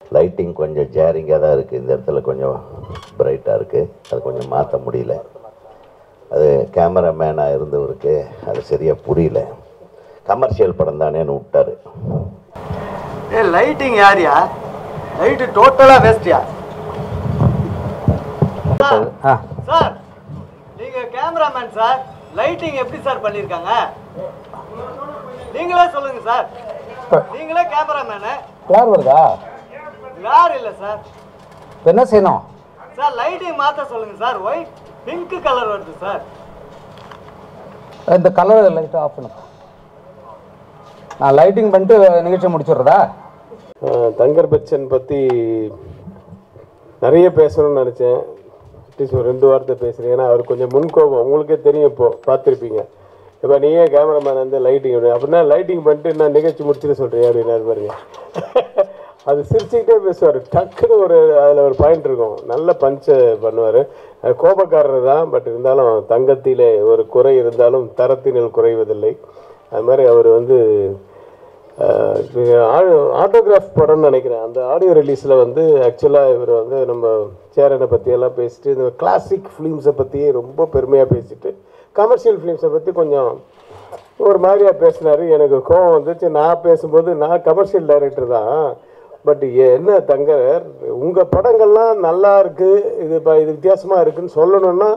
Lighting கொஞ்சம் ஜேரிங்காக தான் இருக்குது. இந்த இடத்துல கொஞ்சம் பிரைட்டாக இருக்குது. அது கொஞ்சம் மாற்ற முடியல. அது கேமராமேனாக இருந்தவருக்கு அது சரியாக புரியல. கமர்ஷியல் படம் தானேன்னு விட்டார். லைட்டிங் யாரியா? லைட்டு டோட்டலாக வேஸ்ட்யா சார். நீங்கள் கேமராமேன் சார், லைட்டிங் எப்படி சார் பண்ணியிருக்காங்க? நீங்களே சொல்லுங்க சார். நீங்களே கேமராமேனு. யார் வருதா? யார் இல்லை சார். என்ன செய்யணும் சார்? லைட்டிங் மாற்ற சொல்லுங்க சார். ஒயிட் பிங்க் கலர் வருது சார். இந்த கலர் லைட்டை ஆஃப் பண்ணு. நான் லைட்டிங் பண்ணிட்டு நிகழ்ச்சி முடிச்சிடுறதா? தங்கர் பச்சன் பற்றி நிறைய பேசணும்னு நினச்சேன். அட்லீஸ்ட் ஒரு 2 வார்த்தை பேசுகிறேன். ஏன்னா அவர் கொஞ்சம் முன்கோபம், உங்களுக்கே தெரியும், இப்போது பார்த்துருப்பீங்க. இப்போ நீயே கேமராமேன் வந்து லைட்டிங் அப்படின்னா லைட்டிங் பண்ணிட்டு நான் நிகழ்ச்சி முடிச்சுட்டு சொல்கிறேன் அப்படின்னா பாருங்க. அது சிரிச்சுக்கிட்டே பேசுவார். டக்குன்னு அதில் ஒரு பாயிண்ட் இருக்கும். நல்ல பஞ்சை பண்ணுவார். கோபக்காரர் தான். பட் இருந்தாலும் தங்கத்திலே ஒரு குறை இருந்தாலும் தரத்தினில் குறைவதில்லை. அது மாதிரி அவர் வந்து ஆட்டோகிராஃப் படம்னு நினைக்கிறேன். அந்த ஆடியோ ரிலீஸில் வந்து ஆக்சுவலாக இவர் வந்து நம்ம சேரனை பற்றியெல்லாம் பேசிட்டு இந்த கிளாசிக் ஃபிலிம்ஸை பற்றியே ரொம்ப பெருமையாக பேசிட்டு கமர்ஷியல் ஃபிலிம்ஸை பற்றி கொஞ்சம் ஒரு மாதிரியாக பேசினார். எனக்கு கோபம் வந்துச்சு. நான் பேசும்போது நான் கமர்ஷியல் டைரக்டர் தான். பட் என்ன தங்கர், உங்கள் படங்கள்லாம் நல்லா இருக்குது, இது வித்தியாசமாக இருக்குதுன்னு சொல்லணுன்னா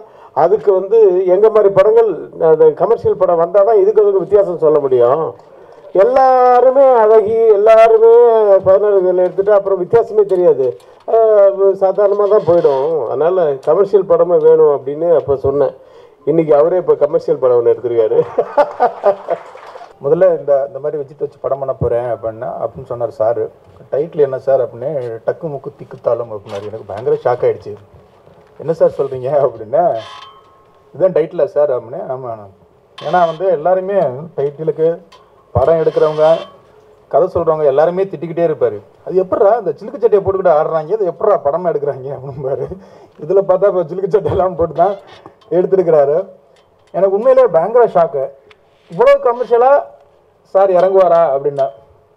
அதுக்கு வந்து எங்கள் மாதிரி படங்கள் அந்த கமர்ஷியல் படம் வந்தால் தான் இதுக்கு வித்தியாசம் சொல்ல முடியும். எல்லாருமே அழகி, எல்லாருமே 16 எடுத்துகிட்டு அப்புறம் வித்தியாசமே தெரியாது, சாதாரணமாக தான் போயிடும். அதனால் கமர்ஷியல் படமாக வேணும் அப்படின்னு அப்போ சொன்னேன். இன்றைக்கி அவரே இப்போ கமர்ஷியல் படம் ஒன்று எடுத்துருக்காரு. முதல்ல இந்த மாதிரி வச்சு படம் பண்ண போகிறேன் அப்படின்னு சொன்னார் சார். டைட்டில் என்ன சார் அப்படின்னு டக்கு முக்கு திக்குத்தாலும் அப்படின்னாரு. எனக்கு பயங்கர ஷாக் ஆகிடுச்சு. என்ன சார் சொல்கிறீங்க அப்படின்னா, இதுதான் டைட்டிலா சார் அப்படின்னு. ஆமாம், ஏன்னா வந்து எல்லாருமே டைட்டிலுக்கு படம் எடுக்கிறவங்க, கதை சொல்கிறவங்க எல்லாருமே திட்டிக்கிட்டே இருப்பார். அது எப்பட்றா இந்த சிலுக்கு சட்டையை போட்டுக்கிட்டு ஆடுறாங்க, அது எப்பட்றா படமாக எடுக்கிறாங்க அப்படின்பாரு. இதில் பார்த்தா இப்போ சிலுக்கு சட்டையெல்லாம் போட்டு தான் எடுத்துருக்கிறாரு. எனக்கு உண்மையிலே பயங்கர ஷாக்கு. இவ்வளோ கமர்ஷியலாக சார் இறங்குவாரா அப்படின்னா.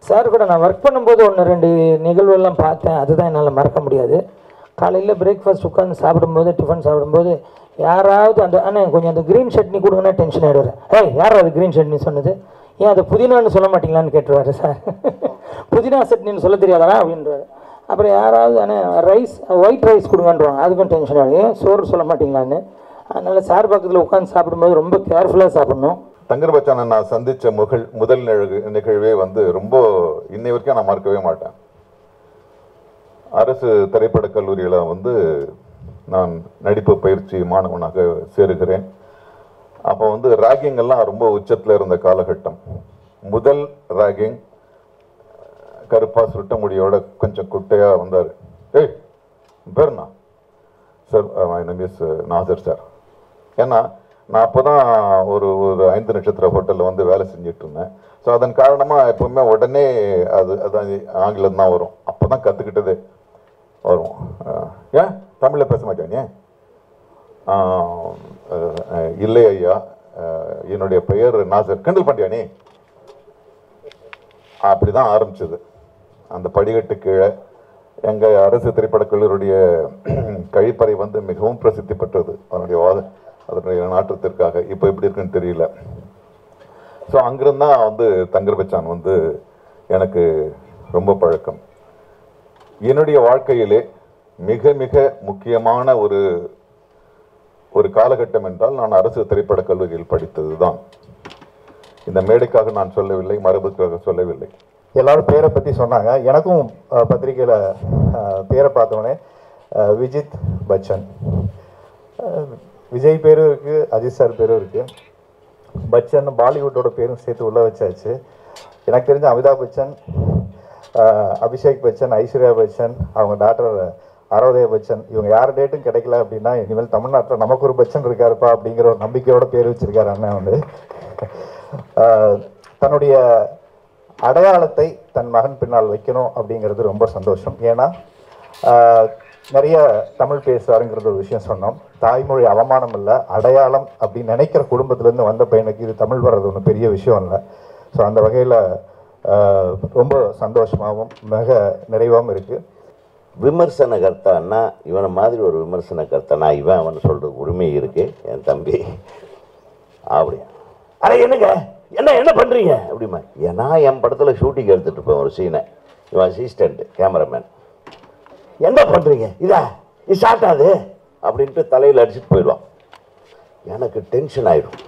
சார் கூட நான் ஒர்க் பண்ணும்போது 1-2 நிகழ்வுலாம் பார்த்தேன். அதுதான் என்னால் மறக்க முடியாது. காலையில் பிரேக்ஃபாஸ்ட் உட்காந்து சாப்பிடும்போது, டிஃபன் சாப்பிடும்போது யாராவது அண்ணன் கொஞ்சம் அந்த க்ரீன் சட்னி கொடுங்கன்னா டென்ஷன் ஆகிடுவார். யார் அது க்ரீன் சட்னி சொன்னது, ஏன் அது புதினான்னு சொல்ல மாட்டீங்களான்னு கேட்டுருவார் சார். புதினா சட்னின்னு சொல்ல தெரியாதா அப்படின்றாரு. அப்புறம் யாராவது ரைஸ் ஒயிட் ரைஸ் கொடுங்கன்றாங்க, அதுக்கும் டென்ஷன் ஆகும். ஏன் சோறு சொல்ல மாட்டீங்களான்னு. அதனால் சார் பக்கத்தில் உட்காந்து சாப்பிடும்போது ரொம்ப கேர்ஃபுல்லாக சாப்பிடணும். தங்கர் பச்சானை நான் சந்தித்த முதல் நிகழ்வே வந்து ரொம்ப இன்னை வரைக்கும் நான் மறக்கவே மாட்டேன். அரசு திரைப்படக் கல்லூரியில் வந்து நான் நடிப்பு பயிற்சி மாணவனாக சேருகிறேன். அப்போ வந்து ராகிங் எல்லாம் ரொம்ப உச்சத்தில் இருந்த காலகட்டம். முதல் ராகிங் கருப்பா சுருட்ட முடியோட கொஞ்சம் குட்டையாக வந்தார். பேருண்ணா sir, my name is Nassar sir. ஏன்னா நான் அப்போ தான் ஒரு 5 நட்சத்திர ஹோட்டலில் வந்து வேலை செஞ்சுட்டு இருந்தேன். ஸோ அதன் காரணமாக எப்பவுமே உடனே அது ஆங்கிலம் தான் வரும். அப்போ தான் கற்றுக்கிட்டதே வரும். ஏன் தமிழில் பேச மாட்டேன்? இல்லை ஐயா, என்னுடைய பெயர் நாசர். கிண்டல் பண்ணியானே? அப்படி தான் ஆரம்பிச்சது. அந்த படிக்கட்டு கீழே எங்கள் அரசு திரைப்படக் கல்லூரியுடைய கழிப்பறை வந்து மிகவும் பிரசித்தி பெற்றது அதனுடைய நாற்றத்திற்காக. இப்போ எப்படி இருக்குன்னு தெரியல. ஸோ அங்கிருந்து தான் வந்து தங்கர் பச்சான் வந்து எனக்கு ரொம்ப பழக்கம். என்னுடைய வாழ்க்கையிலே மிக மிக முக்கியமான ஒரு காலகட்டம் என்றால் நான் அரசு திரைப்படக் கல்லூரியில் படித்தது தான். இந்த மேடைக்காக நான் சொல்லவில்லை, மரபுக்காக சொல்லவில்லை. எல்லாரும் பேரை பற்றி சொன்னாங்க. எனக்கும் பத்திரிக்கையில் பேரை பார்த்தோன்னே விஜித் பச்சன், விஜய் பேரும் இருக்குது, அஜித் சார் பேரும் இருக்குது. பச்சன் பாலிவுட்டோட பேரும் சேர்த்து உள்ளே வச்சாச்சு. எனக்கு தெரிஞ்ச அமிதாப் பச்சன், அபிஷேக் பச்சன், ஐஸ்வர்யா பச்சன், அவங்க டாக்டர் அரோதய பச்சன், இவங்க யார் டேட்டும் கிடைக்கல அப்படின்னா இனிமேல் தமிழ்நாட்டில் நமக்கு ஒரு பச்சன் இருக்காருப்பா அப்படிங்கிற ஒரு நம்பிக்கையோட பேர் வச்சிருக்காரு அண்ணன் வந்து. தன்னுடைய அடையாளத்தை தன் மகன் பின்னால் வைக்கணும் அப்படிங்கிறது ரொம்ப சந்தோஷம். ஏன்னா நிறைய தமிழ் பேசுறாருங்கிறது ஒரு விஷயம் சொன்னோம். தாய்மொழி அவமானம் இல்லை, அடையாளம் அப்படின்னு நினைக்கிற குடும்பத்திலேருந்து வந்த பையனுக்கு இது தமிழ் வர்றது ஒன்றும் பெரிய விஷயம் இல்லை. ஸோ அந்த வகையில் ரொம்ப சந்தோஷமாகவும் மிக நிறைவாகவும் இருக்குது. விமர்சனகர்த்தான்னா இவனை மாதிரி ஒரு விமர்சனகர்த்தானா இவன் அவன் சொல்கிறது உரிமை இருக்கு. என் தம்பி அப்படியா, அட என்னங்க என்ன பண்ணுறீங்க அப்படிமா, ஏன்னா என் படத்தில் ஷூட்டிங் எடுத்துகிட்டு இருப்பேன் ஒரு சீனை, இவன் அசிஸ்டண்ட் கேமராமேன், என்ன பண்ணுறீங்க இது ஷார்ட் ஆகுது அப்படின்ட்டு தலையில் அடிச்சுட்டு போயிடுவான். எனக்கு டென்ஷன் ஆகிடும்,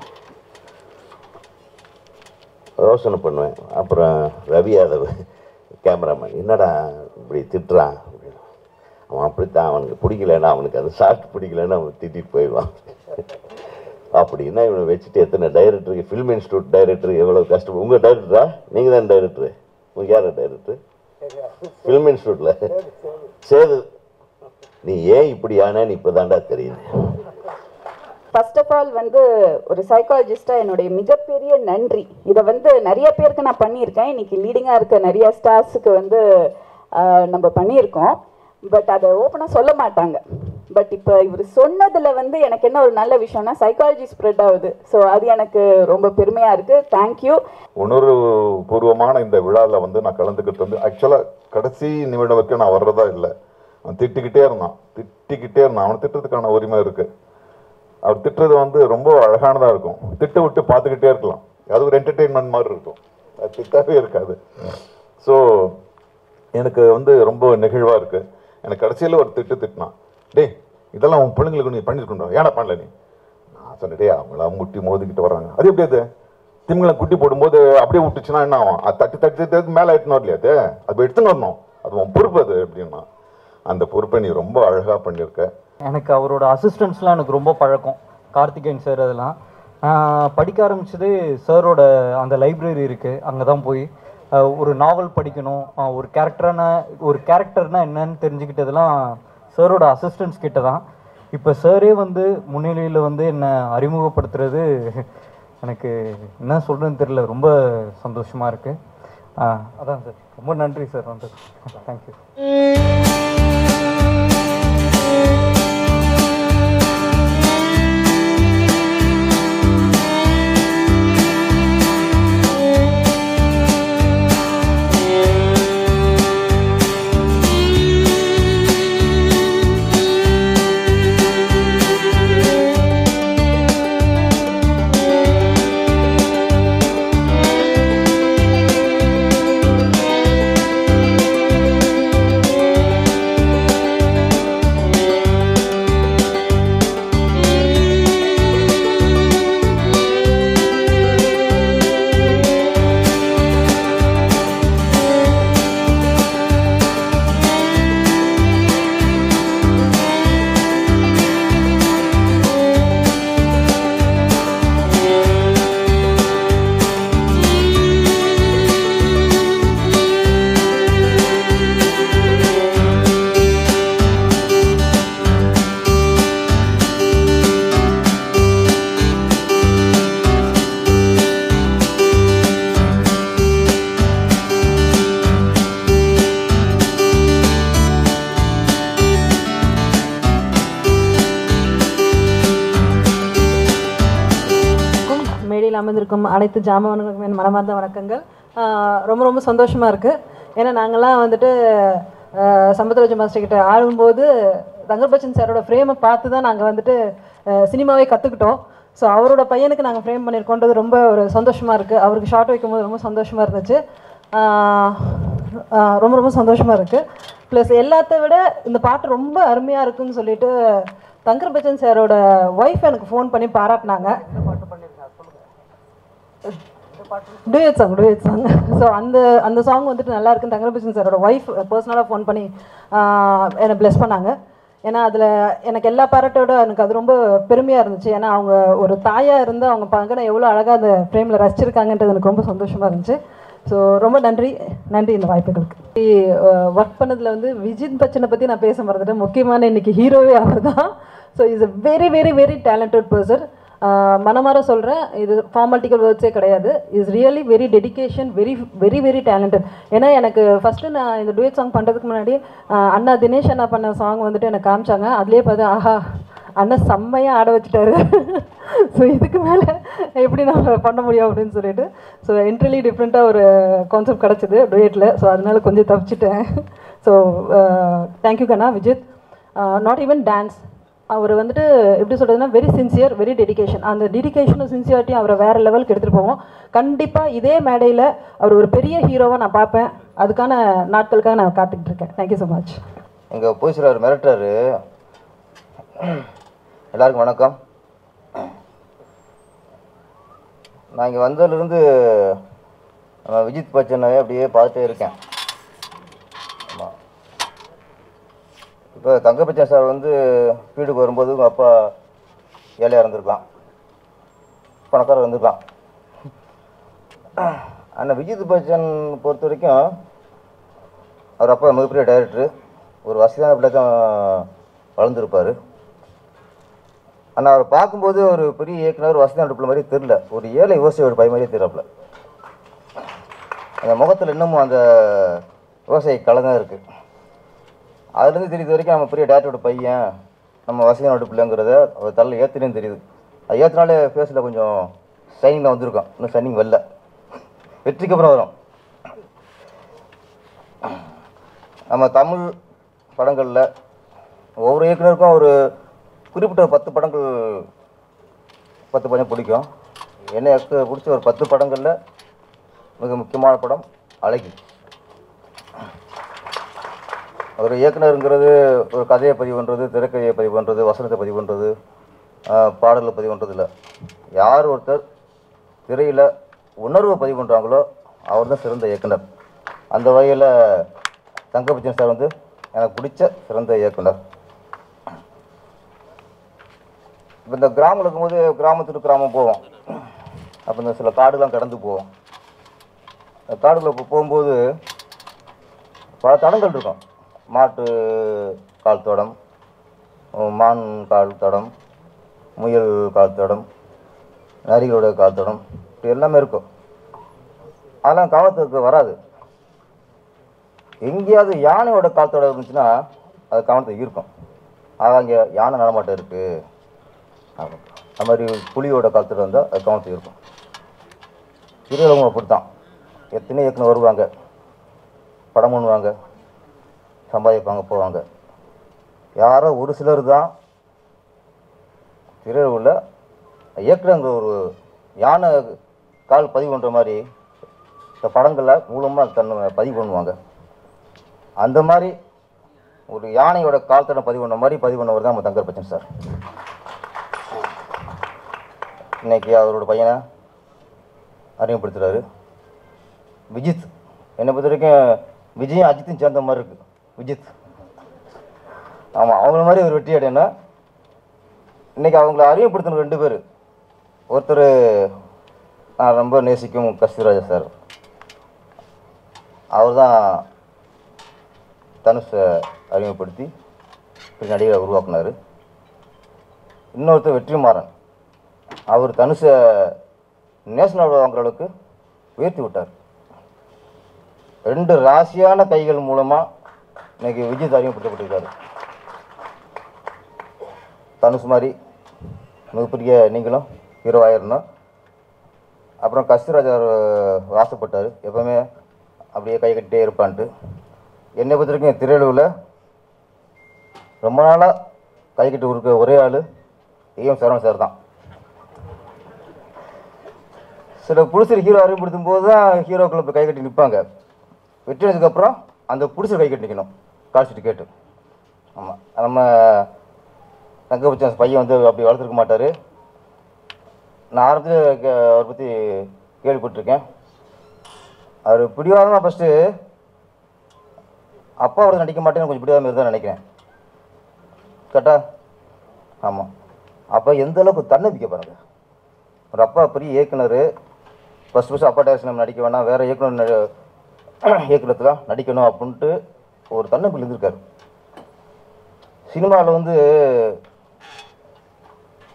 யோசனை பண்ணுவேன். அப்புறம் ரவி யாதவ் கேமராமேன், என்னடா இப்படி திட்டுறான் அப்படின்னு. அவன் அப்படித்தான், அவனுக்கு பிடிக்கலன்னா, அவனுக்கு அது ஷார்ட் பிடிக்கலன்னா அவன் திட்டிட்டு போயிடுவான். அப்படின்னா இவனை வச்சுட்டு எத்தனை டைரக்டருக்கு, ஃபில்ம் இன்ஸ்டியூட் டைரக்டருக்கு எவ்வளோ கஷ்டம். உங்கள் டைரக்டரா? நீங்கள் தான் டைரக்டரு? உங்களுக்கு யார் டைரக்டரு? ஃபில்ம் இன்ஸ்டியூட்டில் சேது. நீ ஏன் இப்படி ஆனேன்னு இப்போ தாண்டா தெரியுது. ஃபர்ஸ்ட் ஆஃப் ஆல் வந்து ஒரு சைக்காலஜிஸ்டாக என்னுடைய மிகப்பெரிய நன்றி. இதை வந்து நிறைய பேருக்கு நான் பண்ணியிருக்கேன். இன்னைக்கு லீடிங்காக இருக்க நிறைய ஸ்டார்ஸுக்கு வந்து நம்ம பண்ணியிருக்கோம். பட் அதை ஓப்பனாக சொல்ல மாட்டாங்க. பட் இப்போ இவர் சொன்னதில் வந்து எனக்கு என்ன ஒரு நல்ல விஷயம்னா சைக்காலஜி ஸ்ப்ரெட் ஆகுது. ஸோ அது எனக்கு ரொம்ப பெருமையாக இருக்குது. தேங்க்யூ. உணர்வு பூர்வமான இந்த விழாவில் வந்து நான் கலந்துக்கிட்டு வந்து ஆக்சுவலாக கடைசி நிமிடம் வரைக்கும் நான் வர்றதா இல்லை. அவன் திட்டிக்கிட்டே இருந்தான். அவனை திட்டுறதுக்கான உரிமை இருக்குது. அவர் திட்டுறது வந்து ரொம்ப அழகானதாக இருக்கும். திட்ட விட்டு பார்த்துக்கிட்டே இருக்கலாம். அது ஒரு என்டர்டெயின்மெண்ட் மாதிரி இருக்கும். அது திட்டாவே இருக்காது. ஸோ எனக்கு வந்து ரொம்ப நெகிழ்வாக இருக்குது. எனக்கு கடைசியில் ஒரு திட்டினான், டே இதெல்லாம் உன் பிள்ளைங்களுக்கு நீ பண்ணியிருக்கணும், ஏன்னா பண்ணல நீ. நான் சொன்னேன், டே அவங்களா முட்டி மோதிக்கிட்டு வர்றாங்க, அது எப்படி அது திமிங்கலம் குட்டி போடும்போது அப்படியே விட்டுச்சுன்னா என்ன ஆகும்? அது தட்டி மேலே எடுத்துன்னு வரலையா? அது எடுத்துன்னு வரணும், அது உன் பொறுப்பு அது அப்படின்னா. அந்த பொறுப்பை நீ ரொம்ப அழகாக பண்ணியிருக்க. எனக்கு அவரோட அசிஸ்டன்ஸ்லாம் எனக்கு ரொம்ப பழக்கம். கார்த்திகேயன் சார் அதெல்லாம் படிக்க ஆரம்பிச்சது சாரோட அந்த லைப்ரரி இருக்குது, அங்கே தான் போய் ஒரு நாவல் படிக்கணும், ஒரு கேரக்டர்னா என்னன்னு தெரிஞ்சுக்கிட்டதெல்லாம் சாரோட அசிஸ்டன்ஸ் கிட்ட தான். இப்போ சாரே வந்து முன்னிலையில் வந்து என்னை அறிமுகப்படுத்துறது எனக்கு என்ன சொல்கிறேன்னு தெரியல, ரொம்ப சந்தோஷமாக இருக்குது. அதான் சார், ரொம்ப நன்றி சார். வந்து தேங்க்யூ. அமர்ந்திருக்கும் அனைத்து ஜாமான்களுக்கும் என் மனமார்ந்த வணக்கங்கள். ரொம்ப ரொம்ப சந்தோஷமாக இருக்குது. ஏன்னா நாங்கள்லாம் வந்துட்டு சம்பத்ராஜ் மாஸ்டர் கிட்ட ஆடும்போது தங்கர் பச்சன் சாரோட ஃப்ரேமை பார்த்து தான் நாங்கள் வந்துட்டு சினிமாவே கற்றுக்கிட்டோம். ஸோ அவரோட பையனுக்கு நாங்கள் ஃப்ரேம் பண்ணியிருக்கோன்றது ரொம்ப ஒரு சந்தோஷமாக இருக்குது. அவருக்கு ஷார்ட் வைக்கும்போது ரொம்ப சந்தோஷமாக இருந்துச்சு. ரொம்ப ரொம்ப சந்தோஷமாக இருக்குது. ப்ளஸ் எல்லாத்த விட இந்த பாட்டு ரொம்ப அருமையாக இருக்குன்னு சொல்லிட்டு தங்கர் பச்சன் சாரோட ஒய்ஃப் எனக்கு ஃபோன் பண்ணி பாராட்டினாங்க. Duet song. ஸோ அந்த சாங் வந்துட்டு நல்லா இருக்குன்னு தங்கர் பச்சன் சாரோட ஒய்ஃப் பர்சனலாக ஃபோன் பண்ணி என்னை ப்ளெஸ் பண்ணாங்க. ஏன்னா அதில் எனக்கு எல்லா பாராட்டோட எனக்கு அது ரொம்ப பெருமையாக இருந்துச்சு. ஏன்னா அவங்க ஒரு தாயாக இருந்து அவங்க பங்கனை எவ்வளோ அழகாக அந்த ஃப்ரேமில் ரசிச்சிருக்காங்கன்றது எனக்கு ரொம்ப சந்தோஷமாக இருந்துச்சு. ஸோ ரொம்ப நன்றி இந்த வாய்ப்புகளுக்கு. ஒர்க் பண்ணதில் வந்து விஜித் பச்சனை பற்றி நான் பேச மறந்துட்டேன். முக்கியமான இன்றைக்கி ஹீரோவே அவர் தான். So is a very very very talented person. மனமார சொல்கிறேன், இது ஃபார்மாலிட்டிக்கல் வேர்ட்ஸே கிடையாது. Is really very dedication, very very very talented. ஏன்னா எனக்கு ஃபஸ்ட்டு நான் இந்த டூயட் சாங் பண்ணுறதுக்கு முன்னாடி அண்ணா தினேஷ் அண்ணா பண்ண சாங் வந்துட்டு எனக்கு காமிச்சாங்க. அதுலேயே பார்த்து ஆஹா அண்ணன் செம்மையாக ஆட வச்சுட்டாரு. ஸோ இதுக்கு மேலே எப்படி நம்ம பண்ண முடியும் அப்படின்னு சொல்லிட்டு ஸோ என்ட்ரலி டிஃப்ரெண்ட்டாக ஒரு கான்செப்ட் கிடச்சிது டூயட்டில். ஸோ அதனால கொஞ்சம் தப்பிச்சிட்டேன். ஸோ தேங்க்யூ கண்ணா. விஜித் நாட் ஈவன் டான்ஸ், அவர் வந்துட்டு எப்படி சொல்கிறதுனா வெரி சின்சியர், வெரி டெடிகேஷன். அந்த டெடிகேஷனும் சின்சியாரிட்டியும் அவரை வேறு லெவலுக்கு எடுத்துகிட்டு போவோம். கண்டிப்பாக இதே மேடையில் அவர் ஒரு பெரிய ஹீரோவாக நான் பார்ப்பேன். அதுக்கான நாட்களுக்காக நான் காத்துக்கிட்டு இருக்கேன். Thank you so much. எங்கள் போய் அவர் மிரட்டாரு. எல்லாருக்கும் வணக்கம். நான் இங்கே வந்ததுலேருந்து விஜித் பச்சனை அப்படியே பார்த்துட்டே இருக்கேன். ஆமாம், இப்போ தங்கப்பச்சன் சார் வந்து வீட்டுக்கு வரும்போது உங்கள் அப்பா ஏழையாக இருந்திருக்கலாம், பணக்காரர் இருந்திருக்கலாம். ஆனால் விஜித் பச்சன் பொறுத்த வரைக்கும் அவர் அப்பா மிகப்பெரிய டைரக்டரு, ஒரு வசதியான பிள்ளை தான் வளர்ந்துருப்பார். ஆனால் அவர் பார்க்கும்போது ஒரு பெரிய இயக்குனர் வசதியான பிள்ளை மாதிரி தெரில, ஒரு ஏழை விவசாயியோட பை மாதிரியே தெரியல. அந்த முகத்தில் இன்னமும் அந்த விவசாயி கலை தான் இருக்குது. அதுலேருந்து தெரியுது வரைக்கும் நம்ம பெரிய டேரக்டரோட பையன், நம்ம வசதியான பிள்ளைங்கிறத அவர் தள்ள ஏற்றுலேயும் தெரியுது. அது ஏற்றினாலே ஃபேஸில் கொஞ்சம் ஷைனிங்கில் வந்திருக்கோம், இன்னும் ஷைனிங் வரல, வெற்றிக்கு அப்புறம் வரும். நம்ம தமிழ் படங்களில் ஒவ்வொரு இயக்குனருக்கும் ஒரு குறிப்பிட்ட 10 படங்கள் 10 படம் பிடிக்கும். எனக்கு பிடிச்ச ஒரு 10 படங்களில் மிக முக்கியமான படம் அழகி. ஒரு இயக்குனருங்கிறது ஒரு கதையை பதிவு பண்ணுறது, திரைக்கதையை பதிவு பண்ணுறது, வசனத்தை பதிவு பண்ணுறது, பாடலை பதிவு பண்ணுறது இல்லை. யார் ஒருத்தர் திரையில் உணர்வை பதிவு பண்ணுறாங்களோ அவர் தான் சிறந்த இயக்குனர். அந்த வகையில் தங்கப்பச்சன் சார் வந்து எனக்கு பிடிச்ச சிறந்த இயக்குனர். இப்போ இந்த கிராமம் இருக்கும்போது கிராமத்துக்கு கிராமம் போவோம். அப்போ இந்த சில காடுலாம் கடந்து போவோம். அந்த காடுகளை போகும்போது பல தடங்கள் இருக்கும். மாட்டு கால் தடம், மான் கால் தடம், முயல் கால் தடம், நரிகளோட கால் தடம், இப்படி எல்லாமே இருக்கும். அதெல்லாம் கவனத்துக்கு வராது. எங்கேயாவது யானையோட கால் தடம் இருந்துச்சுன்னா அது கவனத்துக்கு இருக்கும். ஆக அங்கே யானை நடமாட்டம் இருக்குது. அது மாதிரி புலியோட கால் தடம் இருந்தால் அது கவனத்துக்கு இருக்கும். திருவிழாவும் அப்படித்தான். எத்தனை இயக்குனர் வருவாங்க, படம் பண்ணுவாங்க, சம்பாதிப்பாங்க, போவாங்க. யாரோ ஒரு சிலர் தான் திரையுள்ள இயக்குனங்கிற ஒரு யானை கால் பதிவு பண்ணுற மாதிரி இந்த படங்களில் மூலமாக தன்னை பதிவு பண்ணுவாங்க. அந்த மாதிரி ஒரு யானையோட கால் தடம் பதிவு பண்ண மாதிரி பதிவு பண்ணவர் தான் நம்ம தங்கப்பச்சன் சார். இன்னைக்கு அவரோட பையனை அறிமுகப்படுத்துகிறாரு. விஜித் என்னை பொறுத்த வரைக்கும் விஜயும் அஜித்தும் சேர்ந்த மாதிரி இருக்குது. விஜித் ஆமாம், அவங்கள மாதிரி ஒரு வெற்றி அடையனா. இன்றைக்கி அவங்கள அறிமுகப்படுத்தின 2 பேர். ஒருத்தர் நான் ரொம்ப நேசிக்கும் கஸ்தூரிராஜா சார், அவர் தான் தனுஷை அறிமுகப்படுத்தி நடிகரை உருவாக்குனார். இன்னொருத்தர் வெற்றிமாறன், அவர் தனுஷை நேஷனல் அவார்டு வாங்குற அளவுக்கு உயர்த்தி விட்டார். 2 ராசியான கைகள் மூலமாக இன்னைக்கு விஜய் அறிமுகப்படுத்தப்பட்டிருக்காரு. தனுஷ் மாதிரி மிகப்பெரிய நீங்களும் ஹீரோவாயிருந்தோம். அப்புறம் கஸ்தூரிராஜா ஆசைப்பட்டார், எப்பவுமே அப்படியே கை கட்டிகிட்டே இருப்பான்ட்டு. என்னை பொறுத்த வரைக்கும் திரையுலகில் ரொம்ப நாளாக கை கட்டி கொடுக்க ஒரே ஆள் ஏஎம் சரவணன் சார் தான். சில புடிசர் ஹீரோ அறிமுகப்படுத்தும் போது தான் ஹீரோக்களை இப்போ கை கட்டி நிற்பாங்க. வெற்றி அடைஞ்சதுக்கப்புறம் அந்த புடிசர் கை கட்டி நிற்கணும், கால்ஷீட் கேட்டு. ஆமாம், நம்ம தங்கப்பச்சன் பையன் வந்து அப்படி வளர்த்துருக்க மாட்டார். நான் ஆரம்பத்தில் அவரை பற்றி கேள்விப்பட்டிருக்கேன். அவர் பிடிவாதமாக ஃபஸ்ட்டு அப்பாவோட நடிக்க மாட்டேன்னு கொஞ்சம் பிடிவாத மாதிரி தான் நினைக்கிறேன். கரெக்டா? ஆமாம். அப்போ எந்த அளவுக்கு தன்னம்பிக்கை பாருங்கள். ஒரு அப்பா பெரிய இயக்குனர், ஃபஸ்ட்டு அப்பா டைரக்ஷன் நம்ம நடிக்க வேணாம், வேறு இயக்குனத்தில் தான் நடிக்கணும் அப்படின்ட்டு ஒரு தன்னம்பிக்கை இருந்திருக்காரு. சினிமாவில் வந்து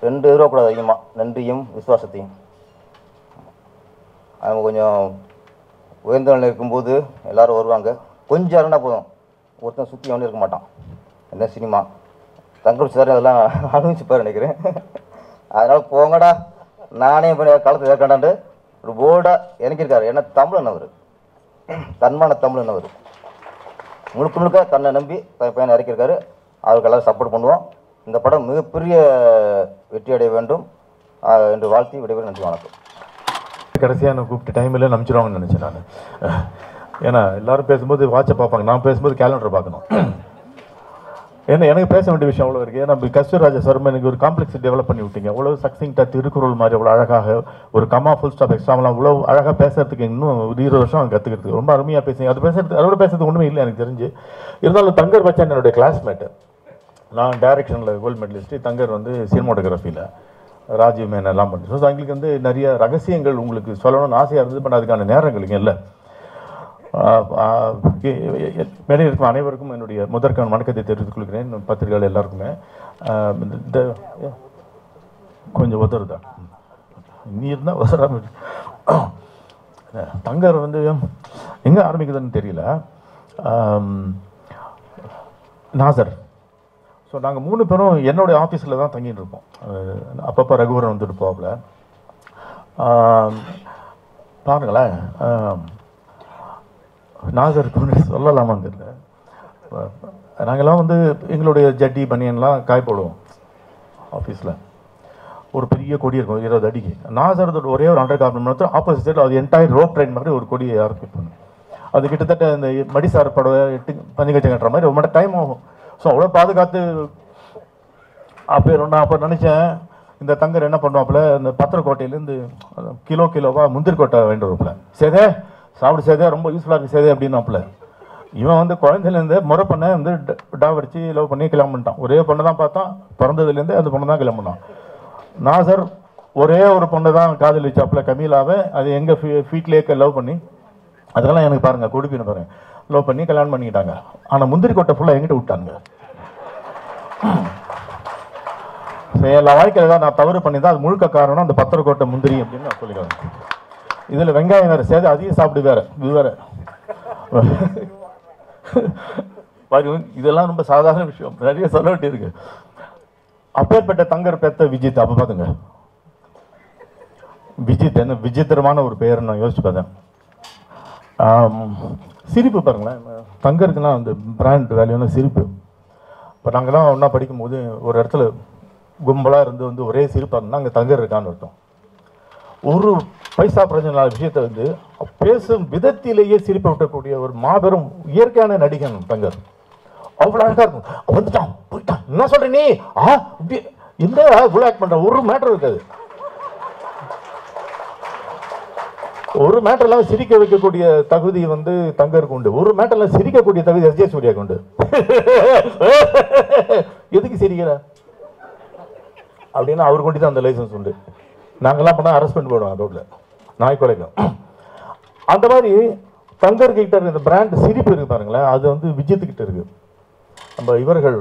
2 எதிர்பார்க்கக்கூடாது அதிகமாக, நன்றியும் விசுவாசத்தையும். அவங்க கொஞ்சம் உயர்ந்த நிலையில் இருக்கும்போது எல்லோரும் வருவாங்க, கொஞ்சம் அரண்டா போதும், ஒருத்தன் சுற்றி அவனே இருக்க மாட்டான். என்ன சினிமா தங்கச்சி சார் அதெல்லாம் அனுபவிச்சுப்பார் நினைக்கிறேன். அதனால் போங்கடா நானே களத்தை ஏற்காண்டாண்டு ஒரு போர்டாக இறங்கியிருக்காரு. ஏன்னா தமிழன் அவர், தன்மான தமிழன் அவர், முழுக்க முழுக்க தன்னை நம்பி பையனை இறக்கியிருக்காரு. அவருக்கு எல்லாரும் சப்போர்ட் பண்ணுவோம். இந்த படம் மிகப்பெரிய வெற்றி அடைய வேண்டும் என்று வாழ்த்தி விடைபெறும். நன்றி, வணக்கம். கடைசியாக நான் கூப்பிட்ட டைமில் நம்பிச்சிடுவாங்கன்னு நினச்சேன் நான். ஏன்னா எல்லோரும் பேசும்போது வாட்சை பார்ப்பாங்க, நான் பேசும்போது கேலண்டர் பார்க்கணும். ஏன்னா எனக்கு பேச வேண்டிய விஷயம் அவ்வளோ இருக்குது. ஏன்னா கஸ்தூர்ராஜா சார் எனக்கு ஒரு காம்ப்ளெக்ஸ் டெவலப் பண்ணி விட்டீங்க. அவ்வளோ சக்சிங்டாக திருக்குறள் மாதிரி அவ்வளோ அழகாக ஒரு கமா ஃபுல் ஸ்டாப் எக்ஸ்ட்ராமெலாம் அவ்வளோ அழகாக பேசுறதுக்கு இன்னும் 20 வருஷம் கற்றுக்கிறதுக்கு ரொம்ப அருமையாக பேசுங்க. அது பேசுறது அதோட பேசுறது ஒன்றுமே இல்லை எனக்கு தெரிஞ்சு. இருந்தாலும் தங்கர் பச்சான் என்னுடைய கிளாஸ்மேட்டு. நான் டைரக்ஷனில் கோல்டு மெடலிஸ்ட்டு, தங்கர் வந்து சினிமாட்டோகிராஃபியில் ராஜீவ் மேன் எல்லாம் பண்ணுறோம். ஸோ எங்களுக்கு வந்து நிறைய ரகசியங்கள் உங்களுக்கு சொல்லணும்னு ஆசையாக இருந்தது. பட் அதுக்கான நேரங்கள் இங்கே இல்லை. மேலே இருக்கும் அனைவருக்கும் என்னுடைய முதற்கான வணக்கத்தை தெரிவித்துக் கொள்கிறேன். பத்திரிகைகள் எல்லாருக்குமே இந்த கொஞ்சம் உதறுதான் நீர் தான் உதறாம. தங்கர் வந்து எங்கே ஆரம்பிக்குதுன்னு தெரியல. நாசர். ஸோ நாங்கள் 3 பேரும் என்னுடைய ஆஃபீஸில் தான் தங்கிட்டு இருப்போம். அப்பப்போ ரகுவரன் வந்துட்டு போகல. பாருங்களேன், நாசருக்கு முன்னாடி சொல்லலாமான்னு தெரியல. நாங்கள்லாம் வந்து எங்களுடைய ஜட்டி பனியன்லாம் காய போடுவோம் ஆஃபீஸில். ஒரு பெரிய கொடி இருக்கும் 20 அடிக்கு. நாசரத்தோட ஒரே ஒரு அண்டர் கார்மெண்ட் ஆப்போசிட் சைடில் அது என்டையர் ரோப் ட்ரெயின் மாதிரி ஒரு கொடியை ஆரம்பிப்பாங்க. அது கிட்டத்தட்ட இந்த மடிசார் படவை 8 பஞ்சகச்சம் கட்டுற மாதிரி ரொம்ப டைம் ஆகும். ஸோ அவ்வளோ பாதுகாத்து நான் அப்போ நினச்சேன், இந்த தங்கர் என்ன பண்ணுவாப்புல, இந்த பத்திரக்கோட்டையிலேருந்து கிலோவாக முந்திரி கொட்டை வேண்டு வரப்புல, சேதே சாப்பிடு சேதே ரொம்ப யூஸ்ஃபுல்லாக இருக்குது சேதே அப்படின்னாப்புல. இவன் வந்து குழந்தைலேருந்து முறை பண்ண வந்து டாவடிச்சு லவ் பண்ணி கிளம்பிட்டான். ஒரே பொண்ணை தான் பார்த்தான், பிறந்ததுலேருந்து அந்த பொண்ணு தான் கிளம்பினான். நாசர் ஒரே ஒரு பொண்ணை தான் காதல் வச்சாப்புல, கமீலாவை. அது எங்கள் ஃபீட்லேயே லவ் பண்ணி, அதெல்லாம் எனக்கு பாருங்கள் கொடுப்பின்னு பாருங்கள், லவ் பண்ணி கல்யாணம் பண்ணிக்கிட்டாங்க. ஆனால் முந்திரி கொட்டை ஃபுல்லாக எங்கிட்ட விட்டாங்க. எல்லா வாழ்க்கையில் தான் நான் தவறு பண்ணி தான் அது முழுக்க காரணம் அந்த பத்திரக்கோட்டை முந்திரி அப்படின்னு நான் சொல்லிக்கிறேன். இதில் வெங்காயம் வேறு சேர்த்து அதையும் சாப்பிடு வேறு இது வேறு. இதெல்லாம் ரொம்ப சாதாரண விஷயம், நிறைய சொல்ல வேண்டியிருக்கு. அப்பேற்பட்ட தங்கர் பெத்த விஜித். அப்போ பார்த்துங்க, விஜித் என்ன விசித்திரமான ஒரு பெயர் நான் யோசிச்சு பார்த்தேன். சிரிப்பு பாருங்களேன், தங்கருக்குன்னா அந்த பிராண்ட் வேல்யூனா சிரிப்பு. இப்போ நாங்கள்லாம் ஒன்றா படிக்கும்போது ஒரு இடத்துல கும்பலாக இருந்து வந்து ஒரே சிரிப்பாக இருந்தால் அங்கே தங்கர் இருக்கான்னு அர்த்தம். ஒரு பைசா பிரச்சனை விஷயத்தை வந்து பேசும் விதத்திலேயே சிரிப்பை விட்டக்கூடிய ஒரு மாபெரும் இயற்கையான நடிகன் தங்கர். அவ்வளோ அழகாக இருக்கும். வந்துட்டான் போயிட்டான் என்ன சொல்ற நீ இந்த இவ்வளோ ஆக்ட் பண்ணுற ஒரு மேட்டர் இருக்காது. ஒரு மேட்டர்லாம் சிரிக்க வைக்கக்கூடிய தகுதி வந்து தங்கருக்கு உண்டு. ஒரு மேட்டர்லாம் சிரிக்கக்கூடிய தகுதி எஸ்.ஜே. சூர்யாவுக்கு உண்டு. எதுக்கு சிரிக்கிற அப்படின்னா அவர் கொண்டு தான் அந்த லைசன்ஸ் உண்டு. நாங்கள்லாம் பண்ணால் அரெஸ்ட் பண்ணி போடுவோம் ரோட்டில், நாய் கொலைக்கும். அந்த மாதிரி தங்கர்கிட்ட இந்த பிராண்ட் சிரிப்பு இருக்கு பாருங்களேன், அது வந்து விஜயத்துக்கிட்ட இருக்கு. நம்ம இவர்கள்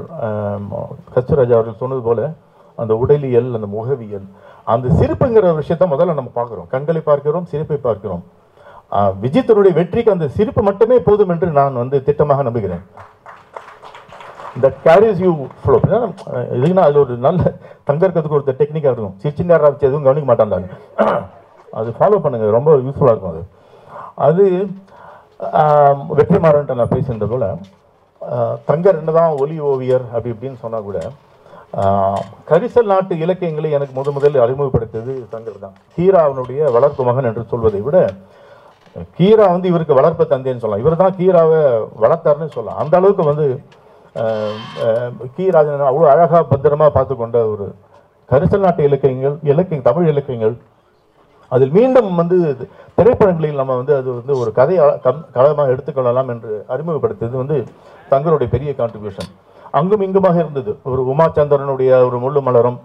கஸ்தூர்ராஜா அவர்கள் சொன்னது போல அந்த உடலியல், அந்த முகவியல், அந்த சிரிப்புங்கிற விஷயத்த முதல்ல நம்ம பார்க்குறோம். கண்களை பார்க்கிறோம், சிரிப்பை பார்க்கிறோம். விஜயத்தினுடைய வெற்றிக்கு அந்த சிரிப்பு மட்டுமே போதும் என்று நான் வந்து திட்டமாக நம்புகிறேன். That carries you flow. இதுனா அது ஒரு நல்ல தங்கறதுக்கு ஒரு டெக்னிக்காக இருக்கும். சிரிச்சிங்கார வச்சு எதுவும் கவனிக்க மாட்டாங்க, அது ஃபாலோ பண்ணுங்க, ரொம்ப யூஸ்ஃபுல்லாக இருக்கும். அது வெற்றிமாறன்ட்ட நான் பேசியிருந்த போல தங்கர் என்னதான் ஒலி ஓவியர் அப்படி இப்படின்னு சொன்னால் கூட கரிசல் நாட்டு இலக்கியங்களை எனக்கு முதலில் அறிமுகப்படுத்தியது தங்கர் தான். கீரா அவனுடைய வளர்ப்பு மகன் என்று சொல்வதை விட கீரா வந்து இவருக்கு வளர்ப்பு தந்தைன்னு சொல்லலாம். இவர் தான் கீராவை வளர்த்தாருன்னு சொல்லலாம். அந்த அளவுக்கு வந்து கீராஜன் அவ்வளோ அழகாக பத்திரமாக பார்த்து கொண்ட ஒரு கரிசல் நாட்டு இலக்கியம் தமிழ் இலக்கியங்கள் அதில் மீண்டும் வந்து திரைப்படங்களில் நம்ம வந்து அது வந்து ஒரு கதையை களமாக எடுத்துக்கொள்ளலாம் என்று அறிமுகப்படுத்தியது வந்து தங்கருடைய பெரிய கான்ட்ரிபியூஷன். அங்கும் இங்குமாக இருந்தது. ஒரு உமாச்சந்திரனுடைய ஒரு முள்ளு மலரும்,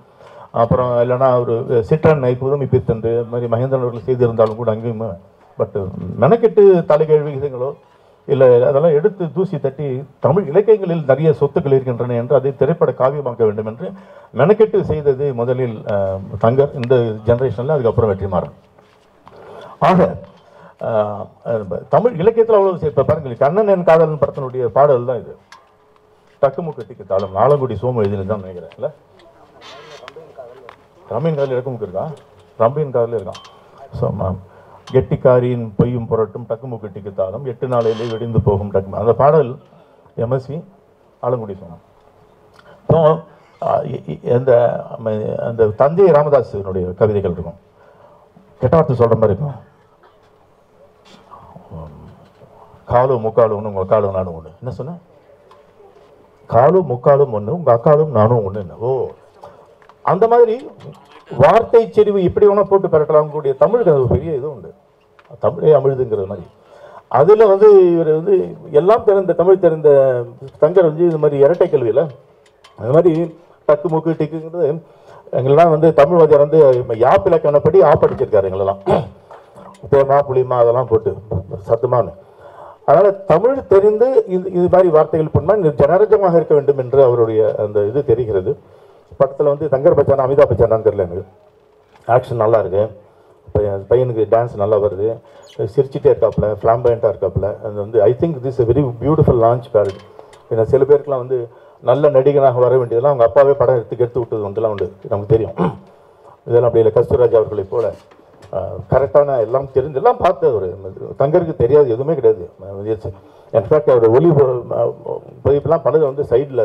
அப்புறம் இல்லைன்னா ஒரு சிற்றன்னை புதுமைப்பித்தந்து மாதிரி மகேந்திரன் அவர்கள் செய்திருந்தாலும் கூட அங்கேயுமே பட் மெனக்கெட்டு தலைகேள்வி விகிதங்களோ இல்லை அதெல்லாம் எடுத்து தூசி தட்டி தமிழ் இலக்கியங்களில் நிறைய சொத்துக்கள் இருக்கின்றன என்று அதை திரைப்பட காவியமாக்க வேண்டும் என்று மெனக்கெட்டு செய்தது முதலில் தங்கர். இந்த ஜெனரேஷனில் அதுக்கப்புறம் வெற்றிமாறன். ஆக தமிழ் இலக்கியத்தில் அவ்வளோ இப்போ பாருங்கள், கண்ணன் என் காதலன் படத்தினுடைய பாடல் தான் இது. டக்குமுக்கு டிக்கு தாளம் நாலங்குடி சோமு எழுதினது தான் நினைக்கிறேன் இல்லை ரம்பீன் காரில் டக்குமுக்கு இருக்கா ரம்பீன் காரில் இருக்கான் ஸோ கெட்டிக்காரியின் பொய்யும் புரட்டும் டக்குமுக்கு டிக்கு தாளம் 8 நாளையிலே வெடிந்து போகும் டக்கு அந்த பாடல் எம்எஸ்வி ஆலங்குடி சோமு. ஸோ அந்த தஞ்சை ராமதாஸனுடைய கவிதைகள் இருக்கும் கெட்ட வார்த்தை சொல்கிற மாதிரி இருக்கும். காலும் முக்காலும் ஒன்று உங்கள் அக்காலும் நானும் ஒன்று என்ன சொன்னேன் காலும் முக்காலும் ஒன்று உங்கள் அக்காலும் நானும் ஒன்று என்ன ஓ அந்த மாதிரி வார்த்தை செறிவு இப்படி ஒன்றா போட்டு பெறட்டலாம் கூடிய தமிழுக்கு அது பெரிய இது உண்டு தமிழே அமிழ்துங்கிற மாதிரி. அதில் வந்து இவர் வந்து எல்லாம் தெரிந்த தமிழ் தெரிந்த தங்கர் வந்து இது மாதிரி இரட்டை கல்வியில் அது மாதிரி டக்கு முக்கு டிக்குங்கிறது எங்களெல்லாம் வந்து தமிழ் வாத்தியார் வந்து யாப்பிலக்கணப்படி ஆப்படிச்சிருக்காரு எங்களெல்லாம் தேமா புளிமா அதெல்லாம் போட்டு சத்தமான. அதனால் தமிழ் தெரிந்து இது மாதிரி வார்த்தைகள் பண்ணால் ஜனரஞ்சமாக இருக்க வேண்டும் என்று அவருடைய அந்த இது தெரிகிறது. படத்தில் வந்து தங்கர் பச்சானா அமிதாப் பச்சானான்னு தெரியல எனக்கு ஆக்ஷன் நல்லா இருக்கு பையனுக்கு டான்ஸ் நல்லா வருது சிரிச்சிட்டே இருக்காப்புல ஃப்ளாம்பயண்ட்டாக இருக்காப்புல அது வந்து I think this a very beautiful launch parade. ஏன்னா சில பேருக்குலாம் வந்து நல்ல நடிகனாக வர வேண்டியதெல்லாம் அவங்க அப்பாவே படம் எடுத்து விட்டது வந்துலாம் உண்டு நமக்கு தெரியும். இதெல்லாம் அப்படி இல்லை கஸ்தூராஜ் அவர்களை போல கரெக்டான எல்லாம் தெரிஞ்சு எல்லாம் பார்த்து அவர் தங்கருக்கு தெரியாது எதுவுமே கிடையாது. இன்ஃபேக்ட் அவர் ஒலி பதிப்பெல்லாம் பண்ணது வந்து சைடில்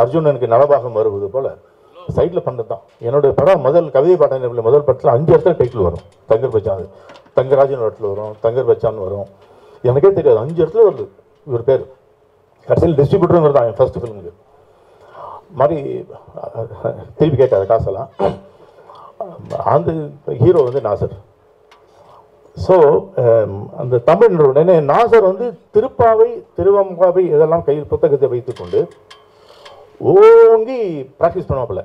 அர்ஜுனனுக்கு நலபாகம் வருவது போல் சைடில் பண்ணது தான். என்னுடைய படம் முதல் கவிதை பாடம் முதல் படத்தில் 5 இடத்துல டைட்டில் வரும் தங்கர் பச்சான் தங்கராஜன் இடத்துல வரும் தங்கர் பச்சான் வரும் எனக்கே தெரியாது 5 இடத்துல வருது இவர் பேர். கடைசியில் டிஸ்ட்ரிபியூட்டருங்கிறது தான் என் ஃபர்ஸ்ட் ஃபிலிமுக்கு மாதிரி திருப்பி கேட்காத காசெல்லாம். அந்த ஹீரோ வந்து நாசர். ஸோ அந்த தமிழ் உடனே நாசர் வந்து திருப்பாவை திருவம்பாவை இதெல்லாம் கையில் புத்தகத்தை வைத்துக்கொண்டு ஓங்கி ப்ராக்டிஸ் பண்ணுவாப்பில்.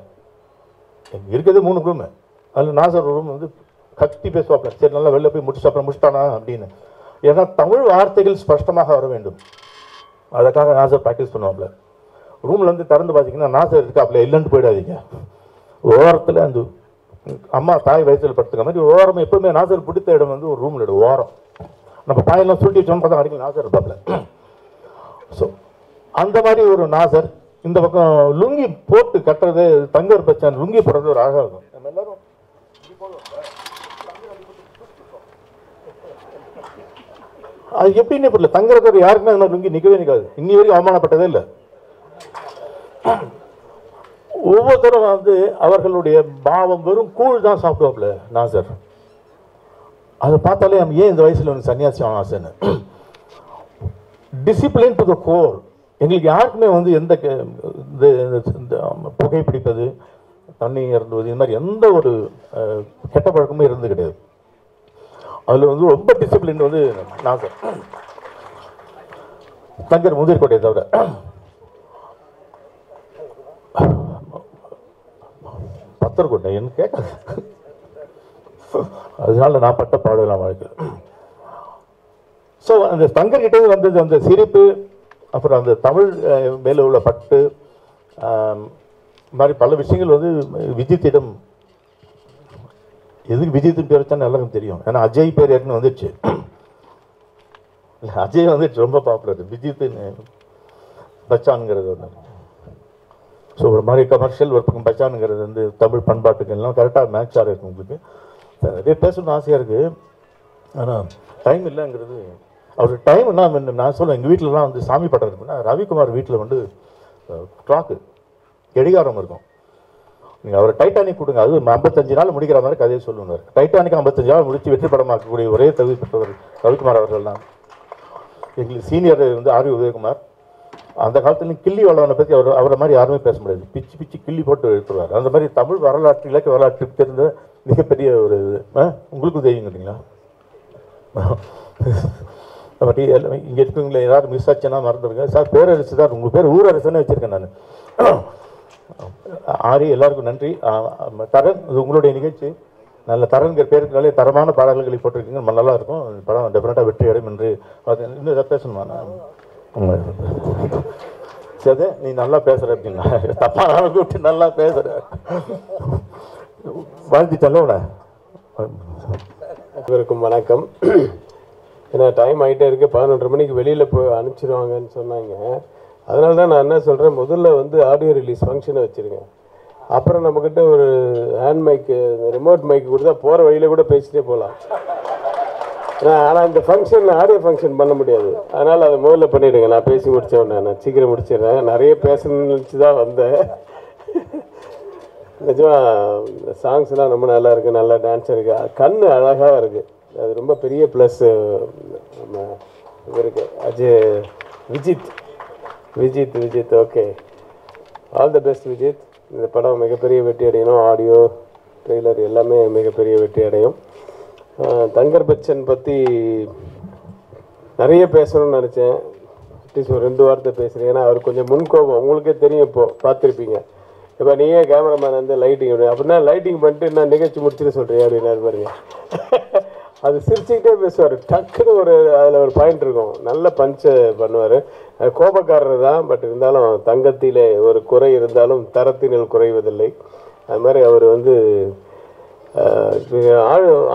இருக்கிறது 3 ரூமு அதில் நாசர் ரூம் வந்து கத்தி பேசுவாப்பில் சரி நல்லா வெளில போய் முடிச்சிட்டானா அப்படின்னு. ஏன்னா தமிழ் வார்த்தைகள் ஸ்பஷ்டமாக வர வேண்டும் அதுக்காக நாசர் ப்ராக்டிஸ் பண்ணுவாப்பில். ரூமில் வந்து திறந்து பார்த்தீங்கன்னா நாசர் இருக்காப்புல இல்லைன்னு போயிடாதீங்க ஓரத்தில் அந்த அம்மா தாய் வயசில் படுத்துக்க மாதிரி ஓரம் எப்பவுமே நாசர் பிடித்த இடம் வந்து ஒரு ரூமில் இடம் ஓரம் நம்ம தாயெல்லாம் சுருட்டி வச்சோன்னு பார்த்தா அடிக்கடி நாசர் இருப்பாப்புல. ஸோ அந்த மாதிரி ஒரு நாசர் இந்த பக்கம் லுங்கி போட்டு கட்டுறது தங்கர் பச்சான் லுங்கி போடுறது ஒரு அழகாக இருக்கும். நம்ம எல்லாரும் அது எப்படின்னு புரியல தங்கறதுக்கு யாருக்குமே அந்த லுங்கி நிற்கவே நிற்காது இன்னி வரைக்கும் அவமானப்பட்டதே இல்லை. ஒவ்வொருத்தரும் வந்து அவர்களுடைய பாவம் வெறும் கூழ் தான் சாப்பிடுவாப்புல நாசர். அதை பார்த்தாலே நம்ம ஏன் இந்த வயசுல வந்து சன்னியாசி ஆகணும் ஆசைன்னு டிசிப்ளின் டு த கோர். எங்களுக்கு யாருக்குமே வந்து எந்த புகைப்பிடிப்பது தண்ணி இறந்துவது இது மாதிரி எந்த ஒரு கெட்ட பழக்கமும் இருந்து கிடையாது. அதில் வந்து ரொம்ப டிசிப்ளின் வந்து நாசர் தங்கர் முதிர்கோட்டையை தவிர. பத்தர்கோட்டை என்ன கேட்காது அதனால நான் பட்ட பாடலாம் வாழ்க்கை. ஸோ அந்த தங்கர்கிட்ட வந்தது அந்த சிரிப்பு அப்புறம் அந்த தமிழ் மேலே உள்ள பட்டு மாதிரி பல விஷயங்கள் வந்து விஜித்திடம் எதுக்கு விஜித்தின் பேர் வச்சான்னு எல்லாருக்கும் தெரியும். ஏன்னா அஜய் பேர் ஏற்கனவே வந்துடுச்சு அஜய் வந்துடுச்சு ரொம்ப பாப்புலர் விஜித்தின் பச்சான்ங்கிறது ஒன்று. ஸோ ஒரு மாதிரி கமர்ஷியல் ஒரு பக்கம் பச்சானுங்கிறது வந்து தமிழ் பண்பாட்டுக்கு எல்லாம் கரெக்டாக மேட்சாக இருக்குது. உங்களுக்கு நிறைய பேசணும்னு ஆசையாக இருக்குது ஆனால் டைம் இல்லைங்கிறது அவர் டைம் என்ன நான் சொல்லுவேன். எங்கள் வீட்டிலலாம் வந்து சாமி படம் இருக்குன்னா ரவிக்குமார் வீட்டில் வந்து ட்ராக்கு கடிகாரம் இருக்கும். நீங்கள் அவர் டைட்டானிக் கொடுங்க அது 55 நாள் முடிக்கிற மாதிரி கதையை சொல்லுவார். டைட்டானிக் 55 நாள் முடித்து வெற்றி படமாக்கக்கூடிய ஒரே தகுதி பெற்றவர் ரவிக்குமார் அவர்கள் தான். எங்களுக்கு சீனியர் வந்து ஆர் உதயகுமார். அந்த காலத்துலேயும் கிள்ளி வளவனை பற்றி அவரை மாதிரி யாருமே பேச முடியாது. பிச்சு பிச்சு கிள்ளி போட்டு எடுத்துருவார். அந்த மாதிரி தமிழ் வரலாற்று இலக்கிய வரலாற்று தெரிந்த மிகப்பெரிய ஒரு உங்களுக்கும் தெரியுங்கிறீங்களா பட் இங்கே இருக்கவங்கள ஏதாவது மிஸ் ஆச்சுன்னா மறந்துடுங்க சார். பேரரசு தான் உங்கள் பேர் ஊரரசுன்னு வச்சுருக்கேன் நான். ஆரி எல்லாருக்கும் நன்றி. தரன் இது உங்களுடைய நிகழ்ச்சி நல்ல தரன்கிற பேருக்குனாலே தரமான பாடல்களை போட்டிருக்கீங்க நம்ம நல்லா இருக்கும். படம் டெஃபினட்டாக வெற்றி அடையும் என்று இன்னும் எதாவது பேசணுமா சரி நீ நல்லா பேசுகிற அப்படின்னா தப்பான கூப்பிட்டு நல்லா பேசுகிற வாழ்த்திட்டல உன. அனைவருக்கும் வணக்கம். ஏன்னா டைம் ஆகிட்டே இருக்குது 11:30 மணிக்கு வெளியில் போய் அனுப்பிச்சிடுவாங்கன்னு சொன்னாங்க. அதனால தான் நான் என்ன சொல்கிறேன், முதல்ல வந்து ஆடியோ ரிலீஸ் ஃபங்க்ஷனை வச்சுருங்க. அப்புறம் நம்மக்கிட்ட ஒரு ஹேண்ட் மைக்கு, ரிமோட் மைக்கு கொடுத்தா போகிற வழியில் கூட பேசிட்டே போகலாம். ஆனால் இந்த ஃபங்க்ஷன் ஆடியோ ஃபங்க்ஷன் பண்ண முடியாது. அதனால் அதை முதல்ல பண்ணிவிடுங்க. நான் பேசி முடித்தேன், நான் சீக்கிரம் முடிச்சிடுறேன். நிறைய பேசணும்னு நினச்சி தான் வந்தேன். நிஜமாக சாங்ஸ்லாம் ரொம்ப நல்லா இருக்குது, நல்லா டான்ஸ் இருக்குது, கண் அழகாக இருக்குது. அது ரொம்ப பெரிய ப்ளஸ்ஸு நம்ம இவருக்கு Vijith. Okay, all the best Vijith. இந்த படம் மிகப்பெரிய வெற்றி அடையணும். ஆடியோ ட்ரெய்லர் எல்லாமே மிகப்பெரிய வெற்றி அடையும். தங்கர் பச்சன் பற்றி நிறைய பேசணும்னு நினச்சேன். அட்லீஸ்ட் ஒரு 2 வார்த்தை பேசுகிறேன். ஏன்னா அவர் கொஞ்சம் முன்கோபம், உங்களுக்கே தெரியும், இப்போது பார்த்துருப்பீங்க. இப்போ நீயே கேமராமேன் வந்து லைட்டிங் அப்படின்னா லைட்டிங் பண்ணிட்டு நான் நிகழ்ச்சி முடிச்சுட்டு சொல்கிறேன் அப்படின்னா பாருங்க. அது சிரிச்சுக்கிட்டே பேசுவார். டக்குன்னு அதில் ஒரு பாயிண்ட் இருக்கும், நல்ல பஞ்சை பண்ணுவார். கோபக்காரர் தான், பட் இருந்தாலும் தங்கத்திலே ஒரு குறை இருந்தாலும் தரத்தினில் குறைவதில்லை. அது மாதிரி அவர் வந்து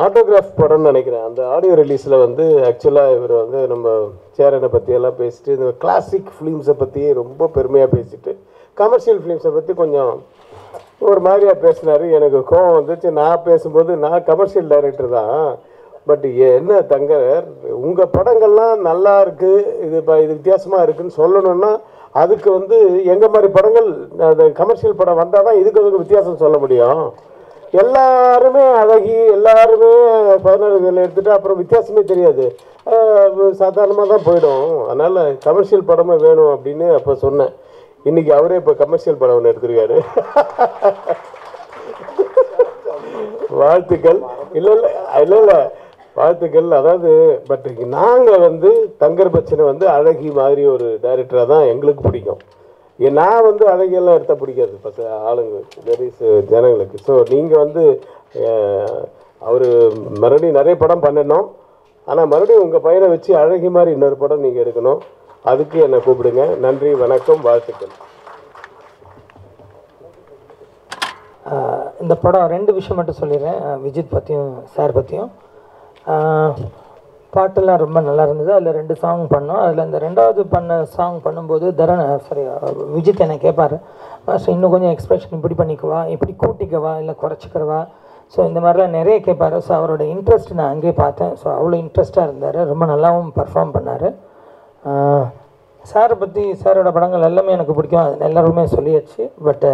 ஆட்டோகிராஃப் படம்னு நினைக்கிறேன். அந்த ஆடியோ ரிலீஸில் வந்து ஆக்சுவலாக இவர் வந்து நம்ம சேரனை பற்றியெல்லாம் பேசிட்டு, இந்த கிளாசிக் ஃபிலிம்ஸை பற்றியே ரொம்ப பெருமையாக பேசிட்டு, கமர்ஷியல் ஃபிலிம்ஸை பற்றி கொஞ்சம் ஒரு மாதிரியாக பேசினார். எனக்கு கோவம் வந்துச்சு. நான் பேசும்போது நான் கமர்ஷியல் டைரக்டர் தான், பட் என்ன தங்கர், உங்கள் படங்கள்லாம் நல்லா இருக்குது, இது வித்தியாசமாக இருக்குதுன்னு சொல்லணுன்னா அதுக்கு வந்து எங்கள் மாதிரி படங்கள், அந்த கமர்ஷியல் படம் வந்தால் தான் இதுக்கு வித்தியாசம் சொல்ல முடியும். எல்லாருமே அழகி, எல்லாருமே 16 எடுத்துகிட்டு அப்புறம் வித்தியாசமே தெரியாது, சாதாரணமாக தான் போயிடும். அதனால் கமர்ஷியல் படமே வேணும் அப்படின்னு அப்போ சொன்னேன். இன்றைக்கி அவரே இப்போ கமர்ஷியல் படம் ஒன்று எடுத்துருக்காரு. வாழ்த்துக்கள். இல்லை வாழ்த்துக்கள். அதாவது பட் நாங்கள் வந்து தங்கர் பச்சனை வந்து அழகி மாதிரி ஒரு டைரக்டராக தான் எங்களுக்கு பிடிக்கும். நான் வந்து அழகியெல்லாம் எடுத்தால் பிடிக்காது ஆளுங்க, ஜனங்களுக்கு. ஸோ நீங்கள் வந்து அவர் மறுபடியும் நிறைய படம் பண்ணணும், ஆனால் மறுபடியும் உங்கள் பையனை வச்சு அழகி மாதிரி இன்னொரு படம் நீங்கள் எடுக்கணும். அதுக்கு என்னை கூப்பிடுங்க. நன்றி, வணக்கம், வாழ்த்துக்கள். இந்த படம் 2 விஷயம் மட்டும் சொல்லிடுறேன், விஜித் பற்றியும் சார் பற்றியும். பாட்டெல்லாம் ரொம்ப நல்லா இருந்தது. அதில் 2 சாங் பண்ணோம். அதில் இந்த 2வது பண்ண சாங் பண்ணும்போது விஜித் என்னை கேட்பார், இன்னும் கொஞ்சம் எக்ஸ்பிரஷன் இப்படி பண்ணிக்குவா, இப்படி கூட்டிக்கவா, இல்லை குறைச்சிக்கிறவா. ஸோ இந்த மாதிரிலாம் நிறைய கேட்பார். ஸோ அவரோட இன்ட்ரெஸ்ட் நான் அங்கேயே பார்த்தேன். ஸோ அவ்வளோ இன்ட்ரெஸ்ட்டாக இருந்தார், ரொம்ப நல்லாவும் பர்ஃபார்ம் பண்ணார். சாரை பற்றி, சாரோட படங்கள் எல்லாமே எனக்கு பிடிக்கும், அது எல்லாருமே சொல்லியாச்சு. பட்டு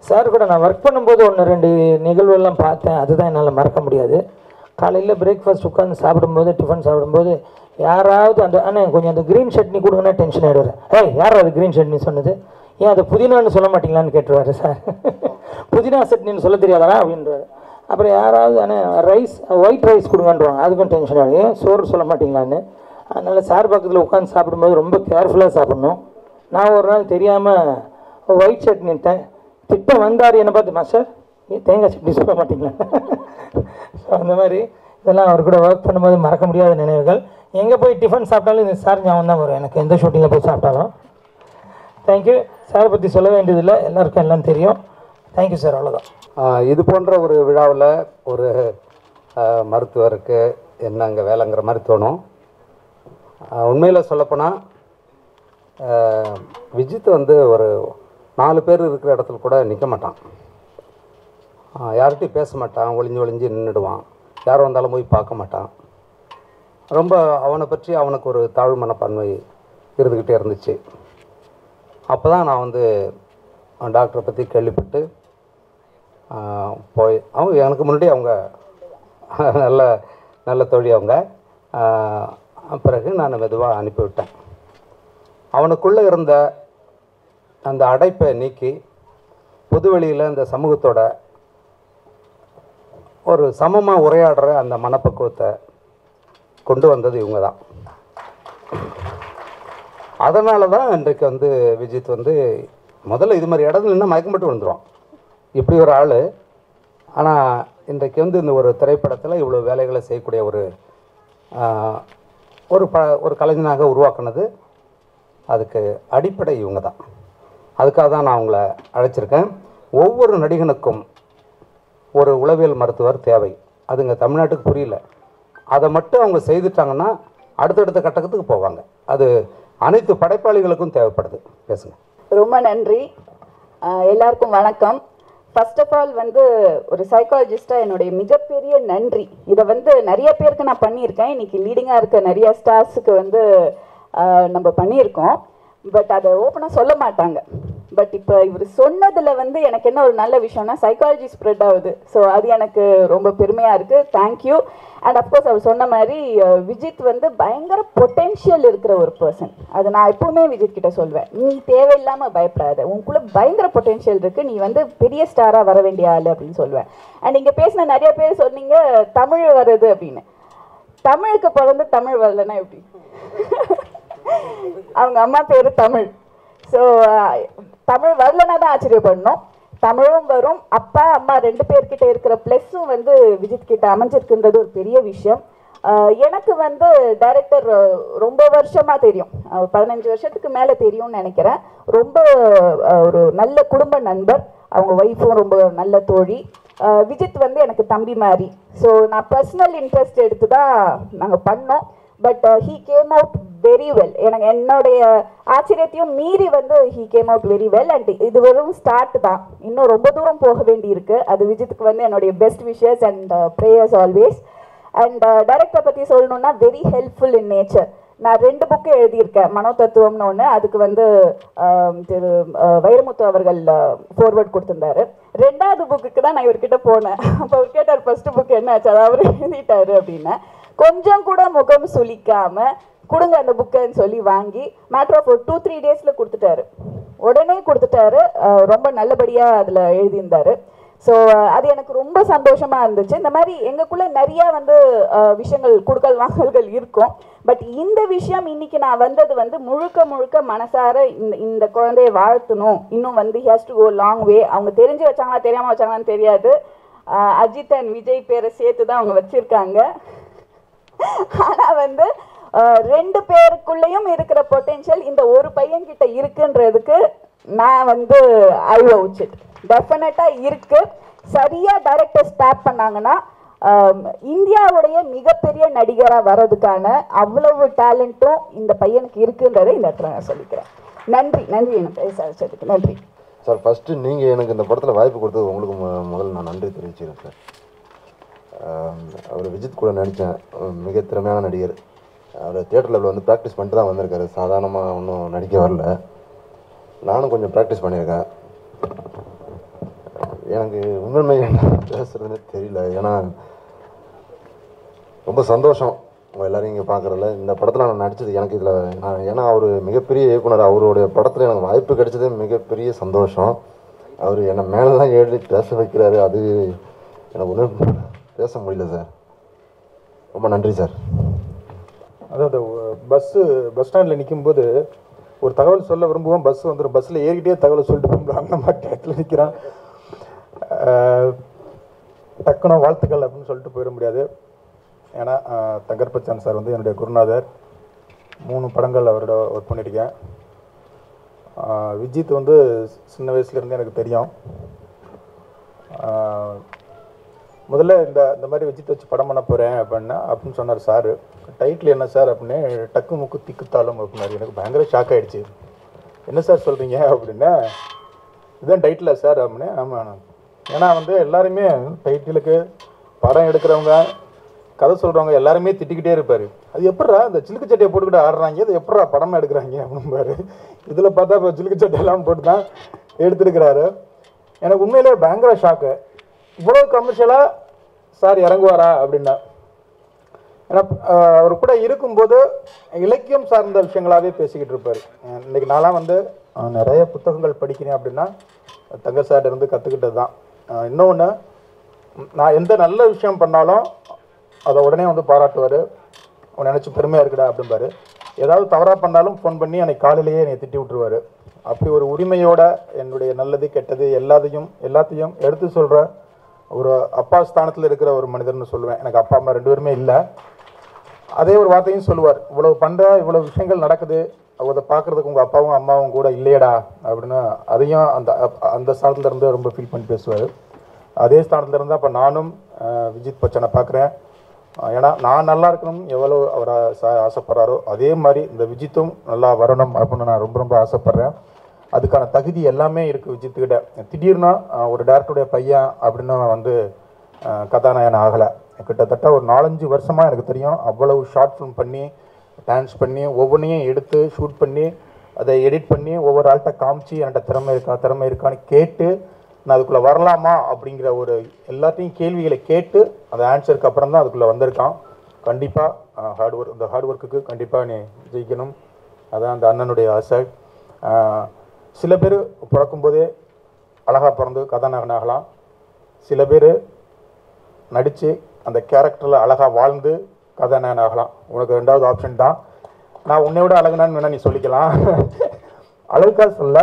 சார் கூட நான் ஒர்க் பண்ணும்போது 1-2 நிகழ்வுகள்லாம் பார்த்தேன், அதுதான் என்னால் மறக்க முடியாது. காலையில் பிரேக்ஃபாஸ்ட் உட்காந்து சாப்பிடும்போது, டிஃபன் சாப்பிடும்போது யாராவது கொஞ்சம் அந்த க்ரீன் சட்னி கொடுங்கன்னா டென்ஷன் ஆகிடுவார். யார் அது க்ரீன் சட்னி சொன்னது, ஏன் அது புதினான்னு சொல்ல மாட்டீங்களான்னு கேட்டுருவார் சார். புதினா சட்னின்னு சொல்ல தெரியாதா அப்படின்றாரு. அப்புறம் யாராவது ரைஸ், ஒயிட் ரைஸ் கொடுங்கன்றாங்க, அதுக்கும் டென்ஷன் ஆகுது, ஏன் சோறு சொல்ல மாட்டீங்களான்னு. அதனால் சார் பக்கத்தில் உட்காந்து சாப்பிடும்போது ரொம்ப கேர்ஃபுல்லாக சாப்பிட்ணும். நான் ஒரு நாள் தெரியாமல் ஒயிட் சட்னிட்டேன். திட்டம் வந்தார் என்னை பார்த்து, மாஸ்டர் தேங்காய் சட்னி சொல்ல மாட்டீங்களா. ஸோ அந்த மாதிரி இதெல்லாம் அவர் கூட ஒர்க் பண்ணும்போது மறக்க முடியாத நினைவுகள். எங்கே போய் டிஃபன் சாப்பிட்டாலும் இந்த சார் ஞாபகம் தான் வரும் எனக்கு, எந்த ஷூட்டிங்கில் போய் சாப்பிட்டாலும். தேங்க்யூ. சாரை பற்றி சொல்ல வேண்டியதில்லை, எல்லாருக்கும் எல்லாம் தெரியும். தேங்க்யூ சார், அவ்வளோதான். இது போன்ற ஒரு விழாவில் ஒரு மருத்துவருக்கு என்ன அங்கே வேலைங்கிற மாதிரி தோணும். உண்மையில் சொல்லப்போனால் விஜித் வந்து ஒரு 4 பேர் இருக்கிற இடத்துல கூட நிற்க மாட்டான், யார்கிட்டையும் பேச மாட்டான், ஒளிஞ்சு நின்றுடுவான், யார் வந்தாலும் போய் பார்க்க மாட்டான். ரொம்ப அவனை பற்றி அவனுக்கு ஒரு தாழ்வு மனப்பான்மை இருந்துக்கிட்டே இருந்துச்சு. அப்போ தான் நான் வந்து டாக்டரை பற்றி கேள்விப்பட்டு போய், அவங்க எனக்கு முன்னாடி அவங்க நல்ல தொழில் அவங்க, பிறகு நான் மெதுவாக அனுப்பிவிட்டேன். அவனுக்குள்ளே இருந்த அந்த அடைப்பை நீக்கி பொதுவெளியில் இந்த சமூகத்தோட ஒரு சமமாக உரையாடுற அந்த மனப்பக்குவத்தை கொண்டு வந்தது இவங்க தான். அதனால தான் இன்றைக்கு வந்து விஜித் வந்து முதல்ல இது மாதிரி இடத்துல நின்று மயக்கம் மட்டும் விழுந்துருவான், இப்படி ஒரு ஆள். ஆனால் இன்றைக்கு வந்து இந்த ஒரு திரைப்படத்தில் இவ்வளோ வேலைகளை செய்யக்கூடிய ஒரு கலைஞனாக உருவாக்குனது, அதுக்கு அடிப்படை இவங்க தான். அதுக்காக தான் நான் அவங்கள அழைச்சிருக்கேன். ஒவ்வொரு நடிகனுக்கும் ஒரு உளவியல் மருத்துவர் தேவை. அதுங்க தமிழ்நாட்டுக்கு புரியல. அதை மட்டும் அவங்க செய்துட்டாங்கன்னா அடுத்தடுத்த கட்டத்துக்கு போவாங்க. அது அனைத்து படைப்பாளிகளுக்கும் தேவைப்படுது. பேசுங்க. ரொம்ப நன்றி. எல்லாருக்கும் வணக்கம். ஃபர்ஸ்ட் ஆஃப் ஆல் வந்து ஒரு சைக்காலஜிஸ்டாக என்னுடைய மிகப்பெரிய நன்றி. இதை வந்து நிறைய பேருக்கு நான் பண்ணியிருக்கேன். இன்னைக்கு லீடிங்காக இருக்க நிறைய ஸ்டார்ஸுக்கு வந்து நம்ம பண்ணியிருக்கோம். பட் அதை ஓப்பனாக சொல்ல மாட்டாங்க. பட் இப்போ இவர் சொன்னதில் வந்து எனக்கு என்ன ஒரு நல்ல விஷயம்னா சைக்காலஜி ஸ்ப்ரெட் ஆகுது. ஸோ அது எனக்கு ரொம்ப பெருமையாக இருக்குது. தேங்க்யூ. அண்ட் அஃப்கோர்ஸ் அவர் சொன்ன மாதிரி விஜித் வந்து பயங்கர பொட்டென்ஷியல் இருக்கிற ஒரு பர்சன். அது நான் எப்பவுமே விஜித் கிட்ட சொல்வேன், நீ தேவையில்லாமல் பயப்படாத, உனக்குள்ள பயங்கர பொட்டென்ஷியல் இருக்குது, நீ வந்து பெரிய ஸ்டாராக வர வேண்டிய ஆள் அப்படின்னு சொல்லுவேன். அண்ட் இங்கே பேசின நிறைய பேர் சொன்னீங்க தமிழ் வருது அப்படின்னு. தமிழுக்கு பிறந்து தமிழ் வரலன்னா எப்படி? அவங்க அம்மா பேர் தமிழ். ஸோ தமிழ் வரலன்னா தான் ஆச்சரியப்படணும். தமிழும் வரும். அப்பா அம்மா 2 பேர்கிட்ட இருக்கிற ப்ளஸ்ஸும் வந்து விஜித் கிட்ட அமைஞ்சிருக்குன்றது ஒரு பெரிய விஷயம். எனக்கு வந்து டைரக்டர் ரொம்ப வருஷமாக தெரியும், 15 வருஷத்துக்கு மேலே தெரியும்னு நினைக்கிறேன். ரொம்ப ஒரு நல்ல குடும்ப நண்பர். அவங்க ஒய்ஃபும் ரொம்ப நல்ல தோழி. விஜித் வந்து எனக்கு தம்பி மாதிரி. ஸோ நான் பர்சனல் இன்ட்ரெஸ்ட் எடுத்து தான் நாங்கள் பண்ணோம். But he came out very well. எனக்கு என்னுடைய ஆச்சரியத்தையும் மீறி வந்து he came out very well. And இது வெறும் ஸ்டார்ட் தான், இன்னும் ரொம்ப தூரம் போக வேண்டி இருக்கு. அது விஜித்துக்கு வந்து என்னுடைய best wishes and prayers always. And டைரக்டரை பற்றி சொல்லணும்னா வெரி ஹெல்ப்ஃபுல் இன் நேச்சர். நான் 2 புக்கு எழுதியிருக்கேன், மனோ தத்துவம்னு ஒன்று, அதுக்கு வந்து திரு வைரமுத்து அவர்கள் ஃபார்வர்ட் கொடுத்துருந்தாரு. 2வது புக்குக்கு தான் நான் இவர்கிட்ட போனேன். அப்போ அவர் கேட்டார் ஃபர்ஸ்ட் புக்கு என்ன ஆச்சு, அதை அவர் எழுதிட்டாரு அப்படின்னு. கொஞ்சம் கூட முகம் சுளிக்காம கொடுங்க அந்த புக்குன்னு சொல்லி வாங்கி மேட்டர் ஆஃப் ஒரு 2-3 டேஸில் கொடுத்துட்டாரு. உடனே கொடுத்துட்டாரு. ரொம்ப நல்லபடியாக அதில் எழுதியிருந்தாரு. ஸோ அது எனக்கு ரொம்ப சந்தோஷமாக இருந்துச்சு. இந்த மாதிரி எங்களுக்குள்ளே நிறையா வந்து விஷயங்கள் கொடுக்கல் வாங்கல்கள் இருக்கும். பட் இந்த விஷயம் இன்னைக்கு நான் வந்தது வந்து முழுக்க முழுக்க மனசார இந்த குழந்தைய வாழ்த்தணும். இன்னும் வந்து has to go long way. அவங்க தெரிஞ்சு வச்சாங்களா தெரியாமல் வச்சாங்களான்னு தெரியாது. அஜித் அண்ட் விஜய் பேரை சேர்த்து தான் அவங்க வச்சுருக்காங்க. ஆனால் வந்து 2 பேருக்குள்ளேயும் இருக்கிற பொட்டென்ஷியல் இந்த ஒரு பையன்கிட்ட இருக்குன்றதுக்கு நான் வந்து ஐ வவுச் இட். டெஃபினட்டாக இருக்குது. சரியாக டைரக்டர் ஸ்டார்ட் பண்ணாங்கன்னா இந்தியாவுடைய மிகப்பெரிய நடிகராக வர்றதுக்கான அவ்வளவு டேலண்ட்டும் இந்த பையனுக்கு இருக்குன்றதை இந்த இடத்துல நான் சொல்லிக்கிறேன். நன்றி. நன்றி எனக்கு பேசுறதுக்கு நன்றி சார். ஃபஸ்ட்டு நீங்கள் எனக்கு இந்த படத்தில் வாய்ப்பு கொடுத்தது உங்களுக்கு முதல்ல நான் நன்றி தெரிவிச்சுக்கிறேன் சார். அவர் விஜித் கூட நடித்தேன். மிக திறமையான நடிகர். அவர் தியேட்டர் லெவலில் வந்து ப்ராக்டிஸ் பண்ணிட்டு தான் வந்திருக்காரு. சாதாரணமாக ஒன்றும் நடிக்க வரல. நானும் கொஞ்சம் ப்ராக்டிஸ் பண்ணியிருக்கேன். எனக்கு உண்மை என்ன பேசுகிறதுன்னு தெரியல. ஏன்னா ரொம்ப சந்தோஷம் உங்கள் எல்லோரும் இங்கே பார்க்குறதில்ல. இந்த படத்தில் நான் நடித்தது எனக்கு இதில் ஏன்னா அவர் மிகப்பெரிய இயக்குனர். அவருடைய படத்தில் எனக்கு வாய்ப்பு கிடைச்சதே மிகப்பெரிய சந்தோஷம். அவர் என்னை மேலெலாம் ஏறி பேச வைக்கிறாரு. அது எனக்கு ஒன்றும் பேச முடியல சார். ரொம்ப நன்றி சார். அதாவது பஸ் ஸ்டாண்டில் நிற்கும்போது ஒரு தகவல் சொல்ல விரும்புவோம். பஸ் வந்துடும். பஸ்ஸில் ஏறிக்கிட்டே தகவல் சொல்லிட்டு போகிறோம். அந்த மாதிரி இடத்துல நிற்கிறான். டக்குனு வாழ்த்துக்கள் அப்படின்னு சொல்லிட்டு போயிட முடியாது. ஏன்னா தங்கர் பச்சான் சார் வந்து என்னுடைய குருநாதர். 3 படங்கள் அவரோட ஒர்க் பண்ணியிருக்கேன். விஜித் வந்து சின்ன வயசுலேருந்து எனக்கு தெரியும். முதல்ல இந்த மாதிரி விஜித் வச்சு படம் பண்ண போகிறேன் அப்படின்னு சொன்னார் சார். டைட்டில் என்ன சார் அப்படின்னு டக்கு முக்கு திக்குத்தாலும் அப்படின்னாரு. எனக்கு பயங்கர ஷாக் ஆகிடுச்சு. என்ன சார் சொல்கிறீங்க அப்படின்னா, இதுதான் டைட்டிலா சார் அப்படின்னு. ஆமாம். ஏன்னா வந்து எல்லாருமே டைட்டிலுக்கு படம் எடுக்கிறவங்க கதை சொல்கிறவங்க எல்லாருமே திட்டிக்கிட்டே இருப்பார். அது எப்படா இந்த சிலுக்கு சட்டையை போட்டுக்கிட்டு ஆடுறாங்க, அது எப்படா படமாக எடுக்கிறாங்க அப்படின்பாரு. இதில் பார்த்தா இப்போ சிலுக்கு சட்டையெல்லாம் போட்டு தான் எடுத்துருக்கிறாரு. எனக்கு உண்மையிலே பயங்கர ஷாக்கு. இவ்வளோ கமர்ஷியலாக சார் இறங்குவாரா அப்படின்னா. ஏன்னா அவர் கூட இருக்கும்போது இலக்கியம் சார்ந்த விஷயங்களாகவே பேசிக்கிட்டு இருப்பார். இன்றைக்கி நான்லாம் வந்து நிறைய புத்தகங்கள் படிக்கிறேன் அப்படின்னா தங்கர் சார்ட்ட இருந்து கற்றுக்கிட்டது தான். இன்னொன்று, நான் எந்த நல்ல விஷயம் பண்ணாலும் அதை உடனே வந்து பாராட்டுவார். அவன் நினச்சி பெருமையாக இருக்குடா அப்படின்பாரு. ஏதாவது தவறாக பண்ணாலும் ஃபோன் பண்ணி அன்றைக்கி காலையிலேயே என்னை திட்டி விட்டுருவார். அப்படி ஒரு உரிமையோட என்னுடைய நல்லது கெட்டது எல்லாத்தையும் எடுத்து சொல்கிற ஒரு அப்பா ஸ்தானத்தில் இருக்கிற ஒரு மனிதர்னு சொல்லுவேன். எனக்கு அப்பா அம்மா 2 பேருமே இல்லை. அதே ஒரு வார்த்தையும் சொல்லுவார், இவ்வளோ பண்ணுற இவ்வளோ விஷயங்கள் நடக்குது, அதை பார்க்குறதுக்கு உங்கள் அப்பாவும் அம்மாவும் கூட இல்லையடா அப்படின்னு. அதையும் அந்த ஸ்தானத்தில் இருந்து ரொம்ப ஃபீல் பண்ணி பேசுவார். அதே ஸ்தானத்தில் இருந்தால் இப்போ நானும் விஜித் பச்சனை பார்க்குறேன். ஏன்னா நான் நல்லா இருக்கணும் எவ்வளோ அவர் ஆசைப்படுறாரோ அதே மாதிரி இந்த விஜித்தும் நல்லா வரணும் அப்படின்னு நான் ரொம்ப ரொம்ப ஆசைப்பட்றேன். அதுக்கான தகுதி எல்லாமே இருக்குது விஜித்துக்கிட்ட. திடீர்னு ஒரு டேரக்டருடைய பையன் அப்படின்னு வந்து கதாநாயகன் ஆகலை. கிட்டத்தட்ட ஒரு 4-5 வருஷமாக எனக்கு தெரியும் அவ்வளவு ஷார்ட் ஃபிலிம் பண்ணி டான்ஸ் பண்ணி ஒவ்வொன்றையும் எடுத்து ஷூட் பண்ணி அதை எடிட் பண்ணி ஒவ்வொரு ஆள்கிட்ட காமிச்சு என்கிட்ட திறமை இருக்கான்னு கேட்டு நான் அதுக்குள்ளே வரலாமா அப்படிங்கிற ஒரு எல்லாத்தையும் கேள்விகளை கேட்டு அந்த ஆன்சருக்கு அப்புறம் தான் அதுக்குள்ளே வந்திருக்கான். கண்டிப்பாக இந்த ஹார்ட் ஒர்க்குக்கு கண்டிப்பாக நீ ஜெயிக்கணும், அதான் அந்த அண்ணனுடைய ஆசை. சில பேர் பிறக்கும்போதே அழகாக பிறந்து கதாநாயகன் ஆகலாம், சில பேர் நடித்து அந்த கேரக்டரில் அழகாக வாழ்ந்து கதாநாயகன் ஆகலாம். உனக்கு 2வது ஆப்ஷன் தான். நான் உன்னை விட அழகுனான்னு வேணால் நீ சொல்லிக்கலாம். அழகுக்காக சொல்ல,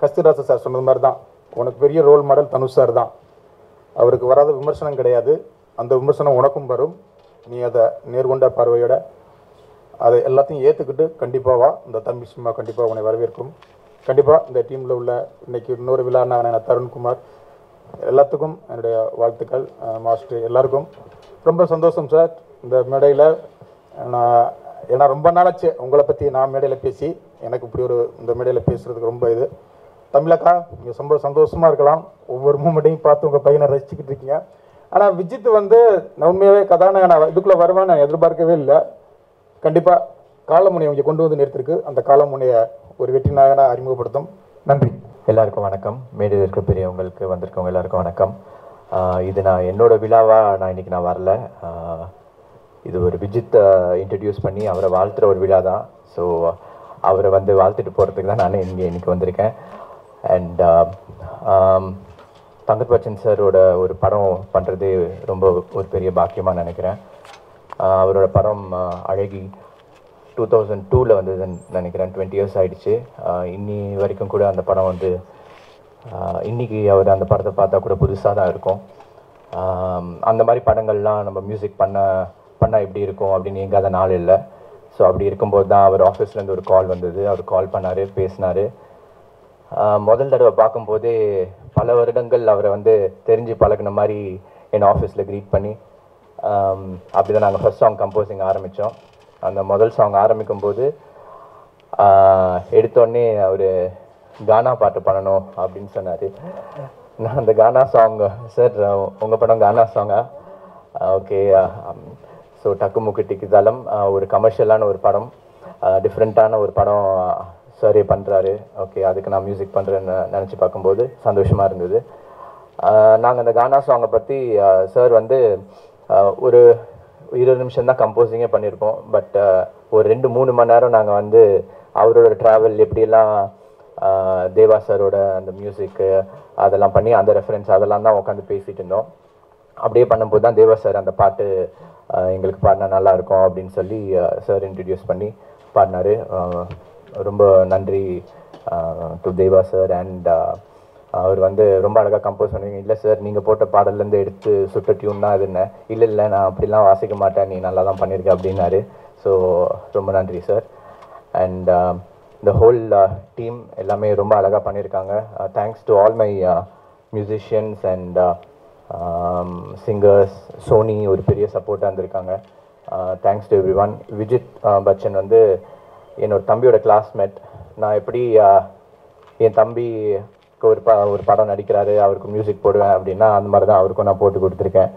கஸ்தூராசா சார் சொன்னது மாதிரி தான், உனக்கு பெரிய ரோல் மாடல் தனுஷ் சார் தான். அவருக்கு வராத விமர்சனம் கிடையாது, அந்த விமர்சனம் உனக்கும் வரும். நீ அதை நேர்கொண்ட பார்வையோட அதை எல்லாத்தையும் ஏற்றுக்கிட்டு கண்டிப்பாக வா. இந்த தம்பி சினிமா கண்டிப்பாக உன்னை வரவேற்கும். கண்டிப்பாக இந்த டீமில் உள்ள இன்றைக்கி இன்னொரு விழான தருண்குமார் எல்லாத்துக்கும் என்னுடைய வாழ்த்துக்கள். மாஸ்டர் எல்லாருக்கும் ரொம்ப சந்தோஷம் சார் இந்த மேடையில். ஏன்னா ரொம்ப நாளாச்சு உங்களை பற்றி நான் மேடையில் பேசி, எனக்கு இப்படி ஒரு இந்த மேடையில் பேசுகிறதுக்கு ரொம்ப இது. தமிழக்கா நீங்கள் ரொம்ப சந்தோஷமாக இருக்கலாம், ஒவ்வொரு மூமெண்ட்டையும் பார்த்து உங்கள் பையனை ரசிச்சுக்கிட்டு இருக்கீங்க. ஆனால் விஜித் வந்து நான் உண்மையாகவே கதாநாயகன் இதுக்குள்ளே வருவான்னு நான் எதிர்பார்க்கவே இல்லை. கண்டிப்பாக காலமுனையை இங்கே கொண்டு வந்து நிறுத்திருக்கு, அந்த காலமுனையை ஒரு வெற்றி நாயகனாக அறிமுகப்படுத்தும். நன்றி. எல்லாருக்கும் வணக்கம். மேடையில் இருக்கிற பெரியவங்களுக்கு வந்திருக்கவங்க எல்லாருக்கும் வணக்கம். இது நான் என்னோட விழாவாக நான் இன்றைக்கி நான் வரல. இது ஒரு விஜித்தை இன்ட்ரடியூஸ் பண்ணி அவரை வாழ்த்துற ஒரு விழா தான். ஸோ அவரை வந்து வாழ்த்துட்டு போகிறதுக்கு தான் நான் இன்றைக்கி வந்திருக்கேன். அண்ட் தங்கர் பச்சன் சாரோட ஒரு படம் பண்ணுறது ரொம்ப ஒரு பெரிய பாக்கியமாக நினைக்கிறேன். அவரோட படம் அழகி 2002 வந்ததுன்னு நினைக்கிறேன். 20 years ஆகிடுச்சு. இன்னி வரைக்கும் கூட அந்த படம் வந்து இன்றைக்கி அவர் அந்த படத்தை பார்த்தா கூட புதுசாக தான் இருக்கும். அந்த மாதிரி படங்கள்லாம் நம்ம மியூசிக் பண்ணால் எப்படி இருக்கும் அப்படின்னு எங்காத நாள் இல்லை. ஸோ அப்படி இருக்கும்போது தான் அவர் ஆஃபீஸ்லேருந்து ஒரு கால் வந்தது. அவர் கால் பண்ணார், பேசினார். முதல் தடவை பார்க்கும்போதே பல வருடங்கள் அவரை வந்து தெரிஞ்சு பழகின மாதிரி என் ஆஃபீஸில் க்ரீட் பண்ணி அப்படி தான் நாங்கள் ஃபஸ்ட் சாங் கம்போசிங் ஆரம்பித்தோம். அந்த முதல் சாங் ஆரம்பிக்கும்போது எடுத்தோடனே அவர் கானா பாட்டு பண்ணணும் அப்படின்னு சொன்னார். நான் அந்த கானா சாங், சார் உங்கள் படம் கானா சாங்கா? ஓகே. ஸோ டக்குமுக்கு டிக்கிதாலம் ஒரு கமர்ஷியலான ஒரு படம், டிஃப்ரெண்ட்டான ஒரு படம் சாரே பண்ணுறாரு. ஓகே, அதுக்கு நான் மியூசிக் பண்ணுறேன்னு நினச்சி பார்க்கும்போது சந்தோஷமாக இருந்தது. நாங்கள் அந்த கானா சாங்கை பற்றி சார் வந்து ஒரு 20 நிமிஷம் தான் கம்போசிங்கே பண்ணியிருப்போம். பட் ஒரு 2-3 மணி நேரம் நாங்கள் வந்து அவரோட ட்ராவல் எப்படியெல்லாம் தேவா சாரோட அந்த மியூசிக்கு அதெல்லாம் பண்ணி அந்த ரெஃபரன்ஸ் அதெல்லாம் தான் உட்காந்து பேசிகிட்டு இருந்தோம். அப்படியே பண்ணும்போது தான் தேவா சார் அந்த பாட்டு எங்களுக்கு பாடினா நல்லாயிருக்கும் அப்படின்னு சொல்லி சார் இன்ட்ரடியூஸ் பண்ணி பாடினார். ரொம்ப நன்றி டு தேவா சார். அண்ட் அவர் வந்து ரொம்ப அழகாக கம்போஸ் பண்ணுவீங்க. இல்லை சார், நீங்கள் போட்ட பாடல்லேருந்து எடுத்து சுட்ட டியூன் தான் இதுன்னு. இல்லை நான் அப்படிலாம் வாசிக்க மாட்டேன், நீ நல்லா தான் பண்ணியிருக்க அப்படின்னாரு. ஸோ ரொம்ப நன்றி சார். அண்ட் இந்த ஹோல் டீம் எல்லாமே ரொம்ப அழகாக பண்ணியிருக்காங்க. Thanks to all my musicians and singers. Sony ஒரு பெரிய சப்போர்ட்டாக இருந்திருக்காங்க. Thanks to everyone. Vijith Bachchan வந்து என்னோட தம்பியோட கிளாஸ்மேட். நான் எப்படி என் தம்பி ஒரு படம் நடிக்கிறாரு, அவருக்கு மியூசிக் போடுவேன் அப்படின்னா அந்த மாதிரி தான் அவருக்கும் நான் போட்டு கொடுத்துருக்கேன்.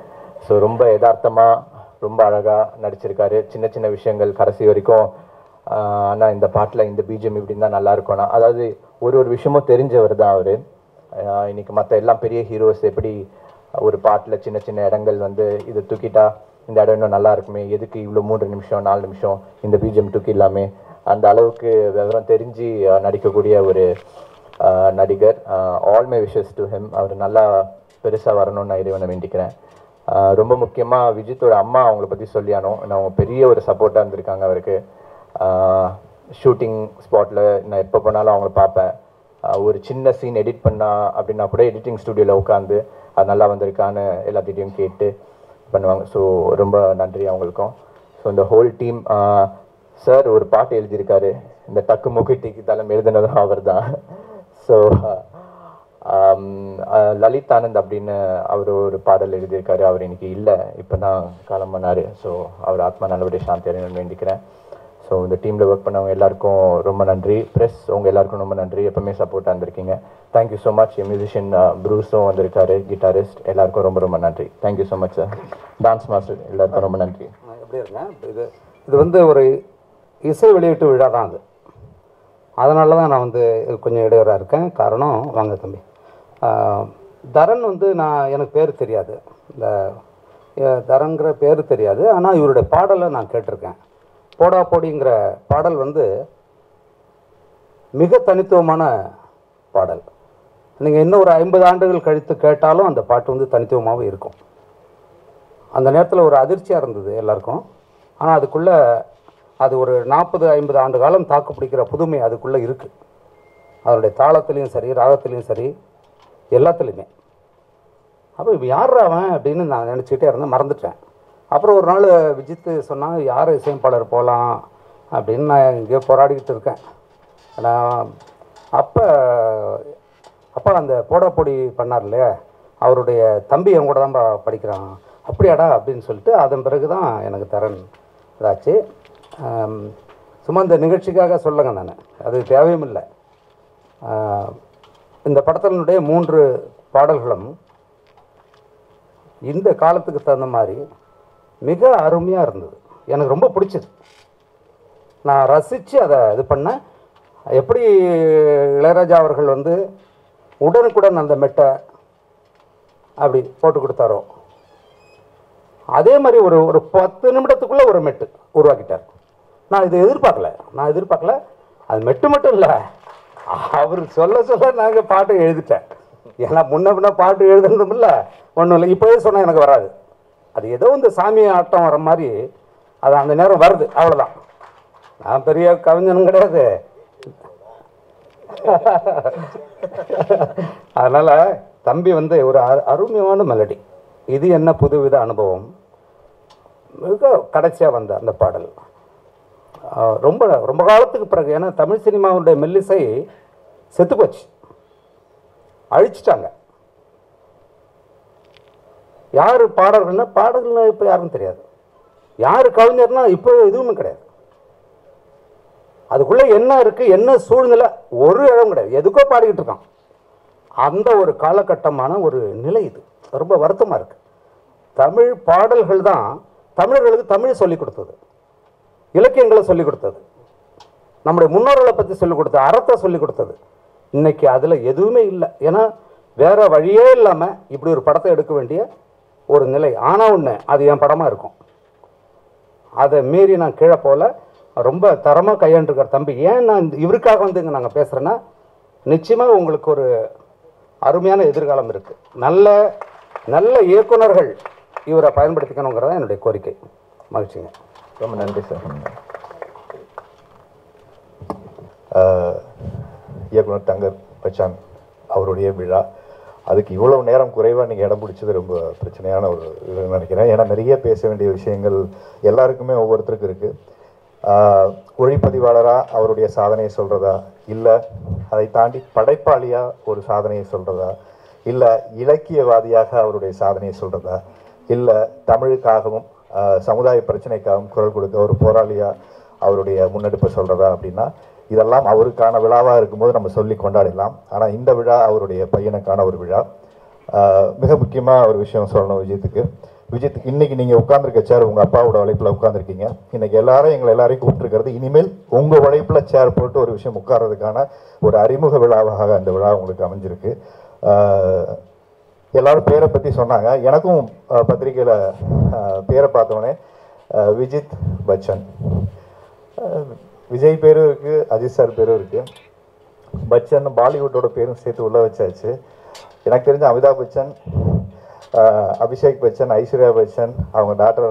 ஸோ ரொம்ப யதார்த்தமாக ரொம்ப அழகாக நடிச்சிருக்காரு. சின்ன சின்ன விஷயங்கள் கடைசி வரைக்கும் ஆனால் இந்த பாட்டில் இந்த பிஜிஎம் இப்படின்னு தான் நல்லா இருக்கும்னா, அதாவது ஒரு விஷயமும் தெரிஞ்சவர் தான் அவர். இன்னைக்கு மற்ற எல்லாம் பெரிய ஹீரோஸ் எப்படி ஒரு பாட்டில் சின்ன சின்ன இடங்கள் வந்து இதை தூக்கிட்டா இந்த இடம் இன்னும் நல்லா இருக்குமே, எதுக்கு இவ்வளோ 3 நிமிஷம் 4 நிமிஷம் இந்த பிஜிஎம் தூக்கிடலாமே, அந்த அளவுக்கு விவரம் தெரிஞ்சு நடிக்கக்கூடிய ஒரு நடிகர். All my wishes to him. அவர் நல்லா பெருசாக வரணும்னு நான் இறைவனை வேண்டிக்கிறேன். ரொம்ப முக்கியமாக விஜித்தோட அம்மா அவங்கள பற்றி சொல்லியானோம். அவங்க பெரிய ஒரு சப்போர்ட்டாக இருந்திருக்காங்க அவருக்கு. ஷூட்டிங் ஸ்பாட்டில் நான் எப்போ போனாலும் அவங்கள பார்ப்பேன். ஒரு சின்ன சீன் எடிட் பண்ணா அப்படின்னா கூட எடிட்டிங் ஸ்டுடியோவில் உட்காந்து அது நல்லா வந்திருக்கான்னு எல்லாத்திட்டையும் கேட்டு பண்ணுவாங்க. ஸோ ரொம்ப நன்றி அவங்களுக்கும். ஸோ இந்த ஹோல் டீம். சார் ஒரு பாட்டு எழுதியிருக்காரு, இந்த டக்கு முக்கு டிக்கி தலம் எழுதினதும் அவர் தான். ஸோ லலித் ஆனந்த் அப்படின்னு அவர் ஒரு பாடல் எழுதியிருக்காரு. அவர் இன்னைக்கு இல்லை, இப்போ தான் காலம் பண்ணார். ஸோ அவர் ஆத்மா நல்லபடியாக சாந்தி அடையணும்னு வேண்டிக்கிறேன். ஸோ இந்த டீமில் ஒர்க் பண்ணவங்க எல்லாருக்கும் ரொம்ப நன்றி. ப்ரெஸ் உங்கள் எல்லாருக்கும் ரொம்ப நன்றி, எப்பவுமே சப்போர்ட்டாக இருந்திருக்கீங்க. Thank you so much. மியூசிஷியன் ப்ரூஸும் வந்திருக்காரு, கிட்டாரிஸ்ட், எல்லாருக்கும் ரொம்ப ரொம்ப நன்றி. Thank you so much sir. Dance master எல்லாருக்கும் ரொம்ப நன்றி. எப்படி இருங்க, இது வந்து ஒரு இசை வெளியீட்டு விழா தான் அது. அதனால தான் நான் வந்து கொஞ்சம் இடையூறாக இருக்கேன். காரணம் வாங்க தம்பி, தரன் வந்து எனக்கு பேர் தெரியாது, இந்த தரன்கிற பேர் தெரியாது. ஆனால் இவருடைய பாடலை நான் கேட்டிருக்கேன். போடா போடிங்கிற பாடல் வந்து மிக தனித்துவமான பாடல். நீங்கள் இன்னும் ஒரு 50 ஆண்டுகள் கழித்து கேட்டாலும் அந்த பாட்டு வந்து தனித்துவமாகவே இருக்கும். அந்த நேரத்தில் ஒரு அதிர்ச்சியாக இருந்தது எல்லாருக்கும். ஆனால் அதுக்குள்ளே அது ஒரு 40-50 ஆண்டு காலம் தாக்கு பிடிக்கிற புதுமை அதுக்குள்ளே இருக்குது. அதனுடைய தாளத்துலேயும் சரி, ராகத்துலேயும் சரி, எல்லாத்துலேயுமே. அப்போ இப்போ யார் அவன் அப்படின்னு நான் நினச்சிக்கிட்டே இருந்தேன், மறந்துட்டேன். அப்புறம் ஒரு நாள் விஜித்து சொன்னால் யார் இசையமைப்பாளர் போகலாம் அப்படின்னு நான் இங்கேயோ போராடிக்கிட்டு இருக்கேன். நான் அப்போ அந்த போடாப்பொடி பண்ணார் இல்லையா, அவருடைய தம்பி என் கூட தான் படிக்கிறான். அப்படியாடா அப்படின்னு சொல்லிட்டு அதன் பிறகு தான் எனக்கு தரன் இதாச்சு. சும்மா இந்த நிகழ்ச்சிக்காக சொல்லுங்க, நான் அது தேவையும் இல்லை. இந்த படத்தினுடைய 3 பாடல்களும் இந்த காலத்துக்கு தகுந்த மாதிரி மிக அருமையாக இருந்தது. எனக்கு ரொம்ப பிடிச்சது. நான் ரசித்து அதை இது பண்ணேன். எப்படி இளையராஜா அவர்கள் வந்து உடனுக்குடன் அந்த மெட்டை அப்படி போட்டு கொடுத்தாரோ, அதே மாதிரி ஒரு 10 நிமிடத்துக்குள்ளே ஒரு மெட்டு உருவாக்கிட்டார். நான் இதை எதிர்பார்க்கல. அது மெட்டு மட்டும் இல்லை, அவர் சொல்ல நாங்கள் பாட்டு எழுதிட்டேன். ஏன்னா முன்ன பாட்டு எழுதுனதும் இல்லை, ஒன்றும் இல்லை. இப்போவே சொன்னால் எனக்கு வராது. அது ஏதோ இந்த சாமி ஆட்டம் வர மாதிரி அது அந்த நேரம் வருது, அவ்வளோதான். நான் பெரிய கவிஞனும் கிடையாது. அதனால் தம்பி வந்து ஒரு அருமையான மெலடி. இது என்ன புதுவித அனுபவம். மிக கடைசியாக வந்த அந்த பாடல் ரொம்ப ரொம்ப காலத்துக்கு பிறகு. ஏன்னா தமிழ் சினிமாவுடைய மெல்லிசை செத்து போச்சு, அழிச்சிட்டாங்க. யார் பாடல்கள்னா இப்போ யாருக்கும் தெரியாது. யார் கவிஞர்னா இப்போ எதுவுமே கிடையாது. அதுக்குள்ளே என்ன இருக்குது, என்ன சூழ்நிலை, ஒரு இடம் கிடையாது. எதுக்கோ பாடிக்கிட்டு இருக்கான். அந்த ஒரு காலகட்டமான ஒரு நிலை இது. ரொம்ப வருத்தமாக இருக்குது. தமிழ் பாடல்கள் தான் தமிழர்களுக்கு தமிழ் சொல்லிக் கொடுத்தது, இலக்கியங்களை சொல்லிக் கொடுத்தது, நம்முடைய முன்னோர்களை பற்றி சொல்லிக் கொடுத்தது, அறத்தை சொல்லிக் கொடுத்தது. இன்னைக்கு அதில் எதுவுமே இல்லை. ஏன்னா வேறு வழியே இல்லாமல் இப்படி ஒரு படத்தை எடுக்க வேண்டிய ஒரு நிலை. ஆனால் ஒன்று, அது என் படமாக இருக்கும். அதை மீறி நான் கீழே போகல. ரொம்ப தரமாக கையாண்டுருக்கார் தம்பி. ஏன் நான் இவருக்காக வந்து இங்கே நாங்கள் பேசுகிறேன்னா, நிச்சயமாக உங்களுக்கு ஒரு அருமையான எதிர்காலம் இருக்குது. நல்ல நல்ல இயக்குனர்கள் இவரை பயன்படுத்திக்கணுங்கிறதான் என்னுடைய கோரிக்கை. மகிழ்ச்சிங்க. ரொம்ப நன்றி சார். இயக்குனர் தங்கர் பச்சான் அவருடைய விழா, அதுக்கு இவ்வளவு நேரம் குறைவாக நீங்கள் இடம் பிடிச்சது ரொம்ப பிரச்சனையான ஒரு இது நினைக்கிறேன். ஏன்னா நிறைய பேச வேண்டிய விஷயங்கள் எல்லாருக்குமே ஒவ்வொருத்தருக்கும் இருக்குது. ஒளிப்பதிவாளராக அவருடைய சாதனையை சொல்கிறதா, இல்லை அதை தாண்டி படைப்பாளியாக ஒரு சாதனையை சொல்கிறதா, இல்லை இலக்கியவாதியாக அவருடைய சாதனையை சொல்கிறதா, இல்லை தமிழுக்காகவும் சமுதாய பிரச்சனைக்காகவும் குரல் கொடுக்க ஒரு போராளியாக அவருடைய முன்னெடுப்பை சொல்கிறதா அப்படின்னா, இதெல்லாம் அவருக்கான விழாவாக இருக்கும்போது நம்ம சொல்லி கொண்டாடலாம். ஆனால் இந்த விழா அவருடைய பையனுக்கான ஒரு விழா. மிக முக்கியமாக ஒரு விஷயம் சொல்லணும் விஜித்துக்கு. இன்னைக்கு நீங்கள் உட்காந்துருக்க சேர் உங்கள் அப்பாவோட உழைப்பில் உட்காந்துருக்கீங்க. இன்னைக்கு எங்களை எல்லாரையும் கூப்பிட்டுருக்கிறது, இனிமேல் உங்கள் உழைப்பில் சேர் போட்டு ஒரு விஷயம் உட்கார்றதுக்கான ஒரு அறிமுக விழாவாக அந்த விழா உங்களுக்கு அமைஞ்சிருக்கு. எல்லாரும் பேரை பற்றி சொன்னாங்க. எனக்கும் பத்திரிகையில் பேரை பார்த்தோன்னே விஜித் பச்சன், விஜய் பேரும் இருக்குது, அஜித் சார் பேரும் இருக்குது, பச்சன் பாலிவுட்டோட பேரும் சேர்த்து உள்ள வச்சாச்சு. எனக்கு தெரிஞ்ச அமிதாப் பச்சன், அபிஷேக் பச்சன், ஐஸ்வர்யா பச்சன், அவங்க டாக்டர்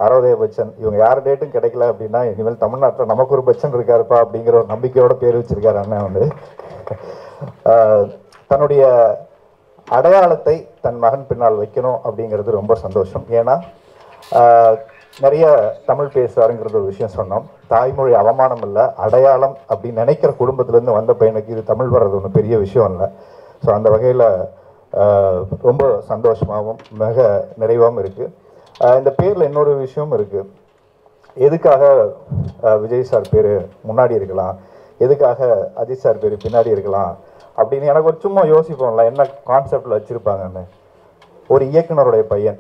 அரோதய பச்சன், இவங்க யார் டேட்டும் கிடைக்கல அப்படின்னா இனிமேல் தமிழ்நாட்டில் நமக்கு ஒரு பச்சன் இருக்காருப்பா அப்படிங்கிற ஒரு நம்பிக்கையோட பேர் வச்சிருக்காரு அண்ணன். வந்து தன்னுடைய அடையாளத்தை தன் மகன் பின்னால் வைக்கணும் அப்படிங்கிறது ரொம்ப சந்தோஷம். ஏன்னா நிறைய தமிழ் பேசுறாருங்கிறது ஒரு விஷயம் சொன்னோம். தாய்மொழி அவமானம் இல்லை, அடையாளம் அப்படின்னு நினைக்கிற குடும்பத்திலேருந்து வந்த பையனுக்கு இது தமிழ் வர்றது ஒன்றும் பெரிய விஷயம் இல்லை. ஸோ அந்த வகையில் ரொம்ப சந்தோஷமாகவும் மிக நிறைவாகவும் இருக்குது. இந்த பேரில் இன்னொரு விஷயமும் இருக்குது. எதுக்காக விஜய் சார் பேர் முன்னாடி இருக்கலாம், எதுக்காக அஜித் சார் பேர் பின்னாடி இருக்கலாம் அப்படின்னு எனக்கு ஒரு சும்மா யோசிப்போம்ல, என்ன கான்செப்டில் வச்சுருப்பாங்கன்னு. ஒரு இயக்குனருடைய பையன்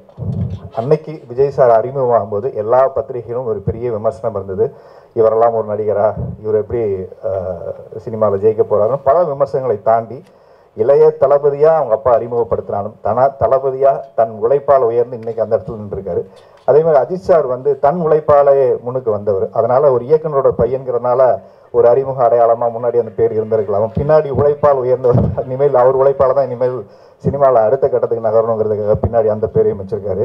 அன்னைக்கு விஜய் சார் அறிமுகமாகும் போது எல்லா பத்திரிகைகளும் ஒரு பெரிய விமர்சனம் இருந்தது. இவரெல்லாம் ஒரு நடிகரா, இவர் எப்படி சினிமாவில் ஜெயிக்க போகிறாருன்னு பல விமர்சனங்களை தாண்டி இளைய தளபதியாக அவங்க அப்பா அறிமுகப்படுத்தினாலும் தளபதியாக தன் உழைப்பால் உயர்ந்து இன்றைக்கி அந்த இடத்துல நின்றுருக்காரு. அதே மாதிரி அஜித் சார் வந்து தன் உழைப்பாலே முன்னுக்கு வந்தவர். அதனால் ஒரு இயக்குனரோட பையன்கிறதுனால ஒரு அறிமுக அடையாளமாக முன்னாடி அந்த பேர் இருந்திருக்கலாம். பின்னாடி உழைப்பால் உயர்ந்தவர், இனிமேல் அவர் உழைப்பால் தான் இனிமேல் சினிமாவில் அடுத்த கட்டத்துக்கு நகரணுங்கிறதுக்காக பின்னாடி அந்த பேரையும் வச்சுருக்காரு.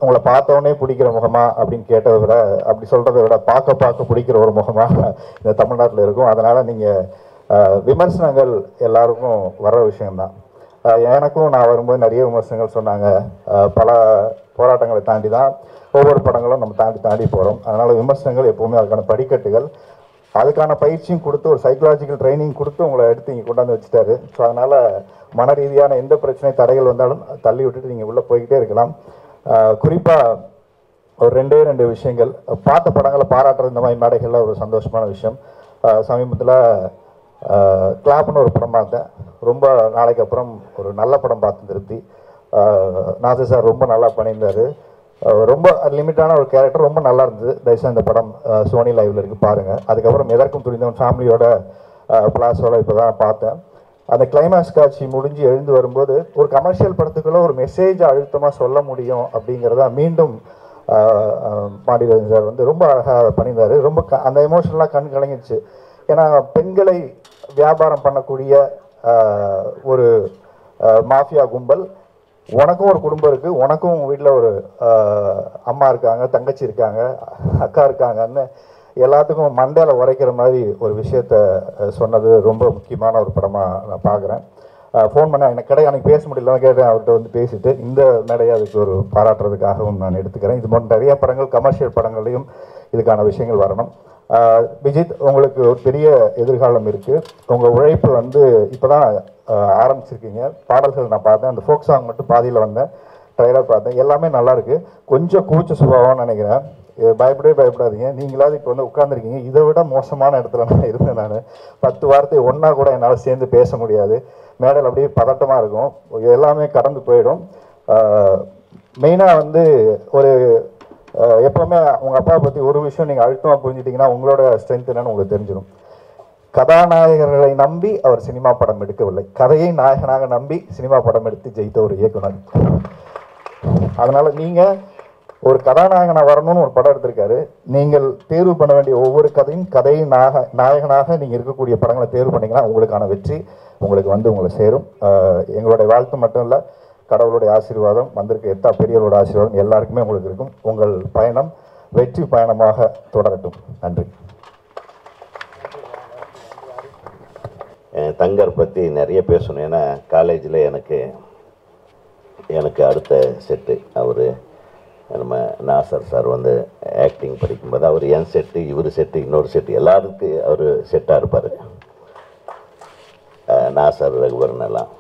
உங்களை பார்த்தோன்னே பிடிக்கிற முகமா அப்படின்னு கேட்டதை விட, அப்படி சொல்கிறத விட பார்க்க பிடிக்கிற ஒரு முகமாக இந்த தமிழ்நாட்டில் இருக்கும். அதனால் நீங்கள் விமர்சனங்கள் எல்லாருக்கும் வர விஷயம்தான். எனக்கும் நான் வரும்போது நிறைய விமர்சனங்கள் சொன்னாங்க. பல போராட்டங்களை தாண்டி தான் ஒவ்வொரு படங்களும் நம்ம தாண்டி போகிறோம். அதனால் விமர்சனங்கள் எப்போவுமே அதுக்கான படிக்கட்டுகள், அதுக்கான பயிற்சியும் கொடுத்து ஒரு சைக்கலாஜிக்கல் ட்ரைனிங் கொடுத்து உங்களை எடுத்து இங்கே கொண்டாந்து வச்சுட்டாரு. ஸோ அதனால் மன ரீதியான எந்த பிரச்சனை தடைகள் வந்தாலும் தள்ளி விட்டுட்டு நீங்கள் உள்ளே போய்கிட்டே இருக்கலாம். குறிப்பாக ஒரு ரெண்டு விஷயங்கள், பார்த்த படங்களை பாராட்டுறது இந்த மாதிரி மேடைகளில் ஒரு சந்தோஷமான விஷயம். சமீபத்தில் கிளாப்னு ஒரு படம் பார்த்தேன். ரொம்ப நாளைக்கு அப்புறம் ஒரு நல்ல படம் பார்த்து திருப்தி. நாசர் சார் ரொம்ப நல்லா பண்ணியிருந்தார். ரொம்ப லிமிட்டான ஒரு கேரக்டர், ரொம்ப நல்லா இருந்தது. தயவுசெய்து இந்த படம் சோனி லைவில் இருக்குது, பாருங்கள். அதுக்கப்புறம் எதற்கும் துணிந்தவன் ஃபேமிலியோட பிளாஸோட இப்போ தான் பார்த்தேன். அந்த கிளைமேக்ஸ் காட்சி முடிஞ்சு எழுந்து வரும்போது ஒரு கமர்ஷியல் படத்துக்குள்ளே ஒரு மெசேஜ் அழுத்தமாக சொல்ல முடியும் அப்படிங்கிறத மீண்டும் பாண்டியராஜன் சார் வந்து ரொம்ப அழகாக பண்ணியிருந்தார். ரொம்ப அந்த எமோஷனலாக கண் கலங்கிடுச்சு. ஏன்னா பெண்களை வியாபாரம் பண்ணக்கூடிய ஒரு மாஃபியா கும்பல், உனக்கும் ஒரு குடும்பம் இருக்குது, உனக்கும் வீட்டில் ஒரு அம்மா இருக்காங்க, தங்கச்சி இருக்காங்க, அக்கா இருக்காங்கன்னு எல்லாத்துக்கும் மண்டையில் உரைக்கிற மாதிரி ஒரு விஷயத்த சொன்னது ரொம்ப முக்கியமான ஒரு படமாக நான் பார்க்குறேன். ஃபோன் பண்ண எனக்கு அன்றைக்கி பேச முடியலன்னு கேட்டேன். அவர்கிட்ட வந்து பேசிட்டு இந்த மேடையை அதுக்கு ஒரு பாராட்டுறதுக்காகவும் நான் எடுத்துக்கிறேன். இது போன்ற நிறைய படங்கள், கமர்ஷியல் படங்கள்லையும் இதுக்கான விஷயங்கள் வரணும். விஜித், உங்களுக்கு ஒரு பெரிய எதிர்காலம் இருக்குது. உங்கள் உழைப்பு வந்து இப்போ தான் ஆரம்பிச்சிருக்கீங்க. பாடல்கள் நான் பார்த்தேன், அந்த ஃபோக் சாங் மட்டும் பாதியில் வந்தேன், ட்ரைலர் பார்த்தேன், எல்லாமே நல்லாயிருக்கு. கொஞ்சம் கூச்ச சுபாவம்னு நினைக்கிறேன். பயப்படாதீங்க. நீங்களாவது இப்போ வந்து உட்காந்துருக்கீங்க, இதை விட மோசமான இடத்துல நான் இருந்தேன். நான் 10 வார்த்தை ஒன்றா கூட என்னால் சேர்ந்து பேச முடியாது. மேடையில் அப்படியே பதட்டமாக இருக்கும், எல்லாமே கடந்து போயிடும். மெயினாக வந்து ஒரு எப்போவுமே உங்கள் அப்பாவை பற்றி ஒரு விஷயம் நீங்கள் அழுத்தமாக புரிஞ்சிட்டிங்கன்னா உங்களோட ஸ்ட்ரென்த் என்னன்னு உங்களுக்கு தெரிஞ்சிடும். கதாநாயகர்களை நம்பி அவர் சினிமா படம் எடுக்கவில்லை, கதையை நாயகனாக நம்பி சினிமா படம் எடுத்து ஜெயித்த ஒரு இயக்குனர். அதனால் நீங்கள் ஒரு கதாநாயகனாக வரணும்னு ஒரு படம் எடுத்திருக்காரு. நீங்கள் தேர்வு பண்ண வேண்டிய ஒவ்வொரு கதையும் கதையை நாயகனாக நீங்கள் இருக்கக்கூடிய படங்களை தேர்வு பண்ணிங்கன்னா உங்களுக்கான வெற்றி உங்களுக்கு வந்து உங்களை சேரும். எங்களுடைய வாழ்த்து மட்டும் இல்லை, கடவுளுடைய ஆசீர்வாதம், வந்திருக்க எத்தா பெரியவரோட ஆசீர்வாதம் எல்லாருக்குமே உங்களுக்கு இருக்கும். உங்கள் பயணம் வெற்றி பயணமாக தொடரட்டும். நன்றி. தங்கர் பற்றி நிறைய பேசணும். ஏன்னா காலேஜில் எனக்கு அடுத்த செட்டு அவர் நம்ம நாசர் சார் வந்து ஆக்டிங் படிக்கும்போது அவர் என் செட்டு, இவர் செட்டு, இன்னொரு செட்டு, எல்லாருக்கும் அவர் செட்டாக இருப்பார். நாசர், ரகுவரன் எல்லாம்.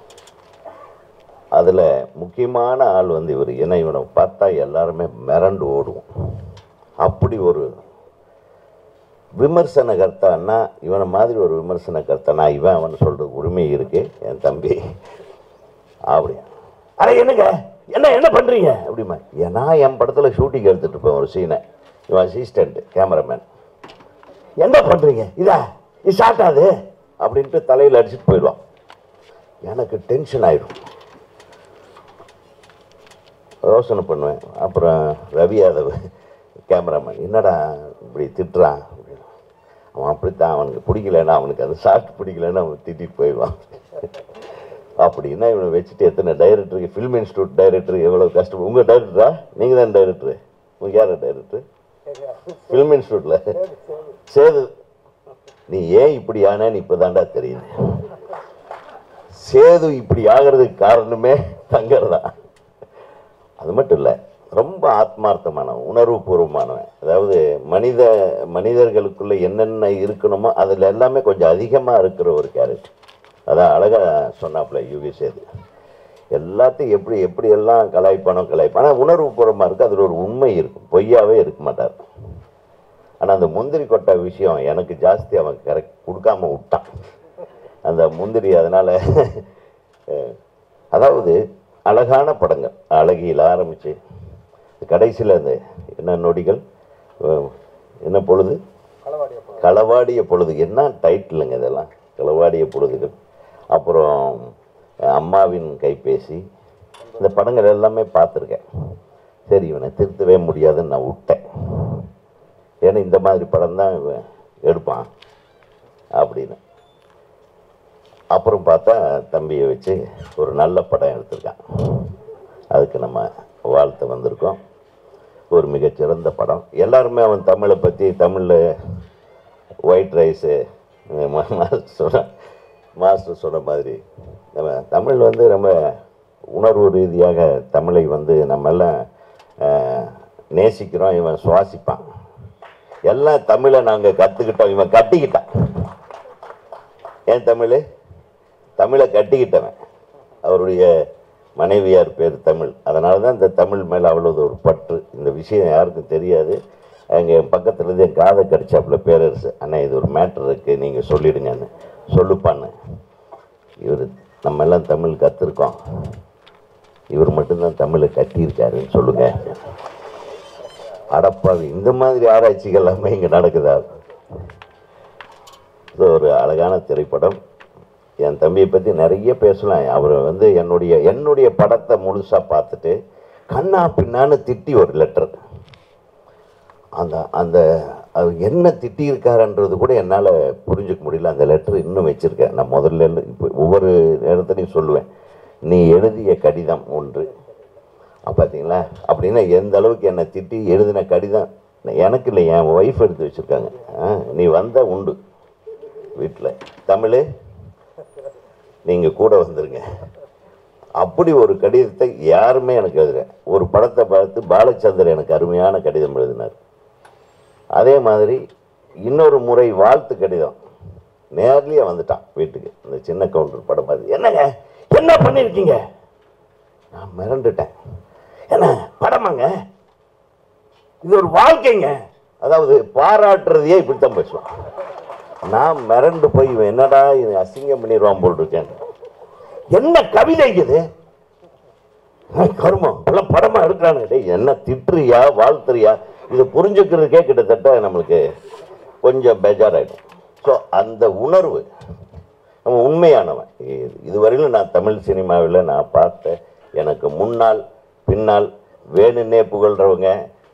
அதில் முக்கியமான ஆள் வந்து இவர். ஏன்னா இவனை பார்த்தா எல்லாருமே மிரண்டு ஓடுவோம். அப்படி ஒரு விமர்சனகர்த்தான்னா, இவனை மாதிரி ஒரு விமர்சனகர்த்தானா இவன் அவன் சொல்கிறது உரிமை இருக்குது. என் தம்பி அப்படியா, அட என்னங்க என்ன பண்ணுறீங்க அப்படிமா. ஏன்னா என் படத்தில் ஷூட்டிங் எடுத்துகிட்டு இருப்பேன் ஒரு சீனை, இவன் அசிஸ்டண்ட்டு கேமராமேன், என்ன பண்ணுறீங்க இது ஷார்ட் ஆகுது அப்படின்ட்டு தலையில் அடிச்சுட்டு போயிடுவான். எனக்கு டென்ஷன் ஆகிடும், யோசனை பண்ணுவேன். அப்புறம் ரவி யாதவ் கேமராமேன், என்னடா இப்படி திட்டுறான் அப்படின்னு. அவன் அப்படித்தான், அவனுக்கு பிடிக்கலன்னா, அவனுக்கு அது ஷார்ட் பிடிக்கலன்னா அவன் திட்டிட்டு போயிடுவான். அப்படின்னா இவனை வச்சுட்டு எத்தனை டைரக்டருக்கு, ஃபில்ம் இன்ஸ்டியூட் டைரக்டருக்கு எவ்வளோ கஷ்டம். உங்கள் டைரக்டரா? நீங்கள் தான் டைரக்டரு? உங்களுக்கு யார் டைரக்டரு? ஃபில்ம் இன்ஸ்டியூட்டில் சேது. நீ ஏன் இப்படி ஆனேன்னு இப்போ தாண்டா தெரியுது. சேது இப்படி ஆகிறதுக்கு காரணமே தங்கர் தான். அது மட்டும் இல்லை, ரொம்ப ஆத்மார்த்தமானவன், உணர்வு பூர்வமானவன். அதாவது மனிதர்களுக்குள்ளே என்னென்ன இருக்கணுமோ அதில் எல்லாமே கொஞ்சம் அதிகமாக இருக்கிற ஒரு கேரக்டர். அதான் அழகாக சொன்னாப்புல யூவி சேது. எல்லாத்தையும் எப்படியெல்லாம் கலாய்ப்பானோ உணர்வுபூர்வமாக இருக்குது. அதில் ஒரு உண்மை இருக்கும், பொய்யாவே இருக்க மாட்டார். ஆனால் அந்த முந்திரி கொட்டை விஷயம் எனக்கு ஜாஸ்தி அவன் கரெக்ட் கொடுக்காம விட்டான் அந்த முந்திரி. அதனால் அதாவது அழகான படங்கள், அழகியில் ஆரம்பித்து கடைசியில் அந்த என்ன நொடிகள், என்ன பொழுது, களவாடிய பொழுது, என்ன டைட்டிலுங்க இதெல்லாம், களவாடிய பொழுதுகள். அப்புறம் அம்மாவின் கைபேசி, இந்த படங்கள் எல்லாமே பார்த்துருக்கேன். சரி, இவனை திருத்தவே முடியாதுன்னு நான் விட்டேன். ஏன்னா இந்த மாதிரி படம் தான் இவன் எடுப்பான் அப்படின்னு. அப்புறம் பார்த்தா தம்பியை வச்சு ஒரு நல்ல படம் எடுத்திருக்கான். அதுக்கு நம்ம வாழ்த்து வந்திருக்கோம். ஒரு மிகச்சிறந்த படம். எல்லாருமே அவன் தமிழை பற்றி, தமிழில் ஒயிட் ரைஸு மாஸ்டர் சொன்ன மாதிரி நம்ம தமிழ் வந்து ரொம்ப உணர்வு ரீதியாக தமிழை வந்து நம்ம எல்லாம் நேசிக்கிறோம். இவன் சுவாசிப்பான். எல்லாம் தமிழை நாங்கள் கற்றுக்கிட்டோம், இவன் கட்டிக்கிட்டான். ஏன் தமிழை கட்டிக்கிட்டவன். அவருடைய மனைவியார் பேர் தமிழ். அதனால தான் இந்த தமிழ் மேலே அவ்வளோ ஒரு பற்று. இந்த விஷயம் யாருக்கும் தெரியாது. எங்கள் பக்கத்துலேருந்து என் காதை கடிச்சாப்புல பேரரசு, அண்ணா இது ஒரு மேட்ரு இருக்குது நீங்கள் சொல்லிவிடுங்கன்னு. சொல்லுப்பான்னு. இவர் நம்ம எல்லாம் தமிழ் கற்றுருக்கோம், இவர் மட்டும்தான் தமிழை கட்டியிருக்காருன்னு சொல்லுங்கள். அடப்பாவி, இந்த மாதிரி ஆராய்ச்சிகள் எல்லாமே இங்கே நடக்குதா? இது ஒரு அழகான திரைப்படம். என் தம்பியை பற்றி நிறைய பேசலாம். அவர் வந்து என்னுடைய படத்தை முழுசாக பார்த்துட்டு கண்ணா பின்னான்னு திட்டி ஒரு லெட்டர், அந்த அவர் என்ன திட்டியிருக்காருன்றது கூட என்னால் புரிஞ்சுக்க முடியல. அந்த லெட்டர் இன்னும் வச்சுருக்கேன். நான் முதல்ல இப்போ ஒவ்வொரு நேரத்துலையும் சொல்லுவேன், நீ எழுதிய கடிதம் ஒன்று பார்த்தீங்களா அப்படின்னா எந்த அளவுக்கு என்னை திட்டி எழுதின கடிதம் எனக்கு இல்லை, என் ஒய்ஃப் எடுத்து வச்சுருக்காங்க. நீ வந்த உண்டு வீட்டில் தமிழ், நீங்கள் கூட வந்துருங்க. அப்படி ஒரு கடிதத்தை யாருமே எனக்கு எழுதுகிறேன். ஒரு படத்தை பார்த்து பாலச்சந்தர் எனக்கு அருமையான கடிதம் எழுதினார். அதே மாதிரி இன்னொரு முறை வாழ்த்து கடிதம் நேர்லேயே வந்துட்டான் வீட்டுக்கு. இந்த சின்ன கவுண்டர் படம் பார்த்து, என்னங்க என்ன பண்ணியிருக்கீங்க? நான் மிரண்டுட்டேன். என்ன படமாங்க, இது ஒரு வாழ்க்கைங்க. அதாவது பாராட்டுறதையே இப்படித்தான் பேசுவான். நான் மிரண்டு போய் இவன் என்னடா இவன் அசிங்கம் பண்ணிடுவான் போல் இருக்கேன். என்ன கவிதை இது, கருமம் எல்லாம் படமா எடுக்கிறானுங்க. என்ன திட்டுறியா வாழ்த்துறியா, இது புரிஞ்சுக்கிறதுக்கே கிட்டத்தட்ட நம்மளுக்கு கொஞ்சம் பேஜாராயிடும். ஸோ அந்த உணர்வு நம்ம உண்மையானவன். இதுவரையிலும் நான் தமிழ் சினிமாவில் நான் பார்த்த எனக்கு முன்னால் பின்னால் வேணுன்னே புகழ்கிறவங்க,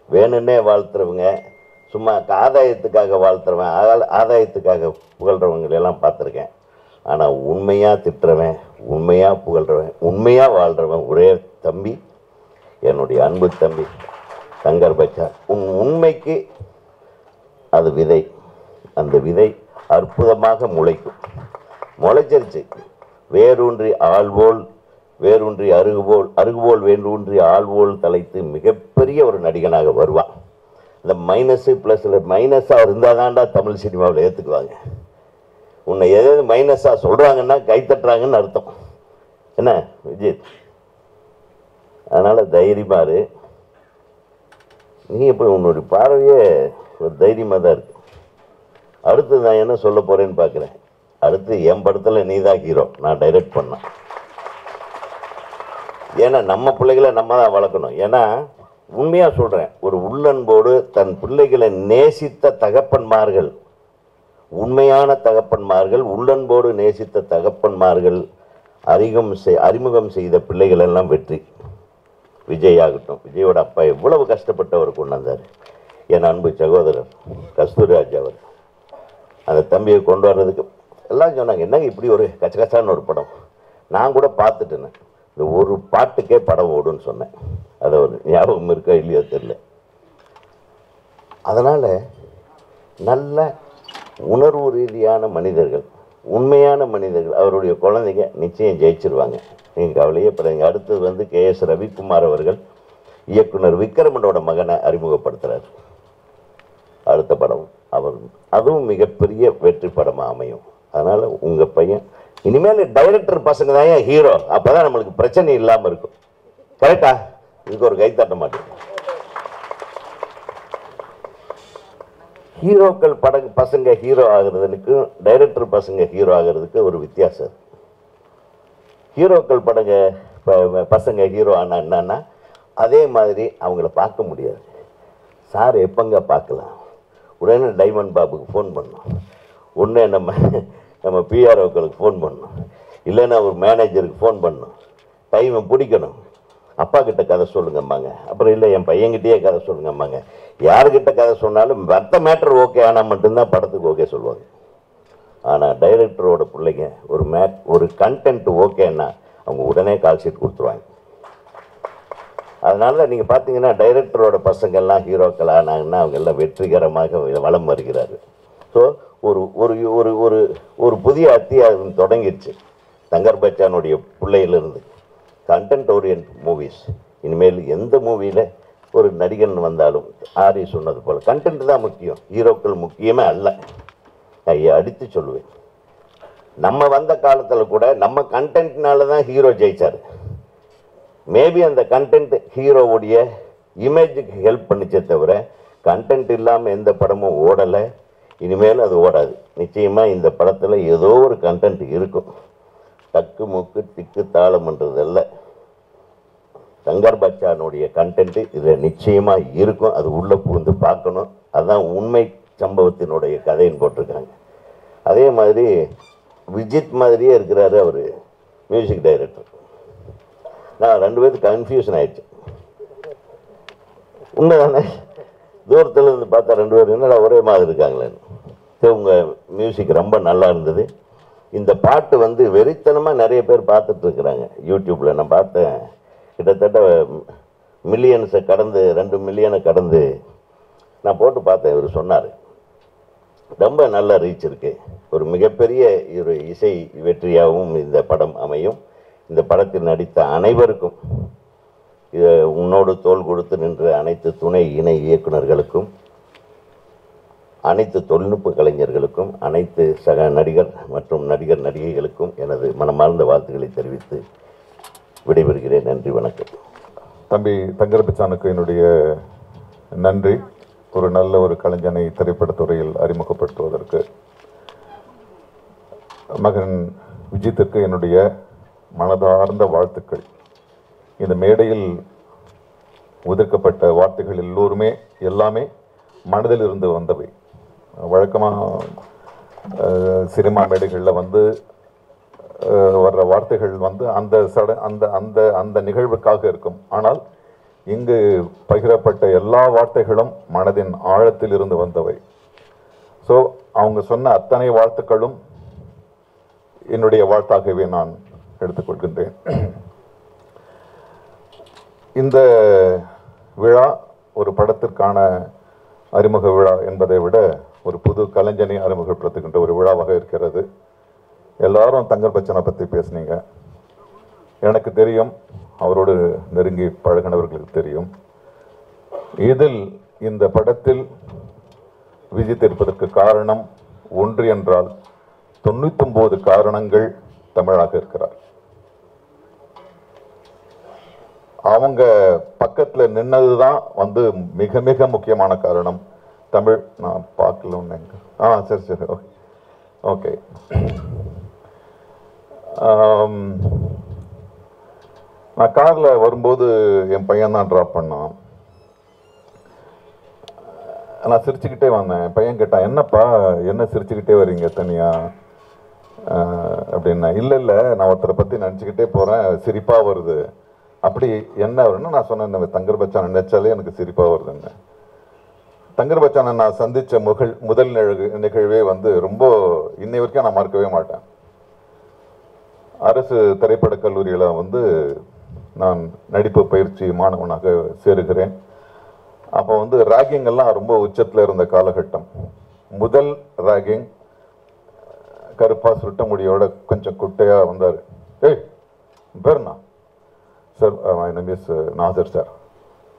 வேணுன்னே வாழ்த்துறவங்க, சும்மா ஆதாயத்துக்காக வாழ்த்துறவன், ஆதாயத்துக்காக புகழ்கிறவங்களெல்லாம் பார்த்துருக்கேன். ஆனால் உண்மையாக திட்டுறவன், உண்மையாக புகழ்கிறவன், உண்மையாக வாழ்கிறவன் ஒரே தம்பி, என்னுடைய அன்பு தம்பி சங்கர் பச்சான். உண்மைக்கு அது விதை. அந்த விதை அற்புதமாக முளைக்கும். முளைச்சிருச்சு. வேரூன்றி ஆள்வோல், வேரூன்றி அருகுபோல், அருகுபோல் வேரூன்றி ஆள்வோல் தலைத்து மிகப்பெரிய ஒரு நடிகனாக வருவான். இந்த மைனஸு ப்ளஸில் மைனஸாக இருந்தால் தான்டா தமிழ் சினிமாவில் ஏற்றுக்குவாங்க. உன்னை எதாவது மைனஸாக சொல்கிறாங்கன்னா கைத்தட்டுறாங்கன்னு அர்த்தம். என்ன விஜய்? அதனால் தைரியமாரு. நீ இப்போ உன்னுடைய பார்வையே ஒரு தைரியமாக தான் இருக்கு. அடுத்து நான் என்ன சொல்ல போகிறேன்னு பார்க்குறேன். அடுத்து என் படத்தில் நீ தான் ஹீரோ, நான் டைரக்ட் பண்ணேன். ஏன்னா நம்ம பிள்ளைகளை நம்ம தான் வளர்க்கணும். ஏன்னா உண்மையாக சொல்கிறேன், ஒரு உள்ளன்போடு தன் பிள்ளைகளை நேசித்த தகப்பன்மார்கள், உண்மையான தகப்பன்மார்கள், உள்ளன்போடு நேசித்த தகப்பன்மார்கள் அறிமுகம் செய்த பிள்ளைகள் எல்லாம் வெற்றி. விஜய் ஆகட்டும், விஜயோட அப்பா எவ்வளவு கஷ்டப்பட்டவர் கொண்டு வந்தார். என் அன்பு சகோதரர் கஸ்தூரிராஜ் அவர் அந்த தம்பியை கொண்டு வர்றதுக்கு எல்லாம் சொன்னாங்க, என்னங்க இப்படி ஒரு கச்சகச்சான ஒரு படம். நான் கூட பார்த்துட்டேன்னு, இந்த ஒரு பாட்டுக்கே படம் ஓடுன்னு சொன்னேன். அதை ஒரு ஞாபகம் இருக்கா இல்லையோ தெரியல. அதனால் நல்ல உணர்வு ரீதியான மனிதர்கள், உண்மையான மனிதர்கள், அவருடைய குழந்தைங்க நிச்சயம் ஜெயிச்சிருவாங்க. நீங்கள் கவலையே படுங்க. அடுத்தது வந்து KS ரவிக்குமார் அவர்கள் இயக்குனர் விக்ரமனோட மகனை அறிமுகப்படுத்துகிறார். அடுத்த படம் அவர், அதுவும் மிகப்பெரிய வெற்றி படமாக அமையும். அதனால் உங்கள் பையன் இனிமேல் டைரக்டர் பசங்க தான் ஹீரோ, அப்போ தான் நம்மளுக்கு பிரச்சனை இல்லாமல் இருக்கும். கரெக்டா? இதுக்கு ஒரு கை தட்ட மாட்டேன். ஹீரோக்கள் பசங்க ஹீரோ ஆகிறதுக்கும் டைரக்டர் பசங்க ஹீரோ ஆகிறதுக்கு ஒரு வித்தியாசம். ஹீரோக்கள் பசங்க ஹீரோ ஆனால் என்னன்னா அதே மாதிரி அவங்கள பார்க்க முடியாது. சார் எப்பங்க பார்க்கலாம்? உடனே டைமண்ட் பாபுக்கு ஃபோன் பண்ணோம், உடனே நம்ம பிஆர்ஓக்களுக்கு ஃபோன் பண்ணோம், இல்லைன்னா ஒரு மேனேஜருக்கு ஃபோன் பண்ணோம், டைமை பிடிக்கணும். அப்பா கிட்ட கதை சொல்லுங்கம்பாங்க, அப்புறம் இல்லை என் பையன்கிட்டயே கதை சொல்லுங்கம்பாங்க. யாருக்கிட்ட கதை சொன்னாலும் மற்ற மேட்ரு ஓகே ஆனால் மட்டும்தான் படத்துக்கு ஓகே சொல்லுவாங்க. ஆனால் டைரக்டரோட பிள்ளைங்க ஒரு கண்டென்ட் ஓகேன்னா அவங்க உடனே கால் ஷீட் கொடுத்துருவாங்க. அதனால நீங்கள் பார்த்தீங்கன்னா டைரக்டரோட பசங்கள்லாம் ஹீரோக்கள் ஆனாங்கன்னா அவங்க எல்லாம் வெற்றிகரமாக வலம் வருகிறார்கள். ஸோ ஒரு ஒரு ஒரு ஒரு ஒரு புதிய அத்தியாயம் தொடங்கிடுச்சு தங்கர் பச்சானுடைய பிள்ளையிலிருந்து. கண்டென்ட் ஓரியன்ட் மூவிஸ் இனிமேல் எந்த மூவியில் ஒரு நடிகன் வந்தாலும் ஆரி சொன்னது போல் கண்டென்ட் தான் முக்கியம், ஹீரோக்கள் முக்கியமே அல்ல. ஐயா அடித்து சொல்லுவேன், நம்ம வந்த காலத்தில் கூட நம்ம கண்டென்ட்னால தான் ஹீரோ ஜெயிச்சார். மேபி அந்த கண்டென்ட் ஹீரோவுடைய இமேஜுக்கு ஹெல்ப் பண்ணிச்சே தவிர கண்டென்ட் இல்லாமல் எந்த படமும் ஓடலை, இனிமேல் அது ஓடாது. நிச்சயமாக இந்த படத்தில் ஏதோ ஒரு கண்டென்ட் இருக்கும். டக்கு முக்கு திக்கு தாளம்ன்றதல்ல, தங்கர் பச்சானுடைய கண்டென்ட் இதில் நிச்சயமாக இருக்கும். அது உள்ளே புகுந்து பார்க்கணும். அதுதான் உண்மை சம்பவத்தினுடைய கதைன்னு போட்டிருக்காங்க. அதே மாதிரி விஜித் மாதிரியே இருக்கிறாரு அவர் மியூசிக் டைரக்டர். நான் 2 பேருக்கு கன்ஃபியூஷன் ஆயிடுச்சு. உண்மைதானே? தூரத்தில் இருந்து பார்த்தா 2 பேர் என்னடா ஒரே மாதிரி இருக்காங்களேன்னு. சரி, உங்கள் மியூசிக் ரொம்ப நல்லா இருந்தது. இந்த பாட்டு வெறித்தனமாக நிறைய பேர் பார்த்துட்ருக்குறாங்க யூடியூப்பில். நான் பார்த்தேன், கிட்டத்தட்ட மில்லியன்ஸை கடந்து 2 மில்லியனை கடந்து நான் போட்டு பார்த்தேன். இவர் சொன்னார் ரொம்ப நல்ல ரீச் இருக்கு, ஒரு மிகப்பெரிய ஒரு இசை வெற்றியாகவும் இந்த படம் அமையும். இந்த படத்தில் நடித்த அனைவருக்கும், இதை உன்னோடு தோள் கொடுத்து நின்ற அனைத்து துணை இணை இயக்குநர்களுக்கும், அனைத்து தொழில்நுட்ப கலைஞர்களுக்கும், அனைத்து சக நடிகர் மற்றும் நடிகர் நடிகைகளுக்கும் எனது மனமார்ந்த வாழ்த்துக்களை தெரிவித்து விடைபெறுகிறேன். நன்றி, வணக்கம். தம்பி தங்கர் பச்சானுக்கு என்னுடைய நன்றி. ஒரு நல்ல ஒரு கலைஞனை திரைப்படத்துறையில் அறிமுகப்படுத்துவதற்கு. மகன் விஜித்திற்கு என்னுடைய மனதார்ந்த வாழ்த்துக்கள். இந்த மேடையில் உதிர்க்கப்பட்ட வார்த்தைகள் எல்லாமே மனதில் இருந்து வந்தவை. வழக்கமாக சினிமா மேடைகளில் வர்ற வார்த்தைகள் அந்த நிகழ்வுக்காக இருக்கும். ஆனால் இங்கு பகிரப்பட்ட எல்லா வார்த்தைகளும் மனதின் ஆழத்தில் இருந்து வந்தவை. ஸோ அவங்க சொன்ன அத்தனை வாழ்த்துக்களும் என்னுடைய வாழ்த்தாகவே நான் எடுத்துக்கொள்கின்றேன். இந்த விழா ஒரு படத்திற்கான அறிமுக விழா என்பதை விட ஒரு புது கலைஞனை அறிமுகப்படுத்துகின்ற ஒரு விழாவாக இருக்கிறது. எல்லாரும் தங்கர் பச்சனை பற்றி பேசுனீங்க. எனக்கு தெரியும், அவரோடு நெருங்கி பழகினவர்களுக்கு தெரியும். இதில் இந்த படத்தில் விஜித் இருப்பதற்கு காரணம் ஒன்று என்றால் 99 காரணங்கள் தமிழாக இருக்கிறார். அவங்க பக்கத்தில் நின்னதுதான் மிக மிக முக்கியமான காரணம். தமிழ் நான் பார்க்கல. சரி ஓகே. நான் காரில் வரும்போது என் பையன் தான் ட்ராப் பண்ணான். நான் சிரிச்சுக்கிட்டே வந்தேன். என் பையன் கேட்டான், என்னப்பா என்ன சிரிச்சுக்கிட்டே வரீங்க தனியாக அப்படின்னா. இல்லை நான் ஒருத்தரை பற்றி நினச்சிக்கிட்டே போகிறேன், சிரிப்பாக வருது. அப்படி என்ன வரும்னா நான் சொன்னேன், தங்கர் பச்சானை நினைச்சாலே எனக்கு சிரிப்பாக வருதுங்க. தங்கர் பச்சானை நான் சந்தித்த முதல் நிகழ்வே ரொம்ப இன்னை வரைக்கும் நான் மறக்கவே மாட்டேன். அரசு திரைப்படக் கல்லூரியில் நான் நடிப்பு பயிற்சி மாணவனாக சேருகிறேன். அப்போ ராகிங் எல்லாம் ரொம்ப உச்சத்தில் இருந்த காலகட்டம். முதல் ராகிங் கருப்பா சுருட்ட முடியோட கொஞ்சம் குட்டையாக வந்தார். ஏய் பேர்ண்ணா sir, my name is Nassar sir.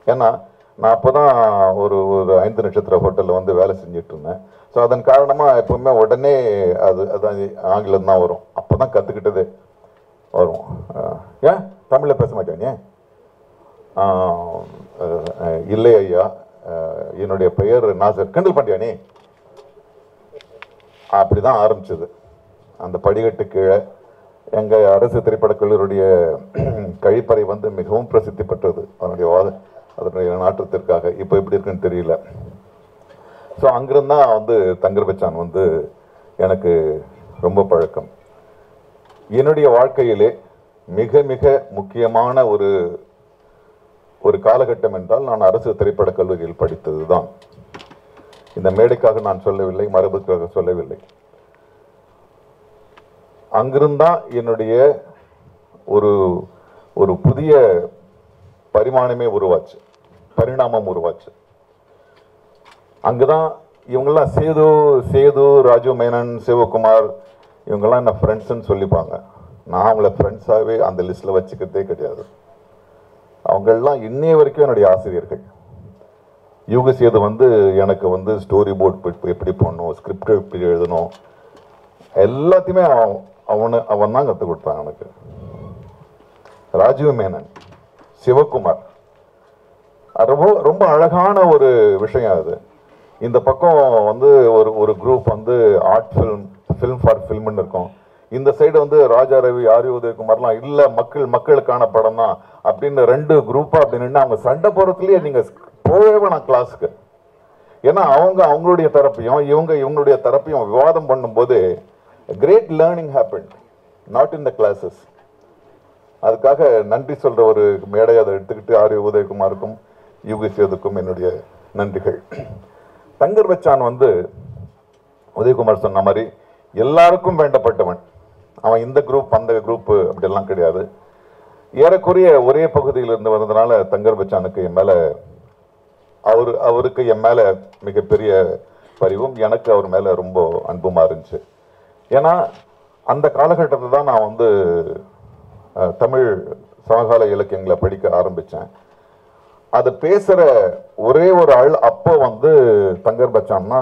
ஏன்னா நான் அப்போ தான் ஒரு 5 நட்சத்திர ஹோட்டலில் வந்து வேலை செஞ்சுட்டு இருந்தேன். ஸோ அதன் காரணமாக எப்பவுமே உடனே அது ஆங்கிலம் தான் வரும். அப்போ தான் கற்றுக்கிட்டது வரும். ஏன் தமிழில் பேச மாட்டேன்? இல்லை ஐயா, என்னுடைய பெயர் நாசர். கிண்டல் பண்ணியா நீ? அப்படி தான் ஆரம்பிச்சது. அந்த படிக்கட்டு கீழே எங்கள் அரசு திரைப்படக் கல்லூரியுடைய கழிப்பறை வந்து மிகவும் பிரசித்தி பெற்றது அதனுடைய நாற்றத்திற்காக. இப்போ எப்படி இருக்குன்னு தெரியல. ஸோ அங்கிருந்து தான் வந்து தங்கர் பச்சான் வந்து எனக்கு ரொம்ப பழக்கம். என்னுடைய வாழ்க்கையிலே மிக மிக முக்கியமான ஒரு காலகட்டம் என்றால் நான் அரசு திரைப்படக் கல்லூரியில் படித்தது தான். இந்த மேடைக்காக நான் சொல்லவில்லை, மரபுக்காக சொல்லவில்லை. அங்கிருந்தா என்னுடைய ஒரு புதிய பரிணாமம் உருவாச்சு. அங்குதான் இவங்கெல்லாம் சேது, ராஜு மேனன், சிவகுமார் இவங்கெல்லாம் என்ன ஃப்ரெண்ட்ஸ்ன்னு சொல்லிப்பாங்க. நான் அவங்கள ஃப்ரெண்ட்ஸாகவே அந்த லிஸ்ட்டில் வச்சுக்கிறதே கிடையாது. அவங்களெல்லாம் இன்னைய வரைக்கும் என்னுடைய ஆசிரியர்கள். யுக சேது வந்து எனக்கு வந்து ஸ்டோரி போர்ட் எப்படி போடணும், ஸ்கிரிப்ட் எப்படி எழுதணும், எல்லாத்தையுமே அவன் தான் கற்றுக் கொடுத்தான் எனக்கு. ராஜீவ் மேனன், சிவகுமார், ரொம்ப ரொம்ப அழகான ஒரு விஷயம் அது. இந்த பக்கம் வந்து ஒரு குரூப் வந்து ஆர்ட் ஃபில்ம் ஃபார் ஃபில்ம்னு இருக்கும். இந்த சைடு வந்து ராஜா ரவி, ஆரி உதயகுமார்லாம் இல்லை மக்களுக்கான படம் தான் அப்படின்னு 2 குரூப்பாக அப்படின்னு அவங்க சண்டை போகிறதுலேயே நீங்கள் போவே வேணாம் கிளாஸுக்கு. ஏன்னா அவங்களுடைய தரப்பையும் இவங்களுடைய தரப்பையும் விவாதம் பண்ணும்போது great learning happen, not in the classes. அதுக்காக நன்றி சொல்கிற ஒரு மேடை அதை எடுத்துக்கிட்டு ஆரி உதயகுமாருக்கும் யுக சேதுக்கும் என்னுடைய நன்றிகள். தங்கர் பச்சான் வந்து உதயகுமார் சொன்ன மாதிரி எல்லாருக்கும் வேண்டப்பட்டவன். அவன் இந்த குரூப் அந்த குரூப்பு அப்படியெல்லாம் கிடையாது. ஏறக்குறைய ஒரே பகுதியில் இருந்து வந்ததுனால தங்கர் பச்சானுக்கு என் மேலே அவருக்கு என் மேலே மிகப்பெரிய பரிவும், எனக்கு அவர் மேலே ரொம்ப அன்புமா இருந்துச்சு. ஏன்னா அந்த காலகட்டத்தில் தான் நான் வந்து தமிழ் சமகால இலக்கியங்களை படிக்க ஆரம்பித்தேன். அதை பேசுகிற ஒரே ஒரு ஆள் அப்போ வந்து தங்கர் பச்சான்னா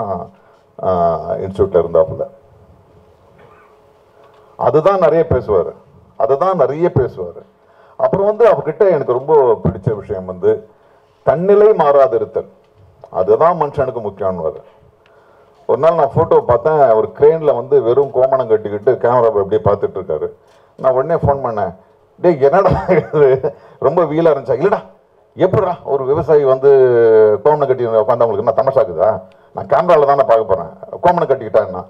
இன்ஸ்டியூட்டில் இருந்தாப்புல. அதுதான் நிறைய பேசுவார். அப்புறம் வந்து அவர்கிட்ட எனக்கு ரொம்ப பிடிச்ச விஷயம் வந்து தன்னிலை மாறாதிருத்தல். அதுதான் மனுஷனுக்கு முக்கியம்னு. ஒரு நாள் நான் ஃபோட்டோ பார்த்தேன், ஒரு கிரெயினில் வந்து வெறும் கோமணம் கட்டிக்கிட்டு கேமராவை அப்படியே பார்த்துட்டு இருக்காரு. நான் உடனே ஃபோன் பண்ணேன், டே என்னடா இது ரொம்ப வீலாக இருந்துச்சா? இல்லைடா, எப்படா ஒரு விவசாயி வந்து கோமணம் கட்டி உட்காந்தவங்களுக்கு என்ன தமாஷாக்குதா? நான் கேமராவில் தானே பார்க்க போகிறேன், கோமணம் கட்டிக்கிட்டான்னா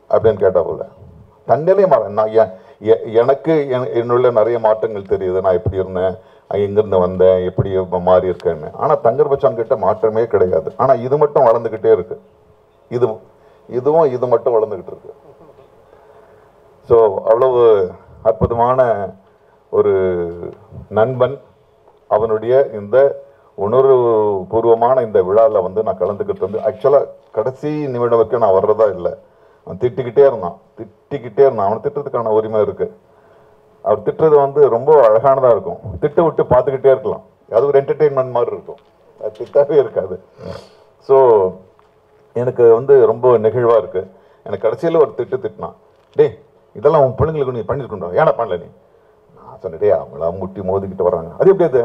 அப்படின்னு கேட்டா போல. தன்னிலே நான் எனக்கு என்னுள்ள நிறைய மாற்றங்கள் தெரியுது. நான் எப்படி இருந்தேன், எங்கேருந்து வந்தேன், எப்படி மாறி இருக்கேன்னு. ஆனால் தங்கர் பச்சான் கிட்ட மாற்றமே கிடையாது. ஆனால் இது மட்டும் வளர்ந்துக்கிட்டே இருக்கு. இது மட்டும் வளர்ந்துக்கிட்டு இருக்கு. ஸோ அவ்வளவு அற்புதமான ஒரு நண்பன். அவனுடைய இந்த உணர்வுபூர்வமான இந்த விழாவில் வந்து நான் கலந்துக்கிட்டு வந்து ஆக்சுவலாக கடைசி நிமிடம் வரைக்கும் நான் வர்றதா இல்லை. அவன் திட்டிக்கிட்டே இருந்தான். அவனை திட்டுறதுக்கான உரிமை இருக்கு. அவர் திட்டுறது வந்து ரொம்ப அழகானதாக இருக்கும். திட்ட விட்டு பார்த்துக்கிட்டே இருக்கலாம். அது ஒரு என்டர்டெயின்மெண்ட் மாதிரி இருக்கும், அது திட்டாவே இருக்காது. ஸோ எனக்கு வந்து ரொம்ப நெகிழ்வாக இருக்கு. எனக்கு கடைசியில் ஒரு திட்டினான், டே இதெல்லாம் உன் பிள்ளைங்களுக்கு நீ பண்ணியிருக்கணும், ஏன்னா பண்ணல நீ? நான் சொன்னே, அவங்கள முட்டி மோதிக்கிட்டு வர்றாங்க, அது எப்படி அது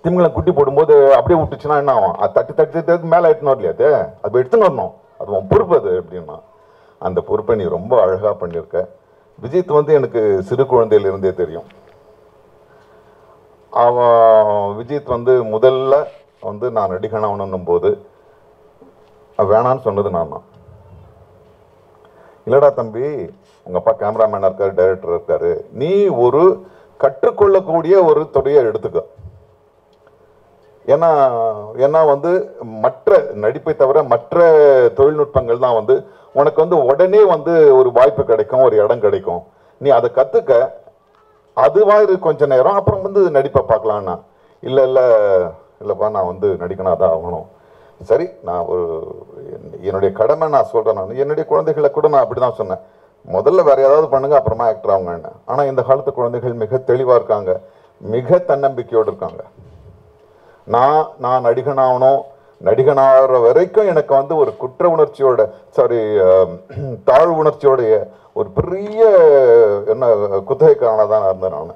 திமிங்கலம் குட்டி போடும்போது அப்படியே விட்டுச்சுன்னா என்ன ஆகும்? அது தட்டி மேலே எடுத்துன்னு வரலையா? அது எடுத்துன்னு வரணும், அது உன் பொறுப்பு அது அப்படின்னா. அந்த பொறுப்பை நீ ரொம்ப அழகாக பண்ணியிருக்க. விஜித் வந்து எனக்கு சிறு குழந்தையிலிருந்தே தெரியும். விஜித் வந்து முதல்ல வந்து நான் நடிகனாகணும் போது வேணான்னு சொன்னது நான் தான். இல்லடா தம்பி, உங்கள் அப்பா கேமராமேனாக இருக்காரு, டைரக்டர் இருக்காரு, நீ ஒரு கற்றுக்கொள்ளக்கூடிய ஒரு துறையை எடுத்துக்க. ஏன்னா வந்து மற்ற நடிப்பை தவிர மற்ற தொழில்நுட்பங்கள் தான் வந்து உனக்கு வந்து உடனே வந்து ஒரு வாய்ப்பு கிடைக்கும், ஒரு இடம் கிடைக்கும். நீ அதை கற்றுக்க, அதுவாக கொஞ்ச நேரம், அப்புறம் வந்து நடிப்பை பார்க்கலான்னா. இல்லைப்பா நான் வந்து நடிக்கணாதான் ஆகணும். சரி, நான் என்னுடைய கடமை நான் சொல்கிறேன். நான் என்னுடைய குழந்தைகளை கூட நான் அப்படி தான் சொன்னேன், முதல்ல வேறு ஏதாவது பண்ணுங்க, அப்புறமா ஆக்டர் ஆகுங்கன்னு. ஆனால் இந்த காலத்து குழந்தைகள் மிக தெளிவாக இருக்காங்க, மிக தன்னம்பிக்கையோடு இருக்காங்க. நான் நடிகனாகணும், நடிகனாகிற வரைக்கும் எனக்கு வந்து ஒரு குற்ற உணர்ச்சியோட தாழ்வு உணர்ச்சியோடைய ஒரு பெரிய என்ன குத்தகைக்காரனாக தான் இருந்தேன் நான்.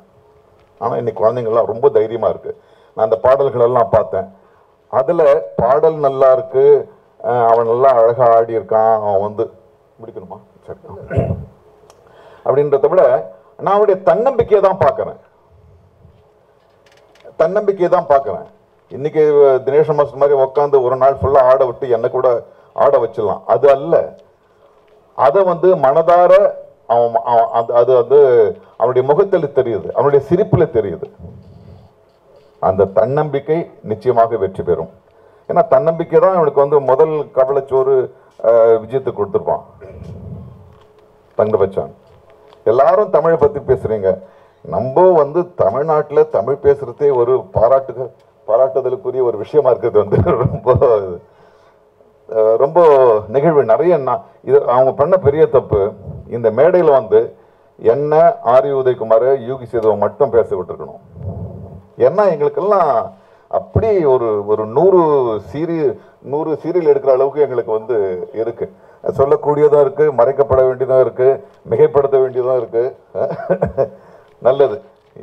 ஆனால் இன்னைக்கு குழந்தைங்கள்லாம் ரொம்ப தைரியமாக இருக்குது. நான் அந்த பாடல்கள் எல்லாம் பார்த்தேன். அதில் பாடல் நல்லா இருக்கு, அவன் நல்லா அழகாக ஆடி இருக்கான், அவன் வந்து முடிக்கணுமா சரி அப்படின்றத விட நான் அவனுடைய தன்னம்பிக்கையை தான் பார்க்குறேன். தன்னம்பிக்கையை தான் பார்க்குறேன். இன்னைக்கு தினேஷ் மாஸ்டர் மாதிரி உட்காந்து ஒரு நாள் ஃபுல்லாக ஆட விட்டு என்னை கூட ஆட வச்சிடலாம், அது அல்ல. அதை வந்து மனதார அது வந்து அவனுடைய முகத்தில் தெரியுது, அவனுடைய சிரிப்பில் தெரியுது. அந்த தன்னம்பிக்கை நிச்சயமாக வெற்றி பெறும். ஏன்னா தன்னம்பிக்கை தான் அவனுக்கு வந்து முதல் கவலைச்சோறு விஜயத்துக்கு கொடுத்துருப்பான். தங்க பச்சான். எல்லாரும் தமிழை பற்றி பேசுறீங்க, நம்ம வந்து தமிழ்நாட்டில் தமிழ் பேசுறதே ஒரு பாராட்டுதலுக்குரிய ஒரு விஷயமா இருக்கிறது வந்து ரொம்ப நிகழ்வு நிறைய. இது அவங்க பண்ண பெரிய தப்பு. இந்த மேடையில் வந்து என்ன ஆர் உதயகுமார், யூகி சேதுவை மட்டும் பேச விட்டுருக்கணும். ஏன்னா எங்களுக்கெல்லாம் அப்படி ஒரு 100 சீரியல் எடுக்கிற அளவுக்கு எங்களுக்கு வந்து இருக்கு. சொல்லக்கூடியதும் இருக்கு, மறைக்கப்பட வேண்டியதும் இருக்கு, மிகைப்படுத்த வேண்டியதும் இருக்கு. நல்லது.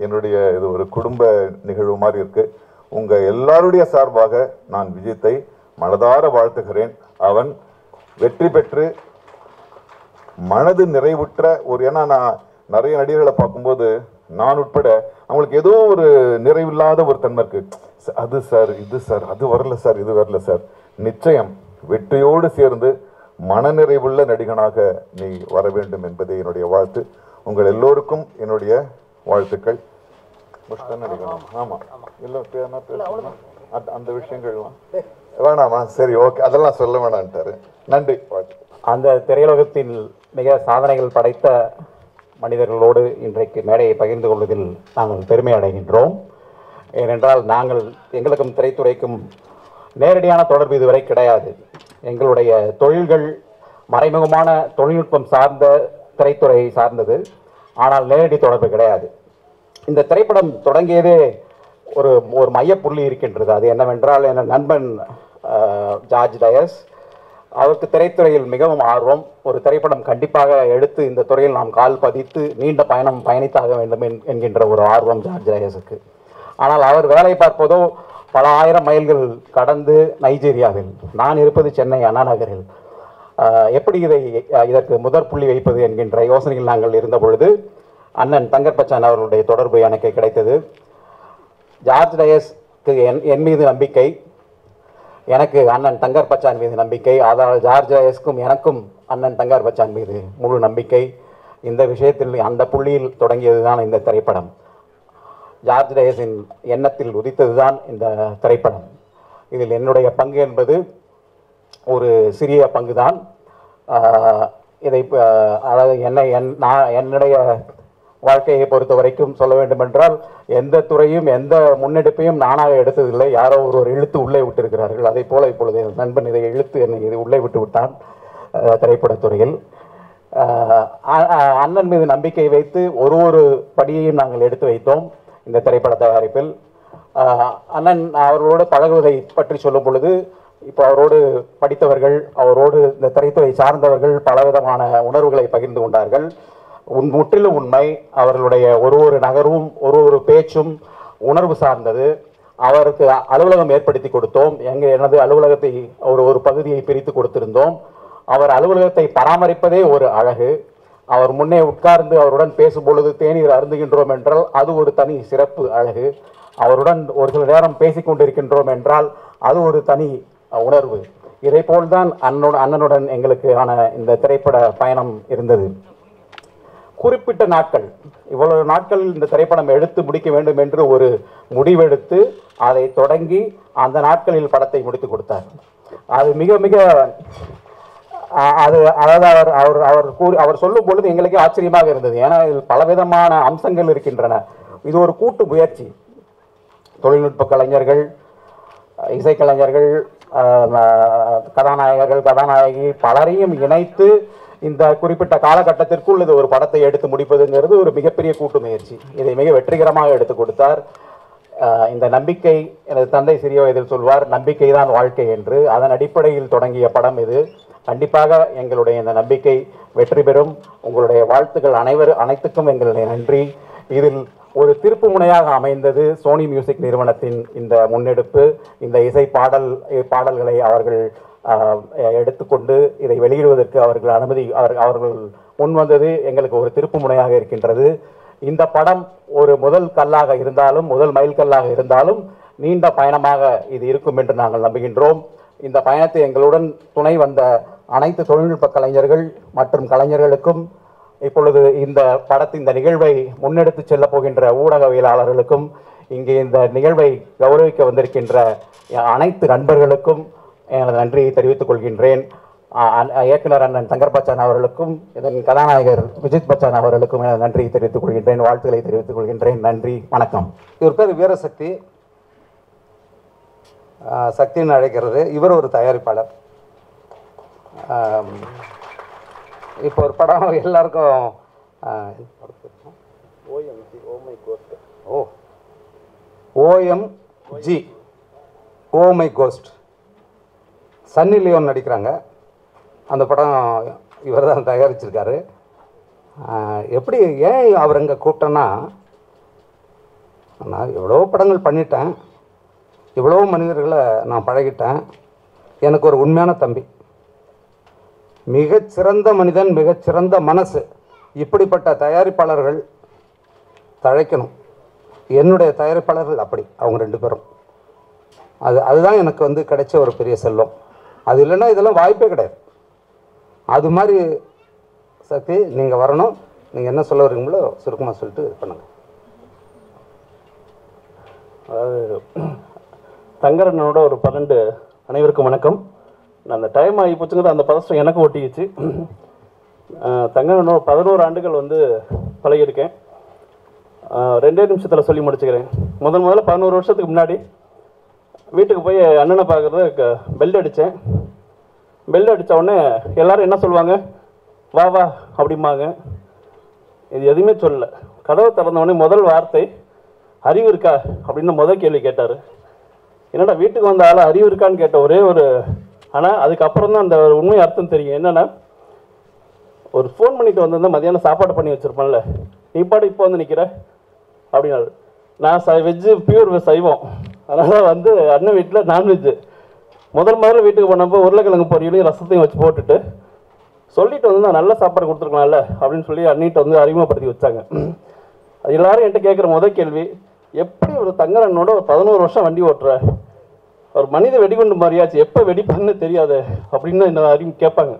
என்னுடைய இது ஒரு குடும்ப நிகழ்வு மாதிரி இருக்கு. உங்க எல்லாருடைய சார்பாக நான் விஜயத்தை மனதார வாழ்த்துகிறேன். அவன் வெற்றி பெற்று மனது நிறைவுற்ற ஏன்னா நான் நிறைய நடிகர்களை பார்க்கும்போது நான் உட்பட அவங்களுக்கு ஏதோ ஒரு நிறைவில்லாத ஒரு தன்மை இருக்கு. அது சார், இது சார், அது வரல சார், இது வரல சார். நிச்சயம் வெற்றியோடு சேர்ந்து மனநிறைவுள்ள நடிகனாக நீ வர வேண்டும் என்பதே என்னுடைய வாழ்த்து. உங்கள் எல்லோருக்கும் என்னுடைய வாழ்த்துக்கள். ஆமாம், இல்லை அந்த விஷயங்கள்லாம் வேணாமா? சரி, ஓகே, அதெல்லாம் சொல்ல வேணான்ட்டாரு. நன்றி, வாழ்த்து. அந்த திரையுலகத்தில் மிக சாதனைகள் படைத்த மனிதர்களோடு இன்றைக்கு மேடையை பகிர்ந்து கொள்வதில் நாங்கள் பெருமை அடைகின்றோம். ஏனென்றால் எங்களுக்கும் திரைத்துறைக்கும் நேரடியான தொடர்பு இதுவரை கிடையாது. எங்களுடைய தொழில்கள் மறைமுகமான தொழில்நுட்பம் சார்ந்த திரைத்துறை சார்ந்தது, ஆனால் நேரடி தொடர்பு கிடையாது. இந்த திரைப்படம் தொடங்கியதே ஒரு மையப்புள்ளி இருக்கின்றது. அது என்னவென்றால், என் நண்பன் ஜார்ஜ் டயஸ், அவருக்கு திரைத்துறையில் மிகவும் ஆர்வம். ஒரு திரைப்படம் கண்டிப்பாக எடுத்து இந்த துறையில் நாம் கால் பதித்து நீண்ட பயணித்தாக வேண்டும் என்கின்ற ஒரு ஆர்வம் ஜார்ஜ் டயஸுக்கு. ஆனால் அவர் வேலை பார்ப்பதோ பல ஆயிரம் மைல்கள் கடந்து நைஜீரியாவில், நான் இருப்பது சென்னை அண்ணா நகரில். எப்படி இதற்கு முதற் புள்ளி வைப்பது என்கின்ற யோசனையில் நாங்கள் இருந்த பொழுது அண்ணன் தங்கர் பச்சான் அவர்களுடைய தொடர்பு எனக்கு கிடைத்தது. ஜார்ஜ் டயஸ்க்கு என் மீது நம்பிக்கை, எனக்கு அண்ணன் தங்கர் பச்சான் மீது நம்பிக்கை. அதனால் ஜார்ஜ் டயஸ்க்கும் எனக்கும் அண்ணன் தங்கர் பச்சான் மீது முழு நம்பிக்கை. இந்த விஷயத்தில் அந்த புள்ளியில் தொடங்கியது தான் இந்த திரைப்படம். ஜார்ஜ் டயஸின் எண்ணத்தில் உதித்தது தான் இந்த திரைப்படம். இதில் என்னுடைய பங்கு என்பது ஒரு சிறிய பங்கு தான். இதை அதாவது என்னுடைய வாழ்க்கையை பொறுத்த வரைக்கும் சொல்ல வேண்டுமென்றால், எந்த துறையும் எந்த முன்னெடுப்பையும் நானாக எடுத்ததில்லை. யாரோ ஒரு இழுத்து உள்ளே விட்டிருக்கிறார்கள். அதே போல இப்பொழுது என் நண்பன் இதை இழுத்து என்னை இது உள்ளே விட்டு விட்டான் திரைப்படத்துறையில். அண்ணன் மீது நம்பிக்கை வைத்து ஒரு படியையும் நாங்கள் எடுத்து வைத்தோம் இந்த திரைப்பட தயாரிப்பில். அண்ணன் அவர்களோடு பழகுவதை பற்றி சொல்லும் பொழுது, இப்போ அவரோடு படித்தவர்கள், அவரோடு இந்த திரைத்துறை சார்ந்தவர்கள் பலவிதமான உணர்வுகளை பகிர்ந்து கொண்டார்கள். முற்றிலும் உண்மை. அவர்களுடைய ஒரு நகர்வும் ஒரு பேச்சும் உணர்வு சார்ந்தது. அவருக்கு அலுவலகம் ஏற்படுத்தி கொடுத்தோம். எனது அலுவலகத்தை ஒரு பகுதியை பிரித்து கொடுத்திருந்தோம். அவர் அலுவலகத்தை பராமரிப்பதே ஒரு அழகு. அவர் முன்னே உட்கார்ந்து அவருடன் பேசும் பொழுது தேநீர் அருந்துகின்றோம் என்றால் அது ஒரு தனி சிறப்பு அழகு. அவருடன் ஒரு சில நேரம் பேசிக்கொண்டிருக்கின்றோம் என்றால் அது ஒரு தனி உணர்வு. இதை போல்தான் அண்ணனுடன் எங்களுக்கு இந்த திரைப்பட பயணம் இருந்தது. குறிப்பிட்ட நாட்கள், இவ்வளவு நாட்கள் இந்த திரைப்படம் எடுத்து முடிக்க வேண்டும் என்று ஒரு முடிவெடுத்து அதை தொடங்கி அந்த நாட்களில் படத்தை முடித்து கொடுத்தார். அது மிக மிக அதாவது அவர் சொல்லும் பொழுது எங்களுக்கே ஆச்சரியமாக இருந்தது. ஏன்னா இதில் பலவிதமான அம்சங்கள் இருக்கின்றன. இது ஒரு கூட்டு முயற்சி. தொழில்நுட்ப கலைஞர்கள், இசைக்கலைஞர்கள், கதாநாயகர்கள், கதாநாயகி பலரையும் இணைத்து இந்த குறிப்பிட்ட காலகட்டத்திற்குள் இது ஒரு படத்தை எடுத்து முடிப்பதுங்கிறது ஒரு மிகப்பெரிய கூட்டு முயற்சி. இதை மிக வெற்றிகரமாக எடுத்து கொடுத்தார். இந்த நம்பிக்கை, எனது தந்தை சிறிய வயதில் சொல்வார், நம்பிக்கை தான் வாழ்க்கை என்று. அதன் அடிப்படையில் தொடங்கிய படம் இது. கண்டிப்பாக எங்களுடைய இந்த நம்பிக்கை வெற்றி பெறும். உங்களுடைய வாழ்த்துக்கள் அனைத்துக்கும் எங்களுடைய நன்றி. இதில் ஒரு திருப்பு முனையாக அமைந்தது சோனி மியூசிக் நிறுவனத்தின் இந்த முன்னெடுப்பு. இந்த இசை பாடல்களை அவர்கள் எடுத்துக்கொண்டு இதை வெளியிடுவதற்கு அவர்கள் முன் வந்தது எங்களுக்கு ஒரு திருப்பு முனையாக இருக்கின்றது. இந்த படம் ஒரு முதல் மைல்கல்லாக இருந்தாலும் நீண்ட பயணமாக இது இருக்கும் என்று நாங்கள் நம்புகின்றோம். இந்த பயணத்தை எங்களுடன் துணை வந்த அனைத்து தொழில்நுட்ப கலைஞர்கள் மற்றும் கலைஞர்களுக்கும், இப்பொழுது இந்த நிகழ்வை முன்னெடுத்து செல்ல போகின்ற ஊடகவியலாளர்களுக்கும், இங்கே இந்த நிகழ்வை கௌரவிக்க வந்திருக்கின்ற அனைத்து நண்பர்களுக்கும் எனது நன்றியை தெரிவித்துக் கொள்கின்றேன். இயக்குனர் அண்ணன் சங்கர் பச்சான் அவர்களுக்கும், இதன் கதாநாயகர் விஜித் பச்சான் அவர்களுக்கும் எனது நன்றியை தெரிவித்துக் கொள்கின்றேன், வாழ்த்துக்களை தெரிவித்துக் கொள்கின்றேன். நன்றி, வணக்கம். இவர் பேர் வீரசக்தி, சக்தின்னு அழைக்கிறது. இவர் ஒரு தயாரிப்பாளர். இப்போ ஒரு படம் எல்லாருக்கும் OMG oh my ghost Sunny Leone நடிக்கிறாங்க. அந்த படம் இவர் தான் தயாரிச்சிருக்காரு. எப்படி ஏன் அவர் இங்கே கூப்பிட்டேன்னா, நான் எவ்வளோ படங்கள் பண்ணிட்டேன், எவ்வளோ மனிதர்களை நான் பழகிட்டேன். எனக்கு ஒரு உண்மையான தம்பி, மிகச்சிறந்த மனிதன், மிகச்சிறந்த மனசு. இப்படிப்பட்ட தயாரிப்பாளர்கள் தழைக்கணும். என்னுடைய தயாரிப்பாளர்கள் அப்படி, அவங்க 2 பேரும். அதுதான் எனக்கு வந்து கிடைச்ச ஒரு பெரிய செல்வம். அது இல்லைன்னா இதெல்லாம் வாய்ப்பே கிடையாது. அது மாதிரி சக்தி, நீங்கள் வரணும். நீங்கள் என்ன சொல்ல வரீங்களோ சுருக்கமாக சொல்லிட்டு பண்ணுங்கள். அதாவது தங்கரனோட ஒரு 12 அனைவருக்கும் வணக்கம். நான் அந்த டைம் ஆகி போச்சுங்கிறது அந்த பதஷ்டம் எனக்கு ஒட்டிக்கிச்சு. தங்கரனோட 11 ஆண்டுகள் வந்து பழகியிருக்கேன். 2 நிமிஷத்தில் சொல்லி முடிச்சுக்கிறேன். முதல்ல 11 வருஷத்துக்கு முன்னாடி வீட்டுக்கு போய் அண்ணனை பார்க்குறது பெல் அடித்தேன். பெல் அடித்த உடனே எல்லோரும் என்ன சொல்லுவாங்க, வா வா அப்படிம்பாங்க. இது எதுவுமே சொல்லலை. கதவை திறந்தவொடனே முதல் வார்த்தை அறிவு இருக்கா அப்படின்னு முதல் கேள்வி கேட்டார். என்னடா வீட்டுக்கு வந்த ஆள் அறிவு இருக்கான்னு கேட்ட ஒரே ஒரு, ஆனால் அதுக்கப்புறம் தான் அந்த உண்மை அர்த்தம் தெரியும். என்னென்னா, ஒரு ஃபோன் பண்ணிட்டு வந்திருந்தா மதியானம் சாப்பாடு பண்ணி வச்சுருப்பேன்ல, நீ பாட்டு இப்போ வந்து நிற்கிற அப்படின்னாரு. நான் வெஜ்ஜு, பியூர் சைவம். அதனால் வந்து அண்ணன் வீட்டில் நான்வெஜ்ஜு. முதல்ல வீட்டுக்கு போனப்போ உருளைக்கிழங்கு பொரியலையும் ரசத்தையும் வச்சு போட்டுட்டு சொல்லிட்டு வந்து நான் நல்ல சாப்பாடு கொடுத்துருக்கலாம்ல அப்படின்னு சொல்லி அண்ணிட்ட வந்து அறிமுகப்படுத்தி வச்சாங்க. அது எல்லாரும் என்கிட்ட கேட்குற முதல் கேள்வி, எப்படி ஒரு தங்கரனோட ஒரு 11 வருஷம் வண்டி ஓட்டுற, ஒரு மனித வெடிகுண்டு மாதிரியாச்சு, எப்போ வெடிப்பான்னு தெரியாது அப்படின்னு என்ன கேட்பாங்க.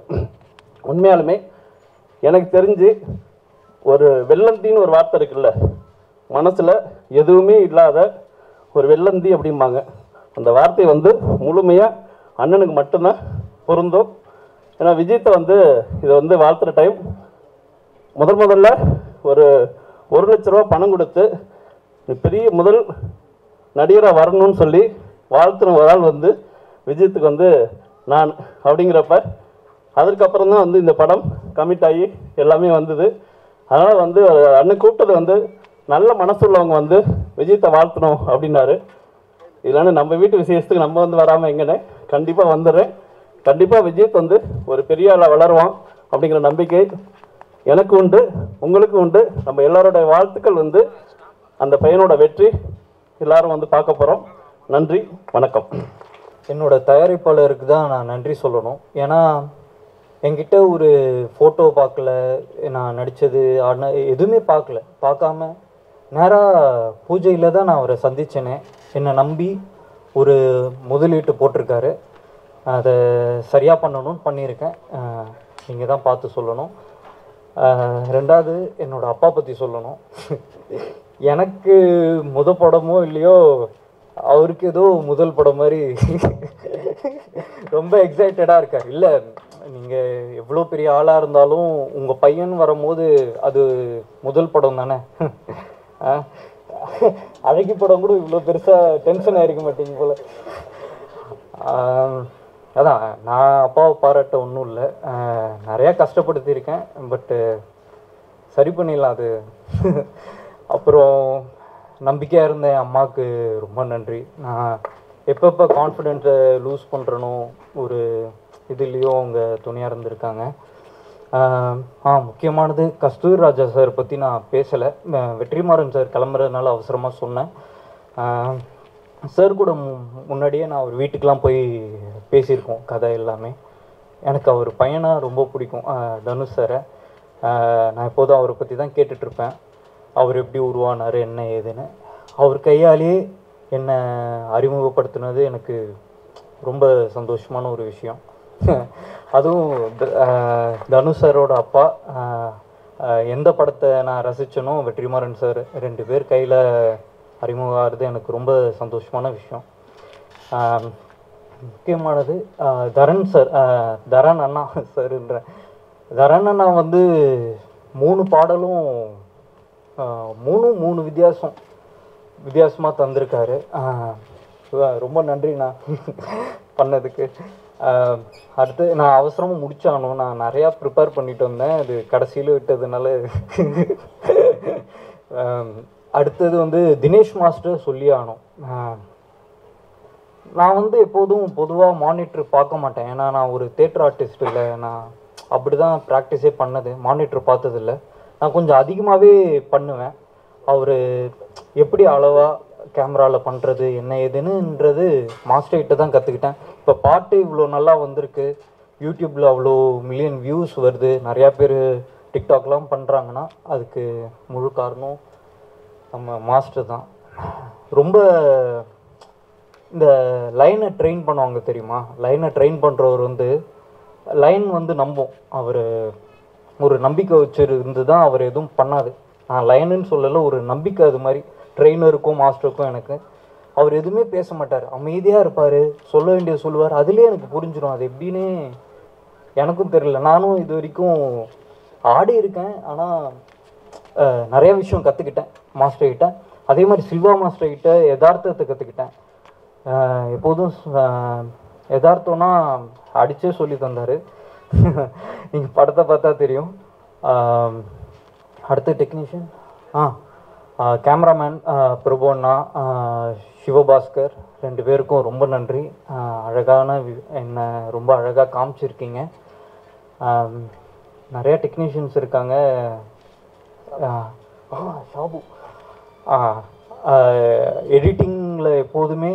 உண்மையாலுமே எனக்கு தெரிஞ்சு ஒரு வெள்ளந்தின்னு ஒரு வார்த்தை இருக்குல்ல, மனசில் எதுவுமே இல்லாத ஒரு வெள்ளந்தி அப்படிம்பாங்க. அந்த வார்த்தை வந்து முழுமையாக அண்ணனுக்கு மட்டும்தான் பொருந்தும். ஏன்னா விஜயத்தை வந்து இதை வந்து வாழ்த்துற டைம் முதல்ல ஒரு 1 லட்ச ரூபா பணம் கொடுத்து பெரிய முதல் நடிகராக வரணும்னு சொல்லி வாழ்த்துன ஒரு ஆள் வந்து விஜயத்துக்கு வந்து நான் அப்படிங்கிறப்ப, அதுக்கப்புறம் தான் வந்து இந்த படம் கமிட் ஆகி எல்லாமே வந்தது. அதனால் வந்து அண்ணன் கூப்பிட்டது வந்து நல்ல மனசுள்ளவங்க வந்து விஜயத்தை வாழ்த்தணும் அப்படின்னாரு. இல்லைன்னா நம்ம வீட்டு விசேஷத்துக்கு நம்ம வந்து வராமல் எங்கன்னு கண்டிப்பாக வந்துடுறேன். கண்டிப்பாக விஜயத் வந்து ஒரு பெரிய ஆளாக வளருவான் அப்படிங்கிற நம்பிக்கை எனக்கு உண்டு, உங்களுக்கு உண்டு. நம்ம எல்லாரோட வாழ்த்துக்கள் வந்து அந்த பையனோட வெற்றி எல்லாரும் வந்து பார்க்க போகிறோம். நன்றி, வணக்கம். என்னோட தயாரிப்பாளருக்கு தான் நான் நன்றி சொல்லணும். ஏன்னா என்கிட்ட ஒரு ஃபோட்டோ பார்க்கல, நான் நடித்தது எதுவுமே பார்க்காம நேராக பூஜையில் தான் நான் அவரை சந்தித்தேனே. என்னை நம்பி ஒரு முதலீட்டு போட்டிருக்காரு. அதை சரியாக பண்ணணும்னு பண்ணியிருக்கேன். நீங்கள் தான் பார்த்து சொல்லணும். 2வது என்னோடய அப்பா பற்றி சொல்லணும். எனக்கு படமோ இல்லையோ, அவருக்கு ஏதோ முதல் படம் மாதிரி ரொம்ப எக்ஸைட்டடாக இருக்கார். இல்லை, நீங்கள் எவ்வளோ பெரிய ஆளாக இருந்தாலும் உங்கள் பையன் வரும்போது அது முதல் படம் தானே. அழகி படம் கூட இவ்வளோ பெருசாக டென்ஷன் ஆகிருக்க மாட்டீங்க போல். அதான், நான் அப்பாவை பாராட்ட ஒன்றும் இல்லை, நிறையா கஷ்டப்படுத்தியிருக்கேன். பட்டு சரி பண்ணிடலாம் அது. அப்புறம் நம்பிக்கையாக இருந்த என் அம்மாவுக்கு ரொம்ப நன்றி. நான் எப்பப்போ கான்ஃபிடென்ஸை லூஸ் பண்ணுறனோ ஒரு இதுலேயும் அவங்க துணையாக இருந்திருக்காங்க. முக்கியமானது கஸ்தூரி ராஜா சார் பற்றி நான் பேசலை, வெற்றிமாறன் சார் கிளம்புறதுனால அவசரமாக சொன்னேன். சார் கூட முன்னாடியே நான் அவர் வீட்டுக்கெலாம் போய் பேசியிருக்கோம் கதை எல்லாமே. எனக்கு அவர் பையனை ரொம்ப பிடிக்கும், தனுஷ் சாரை. நான் எப்போதும் அவரை பற்றி தான் கேட்டுட்ருப்பேன், அவர் எப்படி உருவானார் என்ன ஏதுன்னு. அவர் கையாலேயே என்னை அறிமுகப்படுத்தினது எனக்கு ரொம்ப சந்தோஷமான ஒரு விஷயம். அதுவும் தனுஷ் சாரோட அப்பா. எந்த படத்தை நான் ரசித்தனோ வெற்றிமாறன் சார் 2 பேர் கையில் அறிமுகம் ஆகிறது எனக்கு ரொம்ப சந்தோஷமான விஷயம். முக்கியமானது தரன் சார், தரன் அண்ணா சார்ன்ற தரன் அண்ணா வந்து 3 பாடலும் 3 வித்தியாசமாக தந்திருக்காரு. ரொம்ப நன்றிண்ணா பண்ணதுக்கு. அடுத்து நான் அவசரமாக முடிச்சானோ, நான் நிறையா ப்ரிப்பேர் பண்ணிட்டு வந்தேன், அது கடைசியில் விட்டதுனால. அடுத்தது வந்து தினேஷ் மாஸ்டர் சொல்லி ஆனோம். நான் வந்து எப்போதும் பொதுவாக மானிட்டர் பார்க்க மாட்டேன், ஏன்னா நான் ஒரு தேட்டர் ஆர்டிஸ்ட் இல்லை. நான் அப்படி தான் ப்ராக்டிஸே பண்ணது, மானிட்டர் பார்த்ததில்லை. நான் கொஞ்சம் அதிகமாகவே பண்ணுவேன். அவர் எப்படி அளவாக கேமராவில் பண்ணுறது என்ன ஏதுன்னுன்றது மாஸ்டர்கிட்ட தான் கற்றுக்கிட்டேன். இப்போ பாட்டு இவ்வளோ நல்லா வந்திருக்கு, யூடியூப்பில் அவ்வளோ மில்லியன் வியூஸ் வருது, நிறையா பேர் டிக்டாக்லாம் பண்ணுறாங்கன்னா அதுக்கு முழு காரணம் நம்ம மாஸ்டர் தான். ரொம்ப இந்த லைனை ட்ரெயின் பண்ணுவாங்க தெரியுமா, லைனை ட்ரெயின் பண்ணுறவர் வந்து லைன் வந்து நம்பும், அவர் ஒரு நம்பிக்கை வச்சுருந்து தான் அவர் எதுவும் பண்ணாது. நான் லைனுன்னு சொல்லலை, ஒரு நம்பிக்கை. அது மாதிரி ட்ரெயினருக்கும் மாஸ்டருக்கும் எனக்கு. அவர் எதுவுமே பேச மாட்டார், அமைதியாக இருப்பார், சொல்ல வேண்டியது சொல்லுவார். அதுலேயே எனக்கு புரிஞ்சிடும் அது எப்படின்னு எனக்கும் தெரியல. நானும் இது வரைக்கும் ஆடி இருக்கேன், ஆனால் நிறைய விஷயம் கற்றுக்கிட்டேன் மாஸ்டர்கிட்ட. அதே மாதிரி சில்வா மாஸ்டர்கிட்ட யதார்த்தத்தை கற்றுக்கிட்டேன். எப்போதும் யதார்த்தம்னா அடித்தே சொல்லி தந்தார், நீங்கள் படத்தை பார்த்தா தெரியும். அடுத்த டெக்னீஷியன் கேமராமேன் பிரபுண்ணா, சிவபாஸ்கர் 2 பேருக்கும் ரொம்ப நன்றி. அழகான என்னை ரொம்ப அழகாக காமிச்சிருக்கீங்க. நிறையா டெக்னீஷியன்ஸ் இருக்காங்க. ஷாபு எடிட்டிங்கில் எப்போதுமே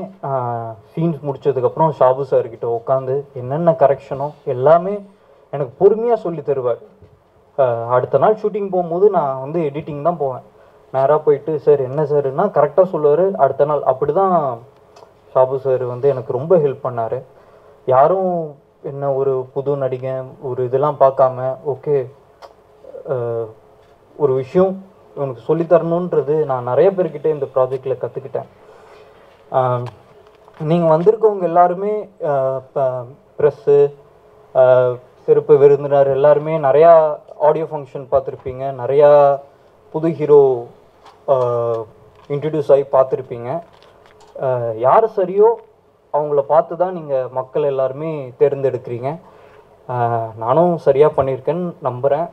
சீன்ஸ் முடித்ததுக்கப்புறம் ஷாபு சார்கிட்ட உட்காந்து என்னென்ன கரெக்ஷனோ எல்லாமே எனக்கு பொறுமையாக சொல்லி தருவார். அடுத்த நாள் ஷூட்டிங் போகும்போது நான் வந்து எடிட்டிங் தான் போவேன், நேராக போயிட்டு சார் என்ன சார்னா கரெக்டாக சொல்லுவார். அடுத்த நாள் அப்படி தான் ஷாபு சார் வந்து எனக்கு ரொம்ப ஹெல்ப் பண்ணார். யாரும் என்ன ஒரு புது நடிகை ஒரு இதெல்லாம் பார்க்காம, ஓகே ஒரு விஷயம் உனக்கு சொல்லித்தரணுன்றது நான் நிறைய பேர்கிட்ட இந்த ப்ராஜெக்டில் கற்றுக்கிட்டேன். நீங்கள் வந்திருக்கவங்க எல்லாருமே ப்ரெஸ்ஸு, சிறப்பு விருந்தினர் எல்லாருமே நிறையா ஆடியோ ஃபங்க்ஷன் பார்த்துருப்பீங்க, நிறையா புது ஹீரோ இன்ட்ரடியூஸ் ஆகி பார்த்துருப்பீங்க. யார் சரியோ அவங்கள பார்த்து தான் நீங்கள் மக்கள் எல்லாருமே தேர்ந்தெடுக்கிறீங்க. நானும் சரியாக பண்ணியிருக்கேன்னு நம்புகிறேன்.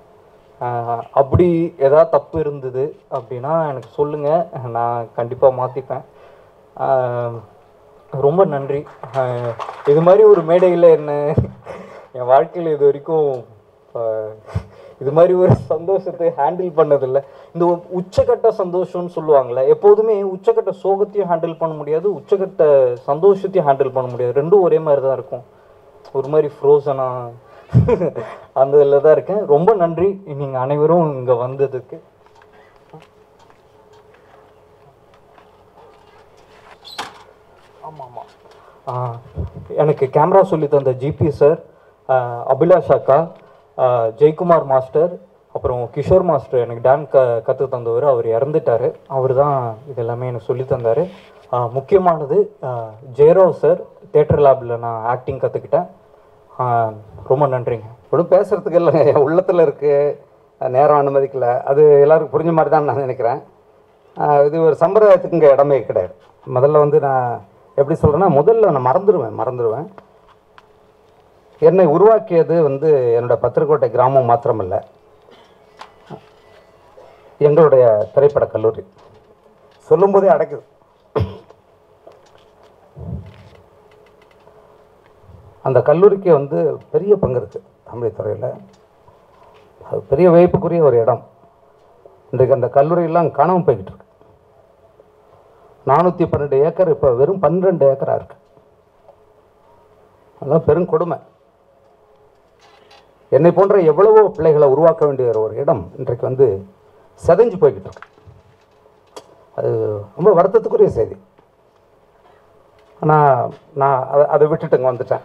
அப்படி ஏதாவது தப்பு இருந்தது அப்படின்னா எனக்கு சொல்லுங்கள், நான் கண்டிப்பாக மாற்றிப்பேன். ரொம்ப நன்றி. இது மாதிரி ஒரு மேடையில் என்ன என் வாழ்க்கையில் இது வரைக்கும் இது மாதிரி ஒரு சந்தோஷத்தை ஹேண்டில் பண்ணதில்லை. இந்த உச்சக்கட்ட சந்தோஷம்னு சொல்லுவாங்களே, எப்போதுமே உச்சக்கட்ட சோகத்தையும் ஹேண்டில் பண்ண முடியாது, உச்சக்கட்ட சந்தோஷத்தையும் ஹேண்டில் பண்ண முடியாது. ரெண்டும் ஒரே மாதிரி தான் இருக்கும், ஒரு மாதிரி ஃப்ரோசனாக அந்த இதில் தான் இருக்கேன். ரொம்ப நன்றி நீங்கள் அனைவரும் இங்கே வந்ததுக்கு. ஆமாம், எனக்கு கேமரா சொல்லி தந்த ஜிபி சார், அபிலாஷ் அக்கா, ஜெயக்குமார் மாஸ்டர், அப்புறம் கிஷோர் மாஸ்டர் எனக்கு டான்ஸ் கற்று தந்தவர். அவர் இறந்துட்டார், அவர் தான் இதெல்லாமே எனக்கு சொல்லி தந்தார். முக்கியமானது ஜெயராவ் சார், தேட்டர் லேபில் நான் ஆக்டிங் கற்றுக்கிட்டேன். ரொம்ப நன்றிங்க. ஒன்றும் பேசுகிறதுக்கு இல்லை, என் உள்ளத்தில் இருக்குது, நேரம் அனுமதிக்கல. அது எல்லாருக்கும் புரிஞ்ச மாதிரி தான் நான் நினைக்கிறேன். இது ஒரு சம்பிரதாயத்துக்கு இங்கே இடமே கிடையாது. முதல்ல வந்து நான் எப்படி சொல்கிறேன்னா, முதல்ல நான் மறந்துடுவேன். என்னை உருவாக்கியது வந்து என்னோட பத்திரக்கோட்டை கிராமம் மாத்திரமல்ல, எங்களுடைய திரைப்பட கல்லூரி. சொல்லும்போதே அடைக்குது. அந்த கல்லூரிக்கு வந்து பெரிய பங்கு இருக்குது தமிழ் துறையில். அது பெரிய வியப்புக்குரிய ஒரு இடம். இன்றைக்கு அந்த கல்லூரியெல்லாம் காணாமல் போய்கிட்டு இருக்கு. 412 ஏக்கர் இப்போ வெறும் 12 ஏக்கராக இருக்கு. அதெல்லாம் பெரும் கொடுமை. என்னை போன்ற எவ்வளவோ பிள்ளைகளை உருவாக்க வேண்டிய ஒரு இடம் இன்றைக்கு வந்து செதஞ்சு போய்கிட்டு இருக்கு. அது ரொம்ப வருத்தத்துக்குரிய செய்தி. ஆனால் நான் அதை விட்டுட்டுங்க வந்துட்டேன்.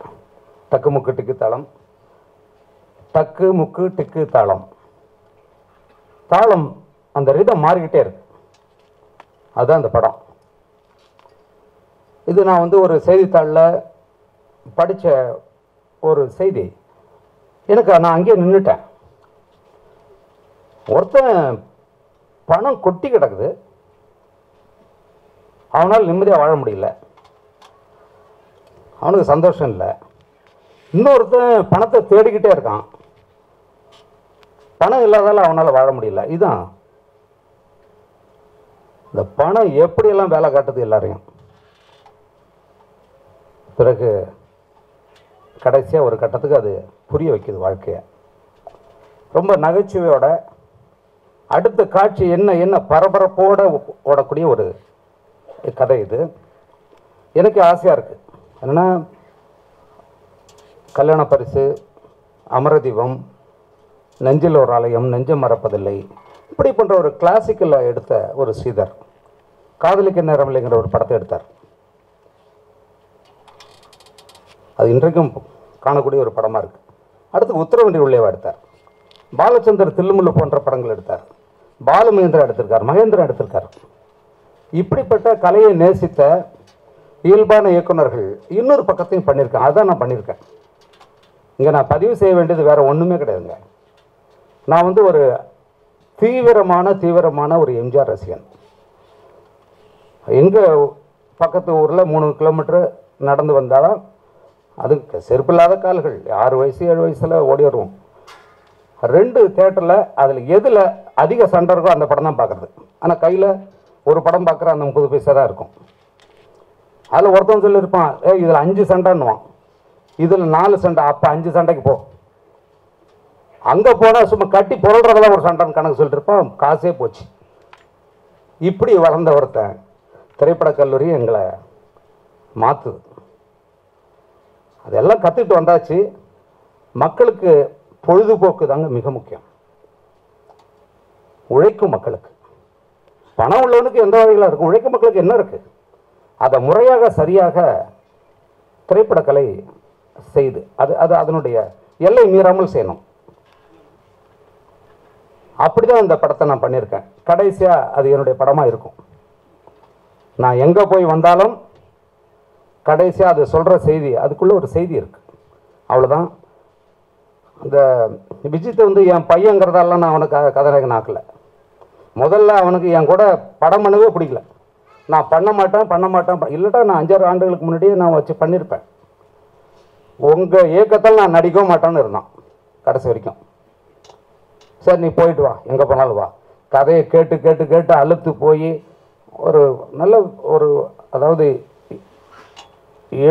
டக்கு முக்கு டிக்கு தாளம், டக்கு முக்கு டிக்கு தாளம். தாளம் அந்த ரிதம் மாறிக்கிட்டே இருக்கு. அதுதான் அந்த படம். இது நான் வந்து ஒரு செய்தித்தாளில் படித்த ஒரு செய்தி. எனக்கு நான் அங்கேயே நின்றுட்டேன். ஒருத்தன் பணம் கொட்டி கிடக்குது, அவனால் நிம்மதியாக வாழ முடியல, அவனுக்கு சந்தோஷம் இல்லை. இன்னொருத்தன் பணத்தை தேடிக்கிட்டே இருக்கான், பணம் இல்லாதால அவனால் வாழ முடியல. இதுதான் இந்த பணம் எப்படியெல்லாம் வேலை காட்டுது எல்லாரையும். பிறகு கடைசியாக ஒரு கட்டத்துக்கு அது புரிய வைக்குது வாழ்க்கையை. ரொம்ப நகைச்சுவையோட அடுத்த காட்சி என்ன பரபரப்போட ஓடக்கூடிய ஒரு கதை இது. எனக்கு ஆசையாக இருக்குது. என்னென்னா கல்யாண பரிசு, அமரதீபம், நெஞ்சில் ஒரு ஆலயம், நெஞ்சம் மறப்பதில்லை, இப்படி போன்ற ஒரு கிளாசிக்கலில் எடுத்த ஒரு ஸ்ரீதர் காதலிக்க நேரமில்லைங்கிற ஒரு படத்தை எடுத்தார். அது இன்றைக்கும் காணக்கூடிய ஒரு படமாக இருக்குது. அடுத்து உத்தரவண்டி உள்ளேவா எடுத்தார். பாலச்சந்தர் தில்லுமுல்லு போன்ற படங்கள் எடுத்தார். பாலுமகேந்திரா எடுத்திருக்கார், மகேந்திரா எடுத்திருக்கார். இப்படிப்பட்ட கலையை நேசித்த இயல்பான இயக்குநர்கள் இன்னொரு பக்கத்தையும் பண்ணியிருக்கேன். அதுதான் நான் பண்ணியிருக்கேன். இங்கே நான் பதிவு செய்ய வேண்டியது வேறு ஒன்றுமே கிடையாதுங்க. நான் வந்து ஒரு தீவிரமான ஒரு எம்ஜிஆர் ரசிகன். எங்கள் பக்கத்து ஊரில் 3 கிலோமீட்டர் நடந்து வந்தாலும் அது செருப்பில்லாத கால்கள், 6 வயசு 7 வயசில் ஓடி வருவோம். 2 தேட்டரில் அதில் எதில் அதிக சண்டை இருக்கோ அந்த படம் தான் பார்க்குறது. ஆனால் கையில் ஒரு படம் பார்க்குற அந்த 30 பைசா தான் இருக்கும். அதில் ஒருத்தன் சொல்லியிருப்பான், இதில் 5 சண்டைன்னுவான், இதில் 4 சண்டை, அப்போ 5 சண்டைக்கு போ. அங்கே போனால் சும்மா கட்டி பொருள்றதெல்லாம் ஒரு சண்டைன்னு கணக்கு சொல்லிட்டு இருப்பான், காசே போச்சு. இப்படி வளர்ந்த ஒருத்தன் திரைப்படக் கல்லூரி எங்களை மாற்றுது. அதெல்லாம் கற்றுக்கிட்டு வந்தாச்சு. மக்களுக்கு பொழுதுபோக்கு தாங்க மிக முக்கியம். உழைக்கும் மக்களுக்கு, பணம் உள்ளவனுக்கு எந்த வகையில் இருக்கும், உழைக்கும் மக்களுக்கு என்ன இருக்குது, அதை முறையாக சரியாக திரைப்படக்கலை செய்து அது அதனுடைய எல்லை மீறாமல் செய்யணும். அப்படிதான் இந்த படத்தை நான் பண்ணியிருக்கேன். கடைசியாக அது என்னுடைய படமாக இருக்கும். நான் எங்கே போய் வந்தாலும் கடைசியாக அது சொல்கிற செய்தி, அதுக்குள்ளே ஒரு செய்தி இருக்குது, அவ்வளோதான். அந்த விஜித்தை வந்து என் பையங்கிறதால நான் அவனுக்கு கதாநாயகன் ஆக்கலை. முதல்ல அவனுக்கு என் கூட படம் பண்ணவே பிடிக்கல. நான் பண்ண மாட்டேன் இல்லட்டா நான் 5-6 ஆண்டுகளுக்கு முன்னாடியே நான் வச்சு பண்ணியிருப்பேன். உங்கள் இயக்கத்தால் நான் நடிக்கவும் மாட்டேன்னு இருந்தான் கடைசி வரைக்கும். சரி நீ போயிட்டு வா, எங்கே போனாலும் வா. கதையை கேட்டு அழுத்து போய் ஒரு நல்ல ஒரு, அதாவது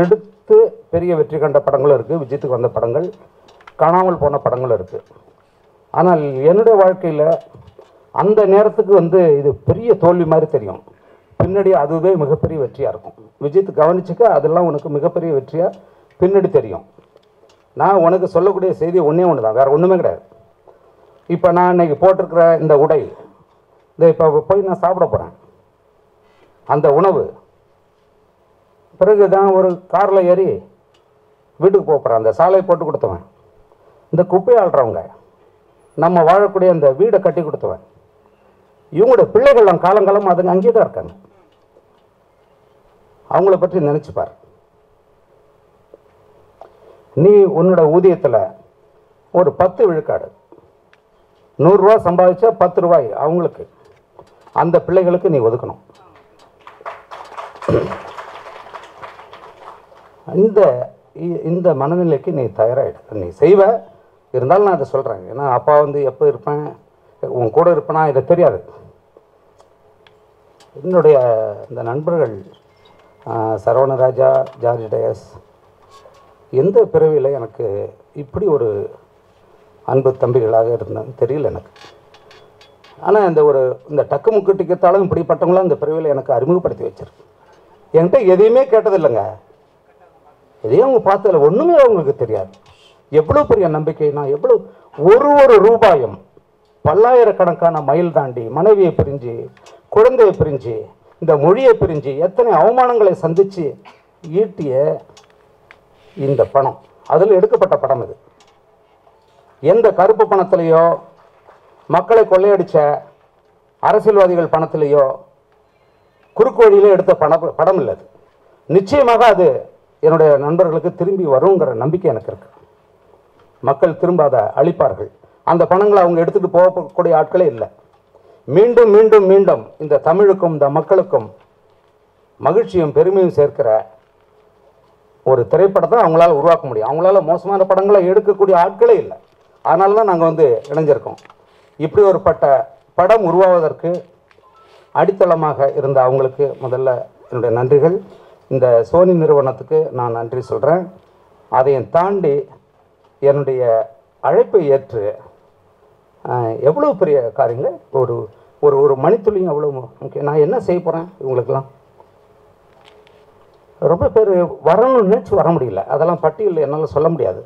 எடுத்து பெரிய வெற்றி கண்ட படங்களும் இருக்குது, விஜயத்துக்கு வந்த படங்கள், காணாமல் போன படங்களும் இருக்குது. ஆனால் என்னுடைய வாழ்க்கையில் அந்த நேரத்துக்கு வந்து இது பெரிய தோல்வி மாதிரி தெரியும். பின்னாடி அதுவே மிகப்பெரிய வெற்றியாக இருக்கும். விஜயத்து கவனிச்சுக்க, அதெல்லாம் உனக்கு மிகப்பெரிய வெற்றியாக பின்னாடி தெரியும். நான் உனக்கு சொல்லக்கூடிய செய்தி ஒன்று தான், வேறு ஒன்றுமே கிடையாது. இப்போ நான் இன்னைக்கு போட்டிருக்கிற இந்த உடை, இந்த இப்போ போய் நான் சாப்பிட போகிறேன், அந்த உணவு, பிறகு தான் ஒரு காரில் ஏறி வீட்டுக்கு போகிறேன், அந்த சாலை போட்டு கொடுத்தவன், இந்த குப்பையை ஆள்றவங்க, நம்ம வாழக்கூடிய அந்த வீடை கட்டி கொடுத்தவன், இவங்களுடைய பிள்ளைகள் காலங்காலமாக அதுங்க அங்கேயே தான் இருக்காங்க. அவங்கள பற்றி நினச்சிப்பார். நீ உன்னோட ஊதியத்தில் ஒரு 10 விழுக்காடு, 100 ரூபா சம்பாதிச்சா 10 ரூபாய் அவங்களுக்கு, அந்த பிள்ளைகளுக்கு நீ ஒதுக்கணும். இந்த மனநிலைக்கு நீ தயாராகிடு. நீ செய்வ, இருந்தாலும் நான் அதை சொல்கிறேன். ஏன்னா அப்பா வந்து எப்போ இருப்பேன், உன் கூட இருப்பேனா இதை தெரியாது. என்னுடைய இந்த நண்பர்கள் சரவணராஜா, ஜார்ஜ் டயஸ், எந்த பிறவியில் எனக்கு இப்படி ஒரு அன்பு தம்பிகளாக இருந்தான்னு தெரியல எனக்கு. ஆனால் இந்த டக்கு முக்கு டிக்கத்தாலும் இப்படிப்பட்டவங்களாம் இந்த பிறவியில் எனக்கு அறிமுகப்படுத்தி வச்சிருக்கு. என்கிட்ட எதையுமே கேட்டதில்லைங்க, எதையும் அவங்க பார்த்ததில்ல, ஒன்றுமே அவங்களுக்கு தெரியாது. எவ்வளோ பெரிய நம்பிக்கைனா, எவ்வளோ ஒரு ரூபாயும் பல்லாயிரக்கணக்கான மைல் தாண்டி மனைவியை பிரிஞ்சு, குழந்தையை பிரிஞ்சு, இந்த மொழியை பிரிஞ்சு, எத்தனை அவமானங்களை சந்தித்து ஈட்டிய இந்த பணம், அதில் எடுக்கப்பட்ட படம் இது. எந்த கருப்பு பணத்திலேயோ, மக்களை கொள்ளையடித்த அரசியல்வாதிகள் பணத்திலேயோ, குறுக்கு வழியிலே எடுத்த படம் இல்லை. அது நிச்சயமாக அது என்னுடைய நண்பர்களுக்கு திரும்பி வருங்கிற நம்பிக்கை எனக்கு இருக்கு. மக்கள் திரும்ப அதை அளிப்பார்கள். அந்த பணங்களை அவங்க எடுத்துகிட்டு போகக்கூடிய ஆட்களே இல்லை. மீண்டும் மீண்டும் மீண்டும் இந்த தமிழுக்கும் இந்த மக்களுக்கும் மகிழ்ச்சியும் பெருமையும் சேர்க்கிற ஒரு திரைப்படத்தை அவங்களால உருவாக்க முடியும். அவங்களால மோசமான படங்களை எடுக்கக்கூடிய ஆட்களே இல்லை. அதனால தான் நாங்கள் இணைஞ்சிருக்கோம். இப்படி ஒரு படம் உருவாவதற்கு அடித்தளமாக இருந்த அவங்களுக்கு முதல்ல என்னுடைய நன்றிகள். இந்த சோனி நிறுவனத்துக்கு நான் நன்றி சொல்கிறேன். அதையும் தாண்டி என்னுடைய அழைப்பை ஏற்று எவ்வளோ பெரிய காரியங்கள், ஒரு ஒரு ஒரு மணித்துளியும் அவ்வளோ முக்கியம். நான் என்ன செய்ய போகிறேன், இவங்களுக்கெல்லாம் ரொம்ப பேர் வரணும்னு நினச்சி வர முடியல. அதெல்லாம் பட்டியல் என்னால் சொல்ல முடியாது.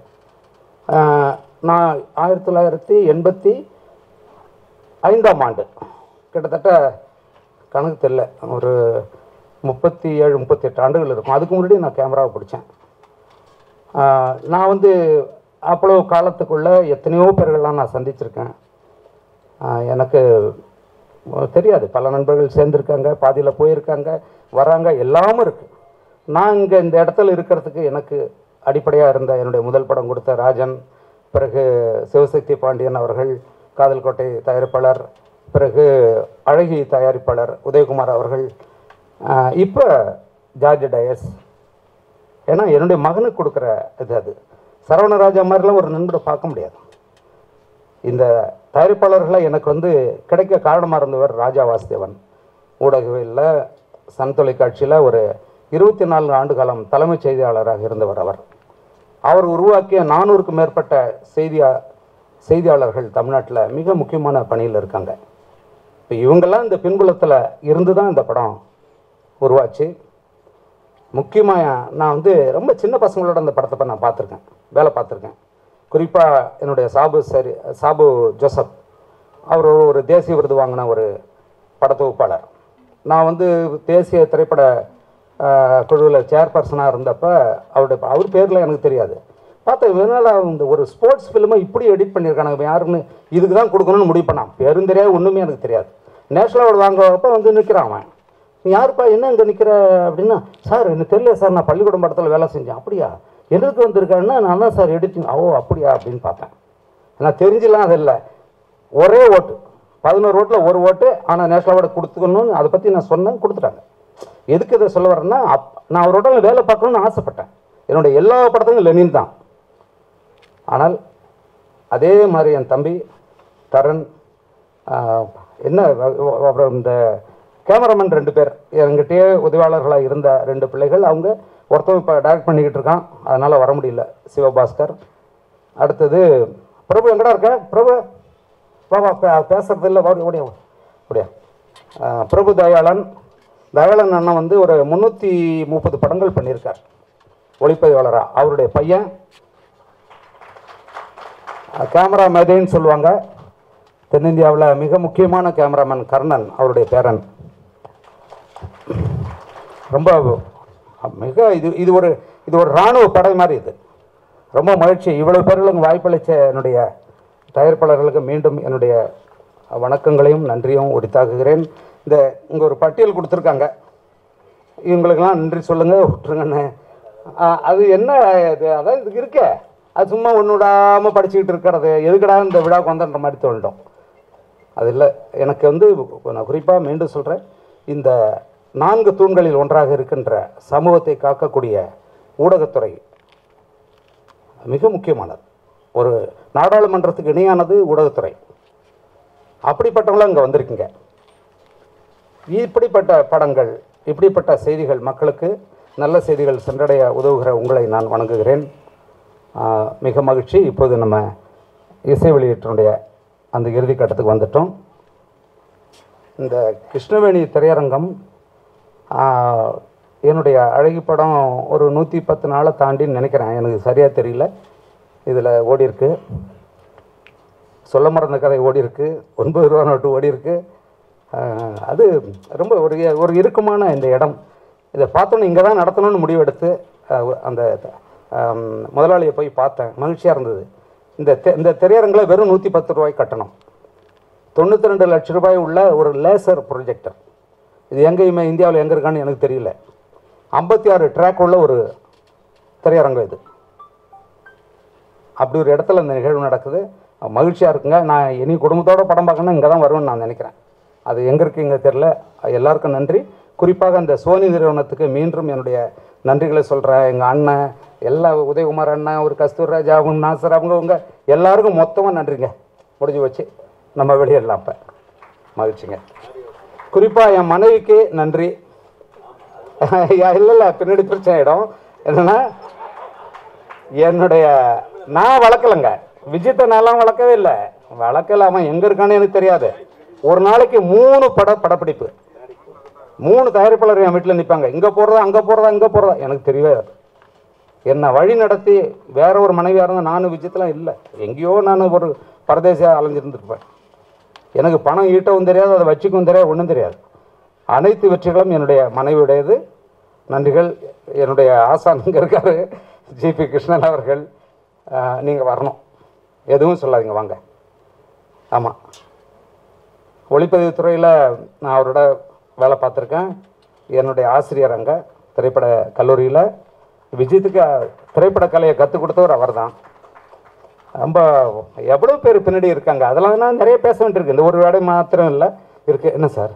நான் 1985ஆம் ஆண்டு, கிட்டத்தட்ட கணக்கு தெரியல, ஒரு 37-38 ஆண்டுகள் இருக்கும். அதுக்கு முன்னாடி நான் கேமராவை பிடிச்சேன். நான் அவ்வளோ காலத்துக்குள்ளே எத்தனையோ பேர்கள்லாம் நான் சந்திச்சிருக்கேன். எனக்கு தெரியாது, பல நண்பர்கள் சேர்ந்துருக்காங்க, பாதியில் போயிருக்காங்க, வராங்க, எல்லாமும் இருக்குது. நான் இங்கே இந்த இடத்துல இருக்கிறதுக்கு எனக்கு அடிப்படையாக இருந்த என்னுடைய முதல் படம் கொடுத்த ராஜன், பிறகு சிவசக்தி பாண்டியன் அவர்கள், காதல் கோட்டை தயாரிப்பாளர், பிறகு அழகி தயாரிப்பாளர் உதயகுமார் அவர்கள், இப்போ ஜார்ஜ் டயஸ். ஏன்னா என்னுடைய மகனுக்கு கொடுக்குற அது சரவணராஜா மாதிரிலாம் ஒரு நண்பரை பார்க்க முடியாது. இந்த தயாரிப்பாளர்களை எனக்கு கிடைக்க காரணமாக இருந்தவர் ராஜா வாசுதேவன். ஊடகவியலில், சன் தொலைக்காட்சியில் ஒரு 24 ஆண்டு காலம் தலைமைச் செய்தியாளராக இருந்தவர். அவர் உருவாக்கிய 400க்கும் மேற்பட்ட செய்தியாளர்கள் தமிழ்நாட்டில் மிக முக்கியமான பணியில் இருக்காங்க. இப்போ இவங்கெல்லாம் இந்த பின்புலத்தில் இருந்து தான் இந்த படம் உருவாச்சு. முக்கியமாக நான் ரொம்ப சின்ன பசங்களோட அந்த படத்தை நான் பார்த்துருக்கேன், வேலை பார்த்துருக்கேன். குறிப்பாக என்னுடைய சாபு ஜோசப், அவர் ஒரு தேசிய விருது வாங்கின ஒரு படத்தொகுப்பாளர். நான் தேசிய திரைப்பட குழுவில் சேர்பர்சனாக இருந்தப்போ அவர் பேரில் எனக்கு தெரியாது. பார்த்தேன், இதனால் ஒரு ஸ்போர்ட்ஸ் ஃபிலிமை இப்படி எடிட் பண்ணியிருக்காங்க, யாருன்னு இதுக்கு தான் கொடுக்கணும்னு முடிவு பண்ணான். பேரும் தெரியாது, ஒன்றுமே எனக்கு தெரியாது. நேஷனல் அவார்டு வாங்குறப்போ நிற்கிறான் அவன். நீ யாருப்பா, என்ன இங்கே நிற்கிற அப்படின்னா, சார் எனக்கு தெரியல சார், நான் பள்ளிக்கூடம் படத்தில் வேலை செஞ்சேன். அப்படியா, எதுக்கு வந்திருக்காருன்னா, நான் தான் சார் எடிட்டிங். ஓ அப்படியா அப்படின்னு பார்த்தேன். நான் தெரிஞ்சிலாம் அது இல்லை. ஒரே ஓட்டு, 11 ஓட்டில் ஒரு ஓட்டு, ஆனால் நேஷனல் அவார்டு கொடுத்துக்கணும்னு அதை பற்றி நான் சொன்னேன், கொடுத்துட்டாங்க. எதுக்கு இதை சொல்ல வரேன்னா, நான் அவரோட வேலை பார்க்கணும்னு ஆசைப்பட்டேன். என்னுடைய எல்லா படத்துக்கும் லெனின் தான். ஆனால் அதே மாதிரி என் தம்பி தரன், அப்புறம் இந்த கேமராமேன் 2 பேர் என்கிட்டயே உதவியாளர்களாக இருந்த 2 பிள்ளைகள், அவங்க ஒருத்தவங்க இப்போ டைரக்ட் பண்ணிக்கிட்டு இருக்கான், அதனால் வர முடியல, சிவபாஸ்கர். அடுத்தது பிரபு, எங்கடா இருக்க பிரபு, வா பேசுறது இல்லை, ஓடியா ஓடியா. பிரபு தயாளன் அண்ணன் ஒரு 330 படங்கள் பண்ணியிருக்கார் ஒளிப்பதிவாளராக. அவருடைய பையன் கேமரா மேதைன்னு சொல்லுவாங்க, தென்னிந்தியாவில் மிக முக்கியமான கேமராமேன் கர்ணன், அவருடைய பேரன். ரொம்ப இது ஒரு இராணுவ படை மாதிரி. இது ரொம்ப மகிழ்ச்சி. இவ்வளவு பேர்களுக்கு வாய்ப்பளித்த என்னுடைய தயாரிப்பாளர்களுக்கு மீண்டும் என்னுடைய வணக்கங்களையும் நன்றியும் உரித்தாக்குகிறேன். இங்கே ஒரு பட்டியல் கொடுத்துருக்காங்க, இவங்களுக்கெல்லாம் நன்றி சொல்லுங்கள், விட்டுருங்கண்ணே. அது என்ன அதான் இதுக்கு இருக்க, அது சும்மா ஒன்று விடாமல் படிச்சுக்கிட்டு இருக்கிறது, எதுக்கடா இந்த விழாவுக்கு வந்தன்ற மாதிரி தோண்டிட்டோம். அது இல்லை, எனக்கு நான் குறிப்பாக மீண்டும் சொல்கிறேன், இந்த 4 தூண்களில் ஒன்றாக இருக்கின்ற சமூகத்தை காக்கக்கூடிய ஊடகத்துறை மிக முக்கியமானது. ஒரு நாடாளுமன்றத்துக்கு இணையானது ஊடகத்துறை. அப்படிப்பட்டவங்களும் அங்கே வந்திருக்குங்க. இப்படிப்பட்ட படங்கள், இப்படிப்பட்ட செய்திகள் மக்களுக்கு நல்ல செய்திகள் சென்றடைய உதவுகிற உங்களை நான் வணங்குகிறேன். மிக மகிழ்ச்சி. இப்போது நம்ம இசை வெளியீட்டினுடைய அந்த இறுதி கட்டத்துக்கு வந்துட்டோம். இந்த கிருஷ்ணவேணி திரையரங்கம் என்னுடைய அழகி படம் ஒரு 110 நாளை தாண்டின்னு நினைக்கிறேன், எனக்கு சரியாக தெரியல. இதில் ஓடிருக்கு, சொல்ல மறந்த கதை ஓடிருக்கு, 9 ரூபா நோட்டு ஓடிருக்கு. அது ரொம்ப ஒரு இறுக்கமான இந்த இடம். இதை பார்த்தோன்னே இங்கே தான் நடத்தணும்னு முடிவெடுத்து அந்த முதலாளியை போய் பார்த்தேன். மகிழ்ச்சியாக இருந்தது. இந்த திரையரங்கில் வெறும் 110 ரூபாய் கட்டணும். 92 லட்சம் ரூபாய் உள்ள ஒரு லேசர் ப்ரொஜெக்டர். இது எங்கேயுமே இந்தியாவில் எங்கே இருக்கான்னு எனக்கு தெரியல. 56 ட்ராக் உள்ள ஒரு திரையரங்கம் இது. அப்படி ஒரு இடத்துல இந்த நிகழ்வு நடக்குது. மகிழ்ச்சியாக இருக்குங்க. நான் இனி குடும்பத்தோடு படம் பார்க்கணும்னா இங்கே தான் வருவேன்னு நான் நினைக்கிறேன். அது எங்கே இருக்குங்க தெரில. எல்லாருக்கும் நன்றி. குறிப்பாக அந்த சோனி நிறுவனத்துக்கு மீண்டும் என்னுடைய நன்றிகளை சொல்கிறேன். எங்கள் அண்ணன் எல்லா உதயகுமார் அண்ணன், ஒரு கஸ்தூர் ராஜா, அவங்க நாசர், அவங்க எல்லாருக்கும் மொத்தமாக நன்றிங்க. முடிஞ்சு வச்சு நம்ம வெளியிடலாம். இப்போ மகிழ்ச்சிங்க. குறிப்பாக என் மனைவிக்கு நன்றி. இல்லை பின்னாடி பிரச்சனை ஆகிடும். என்னென்னா என்னுடைய நான் வளர்க்கலைங்க, விஜித்தை நான்லாம் வளர்க்கவே இல்லை. வளர்க்கல, அவன் எங்கே இருக்கான்னு எனக்கு தெரியாது. ஒரு நாளைக்கு 3 படப்பிடிப்பு, 3 தயாரிப்பாளர் என் வீட்டில் நிற்பாங்க. இங்கே போகிறதா அங்கே போகிறதா இங்கே போகிறதா எனக்கு தெரியவே. என்னை வழி நடத்தி வேற ஒரு மனைவியாக இருந்தால் நானும் விஜயத்தெலாம் இல்லை, எங்கேயோ நான் ஒரு பரதேசியாக அலைஞ்சிருந்துருப்பேன். எனக்கு பணம் ஈட்டவும் தெரியாது, அதை வச்சுக்கவும் தெரியாது, ஒன்றும் தெரியாது. அனைத்து வெற்றிகளும் என்னுடைய மனைவியுடையது. நன்றிகள். என்னுடைய ஆசான் இங்கே இருக்கார், ஜிபி கிருஷ்ணன் அவர்கள். நீங்கள் வரணும், எதுவும் சொல்லாதீங்க, வாங்க. ஆமாம், ஒளிப்பதிவு துறையில் நான் அவரோட வேலை பார்த்துருக்கேன். என்னுடைய ஆசிரியர் அங்கே திரைப்பட கல்லூரியில். விஜயத்துக்கு திரைப்பட கலையை கற்றுக் கொடுத்தவர் அவர் தான். ரொம்ப எவ்வளோ பேர் பின்னாடி இருக்காங்க, அதெல்லாம் நான் நிறைய பேச வேண்டியிருக்கு. இந்த ஒரு வேலை மாத்திரம் இல்லை இருக்குது. என்ன சார்?